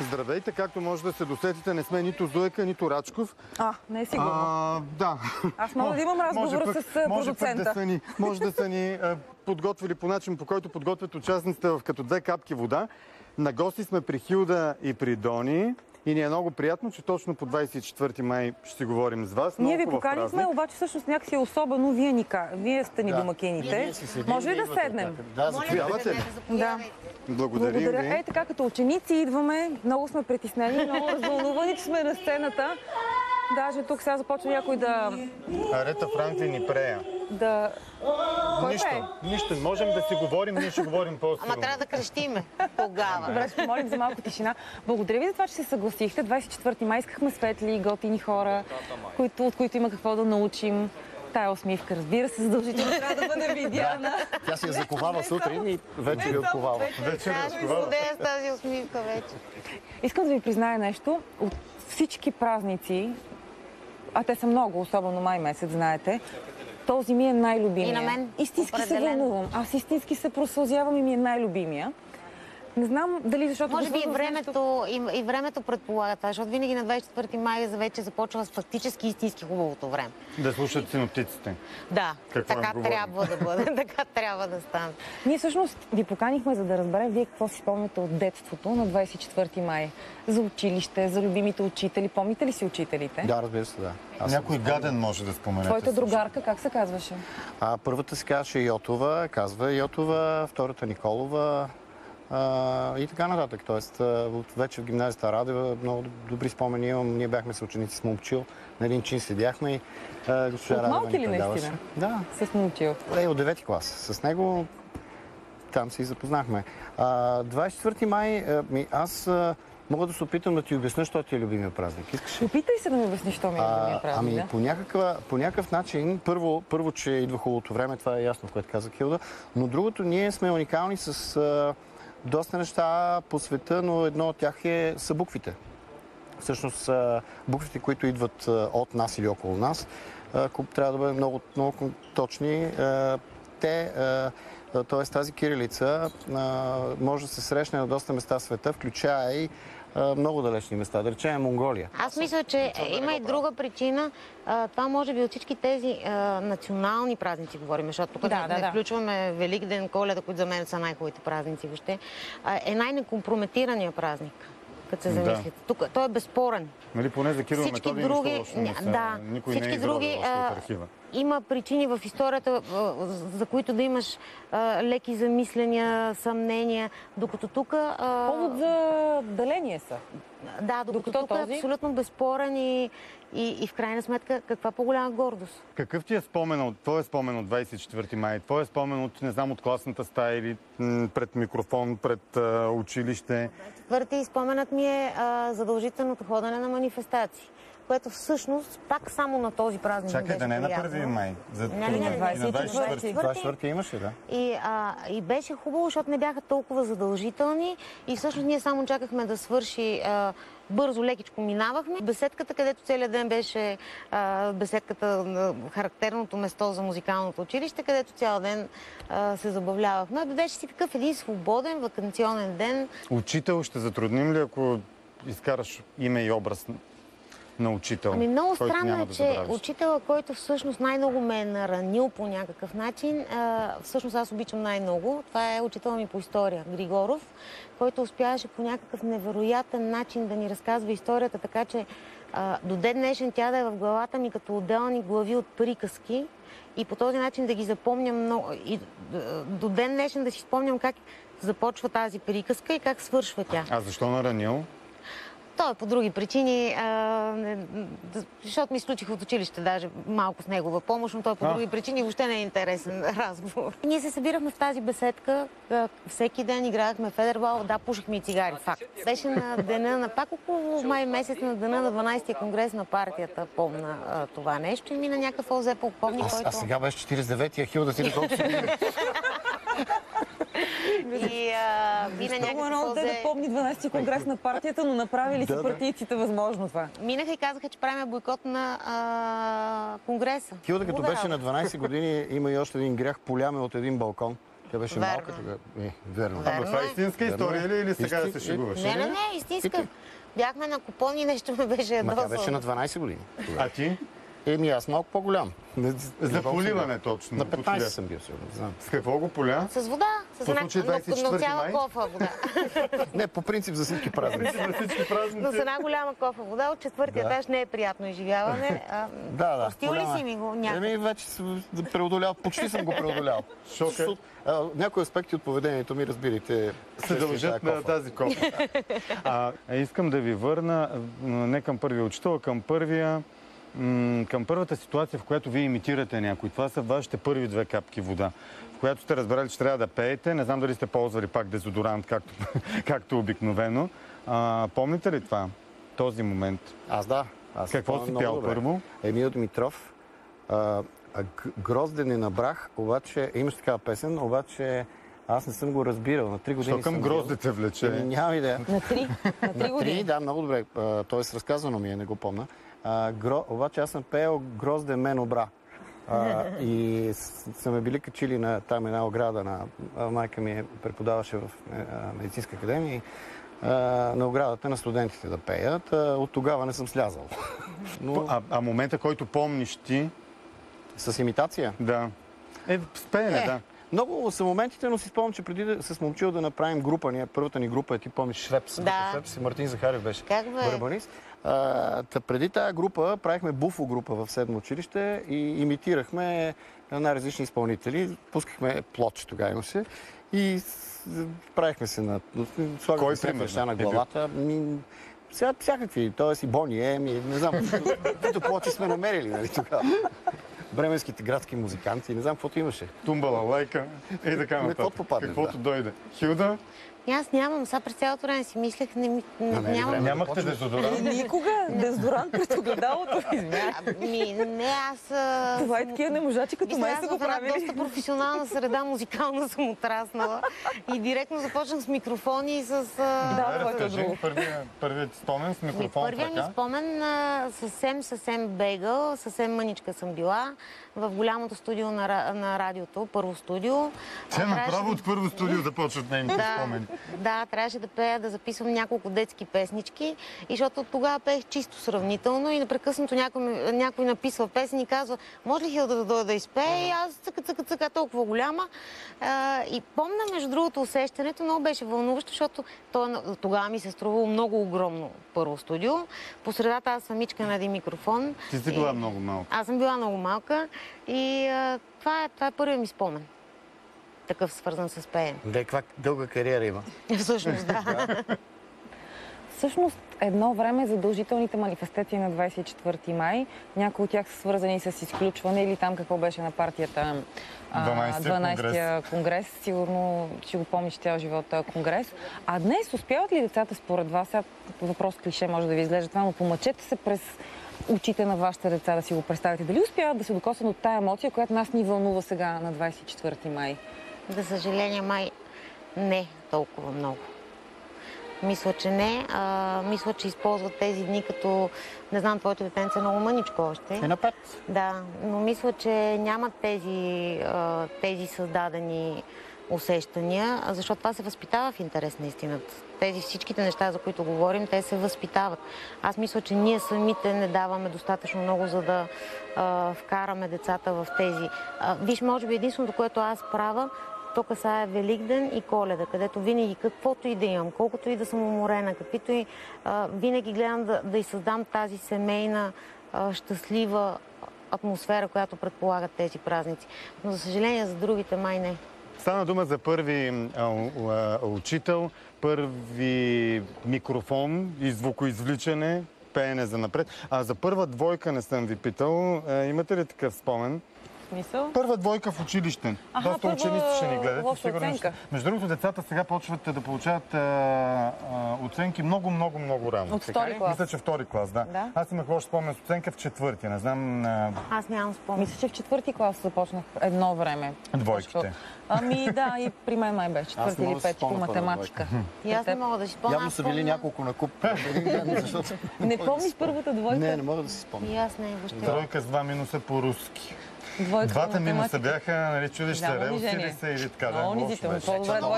S1: Здравейте, както може да се досетите, не сме нито Зуека, нито Рачков.
S2: Не е сигурно.
S1: Да.
S2: Аз мога да имам разговор с продуцента.
S1: Може да са ни подготвили по начин, по който подготвят участниците в Като две капки вода. На гости сме при Хилда и при Дони. И ни е много приятно, че точно по 24 май ще си говорим с вас.
S2: Ние ви поканихме, обаче всъщност някакси особено вие сте ни домакините. Може ли да седнем?
S1: Да, заповядате.
S2: Да.
S1: Благодарим ви.
S2: Ей, така като ученици идваме, много сме притеснени, много развълнувани, че сме на сцената. Даже тук сега започва някой да...
S1: Арета Франклин и Прея.
S2: Кой
S1: Нищо. Можем да си говорим, ние ще говорим по-сигурно.
S10: Ама трябва да крещиме тогава.
S2: Добре, ще помолим за малко тишина. Благодаря ви за това, че се съгласихте. 24 май искахме светли, готини хора, от които има какво да научим. Тая усмивка, разбира се, задължително трябва да бъде видяна.
S17: Тя си я заковава сутрин и вече ви отковава.
S10: Аз ми злодея с тази усмивка вече.
S2: Искам да ви призная нещо. От всички празници, а те са много, особено май месец, знаете, този ми е най-любимия.
S10: И на мен.
S2: Истински се вълнувам. Аз истински се просълзявам и ми е най-любимия. Не знам дали защото...
S10: Може би и времето предполага това, защото винаги на 24 май вече започва с фактически истински хубавото време.
S1: Да слушат синоптиците.
S10: Да, така трябва да бъде, така трябва да стане.
S2: Ние всъщност ви поканихме, за да разберем вие какво си спомняте от детството на 24 май. За училище, за любимите учители. Помните ли си учителите?
S17: Да, разбира се, да.
S1: Някой гаден може да споменете.
S2: Твоята другарка как се казваше?
S17: Първата се казваше Йотова, казва Йотова, втората Николова. И така нататък. Тоест, вече в гимназията Радева много добри спомени имам. Ние бяхме съученици с Момчил. На един чин седяхме и госпожа Радева
S2: ни предаваше. От малки ли наистина?
S17: Да.
S2: С Момчил?
S17: От 9 клас. С него там се и запознахме. 24 май, аз мога да се опитам да ти обясня, що ти е любимия празник. Искаш?
S2: Опитай се да ми обясниш, що ми е любимия празник.
S17: По някакъв начин, първо, че идва хубавото време, това е ясно, което каза Хилда, но другото, ние сме уникални с доста неща по света, но едно от тях са буквите. Всъщност, буквите, които идват от нас или около нас, трябва да бъдем много, много точни. Т.е. тази кирилица може да се срещне на доста места в света, включая и много далечни места, да речем Монголия.
S10: Аз мисля, че има и друга причина. Това може би от всички тези национални празници говорим, защото тук не включваме Великден, Коледа, които за мен са най-хубавите празници въобще. Е най-некомпрометирания празник, като се замислите. Тук той е безспорен.
S1: Нали, поне за Кирил Методий нищо лошо не са. Никой не е изровил от архива.
S10: Има причини в историята, за които да имаш леки замисления, съмнения, докато тук...
S2: Повод за деление са.
S15: Да, докато тук е абсолютно безспорен и в крайна сметка каква по-голяма гордост.
S1: Какъв ти е спомен твой спомен от 24 май? Твой е спомен от, не знам, от класната стая или пред микрофон, пред училище?
S15: Четвърти споменът ми е задължителното ходене на манифестации, което всъщност пак само на този празник
S1: Чакай, да не е на 1 май.
S15: На
S1: 24 имаше, да.
S15: И беше хубаво, защото не бяха толкова задължителни и всъщност ние само чакахме да свърши бързо, лекичко минавахме. Беседката, където целият ден беше беседката на характерното место за музикалното училище, където цял ден се забавлявахме. Беше си такъв един свободен ваканционен ден.
S1: Учител ще затрудним ли, ако изкараш име и образ на учител?
S15: Много странно е, че учителя, който всъщност най-много ме е наранил по някакъв начин, всъщност аз обичам най-много. Това е учителя ми по история, Григоров, който успяваше по някакъв невероятен начин да ни разказва историята, така че до ден днешен тя да е в главата ми като отделни глави от приказки и по този начин да ги запомням много. И до ден днешен да си спомням как започва тази приказка и как свършва тя.
S1: А защо наранил?
S15: Той е по други причини, защото ми изключих от училище даже малко с негова помощ, но той по други причини въобще не е интересен разговор. Ние се събирахме в тази беседка, всеки ден играехме федербол, да, пушихме и цигари, факт. Беше на дена, пак около май месец, на дена на 12-я конгрес на партията, помна това нещо и мина някакъв ОЗ полковник, който...
S17: А сега беше 49-я, Хилда си колко си били.
S15: И мина някакъв
S2: много да помни 12-ти конгрес на партията, но направили си партийците възможно това.
S15: Минаха и казаха, че правим бойкот на конгреса.
S17: Хилда, като беше на 12 години, има и още един грях, поляме от един балкон. Тя беше малка тогава. Верно.
S1: Ама това е истинска история или сега да се шегуваш?
S15: Не, истинска. Бяхме на купон и нещо ме беше ядосало.
S17: Тя беше на 12 години.
S1: А ти?
S17: Аз малко по-голям.
S1: За поливане точно.
S17: На 15 съм бил сигурно.
S1: С какво го поля?
S15: С вода.
S1: С
S15: цяла кофа вода.
S17: Не, по принцип за всички празници.
S15: Но с една голяма кофа вода от 4-ти етаж не е приятно изживяване. Простил ли си ми го някакъв?
S17: Вече преодолял, почти съм го преодолял. Някои аспекти от поведението ми, разбирайте,
S1: се дължат на тази кофа. Искам да ви върна не към първия учител, а към първата ситуация, в която вие имитирате някой. Това са вашите първи 2 капки вода, в която сте разбрали, че трябва да пеете. Не знам дали сте ползвали пак дезодорант, както обикновено. Помните ли това? Този момент?
S17: Да.
S1: Какво си пял първо?
S17: Емил Димитров. Грозден не набрах, обаче имаш такава песен, обаче аз не съм го разбирал. На 3 години.
S1: Що към гроздите влече?
S17: Нямам идея.
S15: На 3 години?
S17: Да, много добре. Тоест разказано ми е, не го помня. Обаче аз съм пеел Грозде мен обра. И са ме били качили на там една ограда. Майка ми преподаваше в медицинска академия. На оградата на студентите да пеят. От тогава не съм слязал.
S1: А момента, който помниш ти?
S17: С имитация?
S1: Да. С пеене, да.
S17: Много са моментите, но си спомням, че преди с момчил да направим група, първата ни група, ти помниш Швепс. Швепс и Мартин Захарев беше барабанист. Преди тая група правихме буфо група в 7 училище и имитирахме най-различни изпълнители. Пускахме плотче, тогава имаше и правихме се на... Слагахме се неща на главата. Сега всякакви, т.е. и Бони Ем, не знам, каквито плочи сме намерили, нали, тогава. Бременските градски музиканти, не знам каквото имаше.
S1: Тумбала, лайка и така нататък. Каквото дойде. Хилда?
S15: Аз нямам. Сега през цялото време си мислех, нямам.
S1: Нямахте дезодорант?
S2: Никога. Дезодорант пред огледалото.
S15: Не, аз...
S2: Това и такива неможачи като мен са го правили.
S15: Аз в доста професионална среда, музикална съм отраснала. И директно започнах с микрофони и с...
S1: Разкажи първият спомен с микрофон.
S15: Първият ми спомен съвсем бегал, съвсем мъничка съм била. В голямото студио на радиото, първо студио.
S1: Те направо от първо студио започват нейните спомени.
S15: Да, трябваше да пея, да записвам няколко детски песнички, и защото тогава пеех чисто сравнително и непрекъснато някой написва песен и казва, може ли Хилда да дойде да изпее? И аз цъка, толкова голяма. И помня, между другото, усещането много беше вълнуващо, защото тогава ми се струвало много огромно първо студио. По средата аз самичка на един микрофон.
S1: Ти си била много малка.
S15: Аз съм била много малка и това е първият ми спомен. Такъв свързан с пеене.
S17: Каква дълга кариера има.
S15: Всъщност, да.
S2: Всъщност, едно време задължителните манифестации на 24 май. Някои от тях са свързани с изключване или там какво беше на партията 12-тия конгрес. Сигурно ще го помниш цял живот конгрес. А днес успяват ли децата според вас? Сега въпрос клише може да ви изглежда това, но помъчете се през очите на вашите деца да си го представите. Дали успяват да се докоснат от тая емоция, която нас ни вълнува сега на 24 май?
S15: За съжаление, май не толкова много. Мисля, че не. Мисля, че използват тези дни като... Не знам, твоето детенце е много мъничко още.
S17: Е на 5.
S15: Да, но мисля, че нямат тези създадени усещания, защото това се възпитава в интерес на истината. Тези всичките неща, за които говорим, те се възпитават. Аз мисля, че ние самите не даваме достатъчно много, за да вкараме децата в тези. Виж, може би единственото, което аз правя, то касае Великден и Коледа, където винаги каквото и да имам, колкото и да съм уморена, каквито и винаги гледам да и създам тази семейна, щастлива атмосфера, която предполагат тези празници. Но за съжаление за другите май не.
S1: Стана дума за първи учител, първи микрофон и звукоизвличане, пеене за напред. А за първа двойка не съм ви питал. Имате ли такъв спомен?
S2: Мисъл?
S1: Първа двойка в училище. Доста ученици ще ни гледат.
S2: Оценка.
S1: Между другото, децата сега почват да получават оценки много рано.
S2: От втори клас.
S1: Мисля, че втори клас, да. Аз имах лош спомен с оценка в четвърти. Не знам...
S15: Аз нямам спомен.
S2: Мисля, че в четвърти клас започнах едно време.
S1: Двойките.
S2: Да, и при мен май беше четвърти или пети по математика.
S15: И аз не мога да си спомня.
S17: Явно са били няколко на куп.
S2: Не помниш първата двойка?
S17: Не мога да си спомня.
S15: И аз не въобще.
S1: Двойка с 2 минуса по руски. Двата минуса бяха, нали, чудиш се, релси ли са или така, да?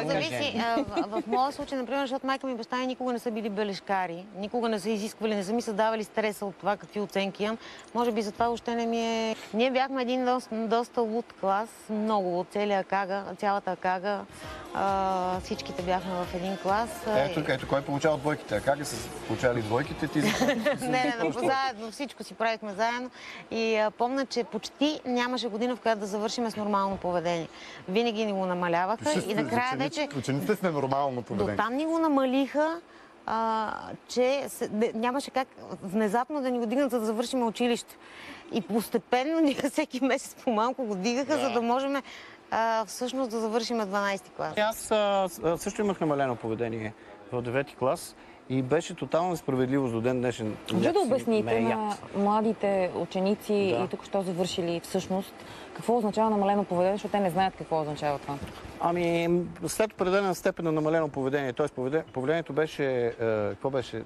S15: Зависи. В моя случай, например, защото майка ми и баща ми никога не са били бележкари, никога не са изисквали, не са ми създавали стреса от това какви оценки имам. Може би затова още не ми е... Ние бяхме един доста луд клас, много от цялата Акага. Всичките бяхме в един клас.
S17: Ето кой получава двойките. Акага са получавали двойките, ти
S15: Не, заедно, всичко си правихме заедно. И помня, че почти нямаше година, в която да завършим с нормално поведение. Винаги ни го намаляваха и накрая вече...
S1: Учениците с ненормално поведение.
S15: До там ни го намалиха, че нямаше как внезапно да ни го дигнат, за да завършим училище. И постепенно ние всеки месец по-малко го дигаха, за да можем всъщност да завършим 12-ти клас.
S17: Аз също имах намалено поведение в 9-ти клас. И беше тотална несправедливост до ден днешен.
S2: Може да обясните на младите ученици и тук що завършили всъщност какво означава намалено поведение, защото те не знаят какво означава това?
S17: След определена степен на намалено поведение, т.е. поведението беше, какво беше?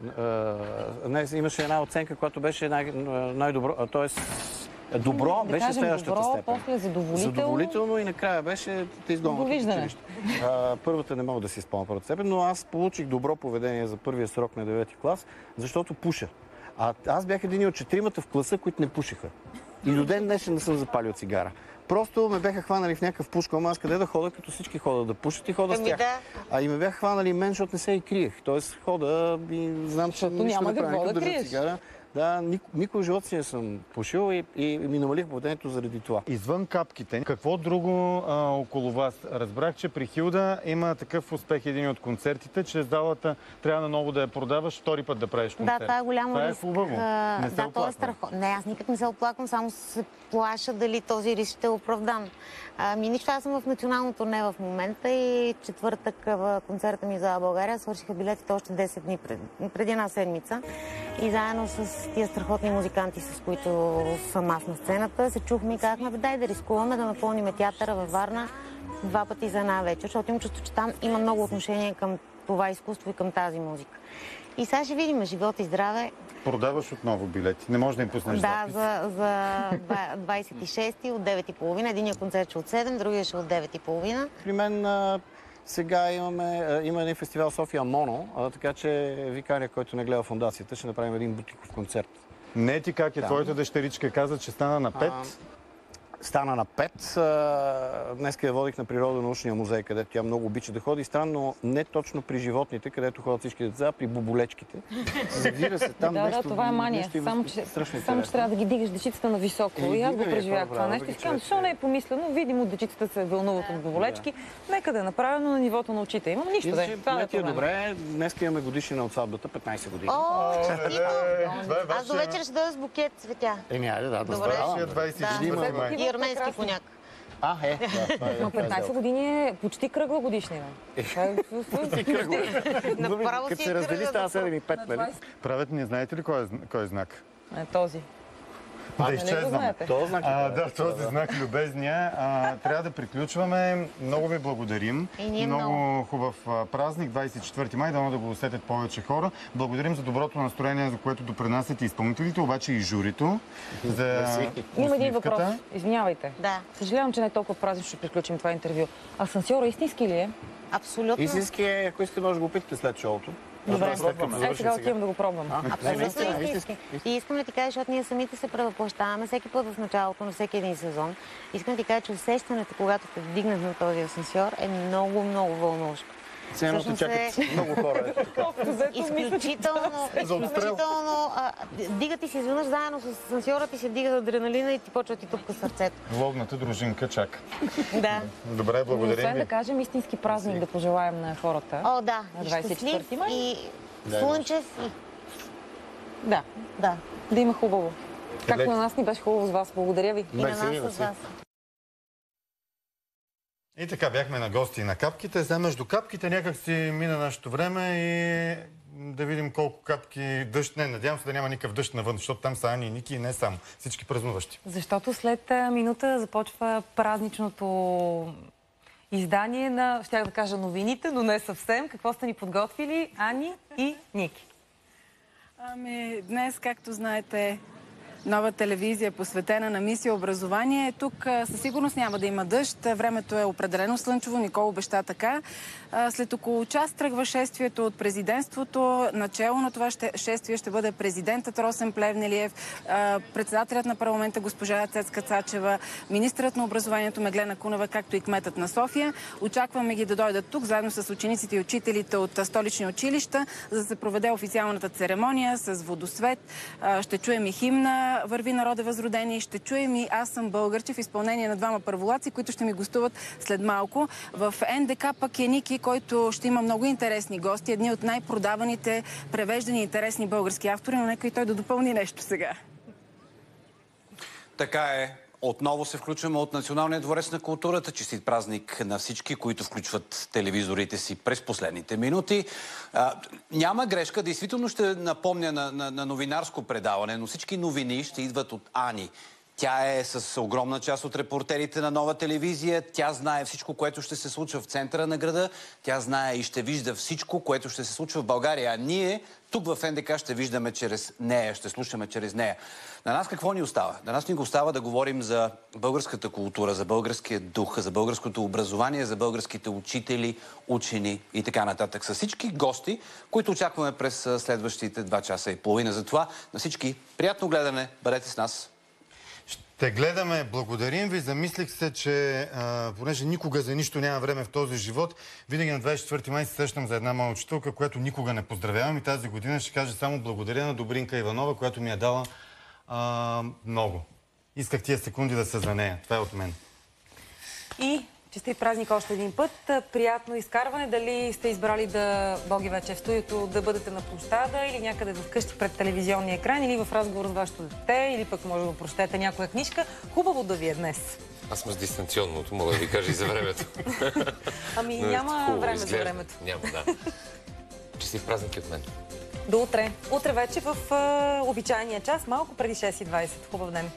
S17: Имаше една оценка, която беше най-добро, т.е. Добро беше следващата степен.
S2: После
S17: задоволително и накрая беше да изгонват от училище. Първата не мога да си спомня първата степен, но аз получих добро поведение за първия срок на 9-ти клас, защото пуша. Аз бях един от 4-мата в класа, които не пушеха. И до ден днешен не съм запалил цигара. Просто ме бяха хванали в някакъв пушком, аз къде да хода, като всички ходят да пушат и хода с тях. И ме бяха хванали мен, защото не се и криех. Тоест хода и знам, че нищо не правя, никога държа цигара. Да, никой в живота си не съм пушил и ми намалих поведението заради това.
S1: Извън капките, какво друго около вас? Разбрах, че при Хилда има такъв успех един от концертите, че залата трябва наново да я продаваш, втори път да правиш концерт.
S15: Да, това е голямо риск.
S1: Това е хубаво. Не се оплаквам.
S15: Това е страхотно. Не, аз никак не се оплаквам, само се плаша дали този риск ще е оправдан. Нищо, аз съм в национално турне в момента и четвъртък в концерта ми за България свършиха билетите още 10 дни преди една седмица. И заедно с тия страхотни музиканти, с които съм аз на сцената, се чухме и казахме, дай да рискуваме да напълним театъра във Варна 2 пъти за една вечер, защото имам чувство, че там има много отношение към това изкуство и към тази музика. И сега ще видим, живот и здраве.
S1: Продаваш отново билети, не можеш да им пуснеш запис.
S15: Да, за 26-ти от 9:30, единия концерт ще от 7, другия ще от 9:30.
S17: При мен сега има един фестивал София Моно, така че викария, който не гледа фондацията, ще направим един бутиков концерт.
S1: Не ти как е, твоята дъщеричка каза, че стана на 5.
S17: стана на 5. Днеска я водих на Природонаучния музей, където тя много обича да ходи. Странно, не точно при животните, където ходят всички деца, а при боболечките. Завира се там нещо.
S2: Да, това е мания. Само че трябва да ги дигаш дечицата на високо. И аз го преживях това нещо. И казвам, защо не е помислено? Видимо, дечицата се вълнуват от боболечки. Нека да е направено на нивото на очите. Имам нищо да е. Това е
S17: добре. Днеска имаме годишнина от сватбата, 15 години.
S15: Аз до вечер ще дойда с букет цветя.
S17: Айде, да.
S15: Добре. И арменски коняк.
S2: Но 15 години е почти кръгла годишнина.
S17: Като се раздели, става 7,5, нали?
S1: Правят ни, знаете ли кой е знак?
S2: Този.
S1: Да изчезваме. Да, този знак любезния. Трябва да приключваме. Много ви благодарим. Много хубав празник, 24 май, дано да го усетят повече хора. Благодарим за доброто настроение, за което допринасят и изпълнителите, обаче и журито.
S2: Има един въпрос. Извинявайте.
S15: Да.
S2: Съжалявам, че не е толкова празнично ще приключим това интервю. Асансьора истински ли е?
S15: Абсолютно.
S17: Истински е, ако искате, може да го опитате след шоуто.
S2: Добре, сега отивам да го пробвам.
S15: Абсолютно истински. И искам да ти кажа, защото ние самите се превъплащаваме всеки път в началото на всеки един сезон. Искам да ти кажа, че усещането, когато те вдигнахме този асансьор, е много, много вълнуващо.
S17: Ценно те чакат много хора.
S15: Изключително. Дига ти се изведнъж заедно с асансьора, ти се дига адреналина и ти почва да ти тупка сърцето.
S1: Ловната дружинка чака.
S15: Да.
S1: Добре, благодарим ви.
S2: Освен да кажем истински празник да пожелаем на хората.
S15: О, да.
S2: На 24 май.
S15: И слънчев и...
S2: Да. Да има хубаво. Както на нас ни беше хубаво с вас. Благодаря ви.
S15: И на нас с вас.
S1: И така, бяхме на гости на капките. Сега между капките някак си мина нашето време и да видим колко капки дъжд. Не, надявам се да няма никакъв дъжд навън, защото там са Ани и Ники и не само. Всички празнуващи.
S2: Защото след минута започва празничното издание на, щях да кажа, новините, но не съвсем. Какво сте ни подготвили Ани и Ники?
S13: Днес, както знаете, нова телевизия, посветена на мисия образование. Тук със сигурност няма да има дъжд. Времето е определено слънчево. Никол обеща така. След около час тръгва шествието от президентството. Начало на това шествие ще бъде президентът Росен Плевнелиев, председателят на парламента госпожа Цецка Цачева, министърът на образованието Меглена Кунева, както и кметът на София. Очакваме ги да дойдат тук, заедно с учениците и учителите от столични училища, за да се проведе официалната церемония с водосвет. Ще чуем и химна "Върви народе възродени", ще чуем и "Аз съм българче" в изпълнение на двама първолаци, които ще ми гостуват след малко. В НДК пък е Ники, който ще има много интересни гости, едни от най-продаваните, превеждани интересни български автори, но нека и той да допълни нещо сега.
S11: Така е. Отново се включваме от Националния дворец на културата. Честит празник на всички, които включват телевизорите си през последните минути. Няма грешка. Действително ще напомня на новинарско предаване, но всички новини ще идват от Ани. Тя е с огромна част от репортерите на Нова телевизия. Тя знае всичко, което ще се случва в центъра на града. Тя знае и ще вижда всичко, което ще се случва в България. А ние тук в НДК ще виждаме чрез нея, ще слушаме чрез нея. На нас какво ни остава? На нас ни го остава да говорим за българската култура, за българския дух, за българското образование, за българските учители, учени и така нататък. С всички гости, които очакваме през следващите 2 часа и половина. Затова на всички приятно гледане. Бъдете с нас.
S1: Те гледаме, благодарим ви. Замислих се, че понеже никога за нищо няма време в този живот, винаги на 24 май се срещам за една моя учителка, която никога не поздравявам, и тази година ще кажа само благодаря на Добринка Иванова, която ми е дала много. Исках тия секунди да са за нея. Това е от мен.
S2: И честит празник още един път. Приятно изкарване. Дали сте избрали да, Боги вече в студиото, да бъдете на площада или някъде вкъщи пред телевизионния екран, или в разговор с вашето дете, или пък може да прочетете някоя книжка. Хубаво да ви е днес.
S7: Аз съм с дистанционното, мога да ви кажа и за времето.
S2: Ами няма време за времето.
S7: Няма, да. Честит празник от мен.
S2: До утре. Утре вече в обичайния час, малко преди 6:20. Хубав ден.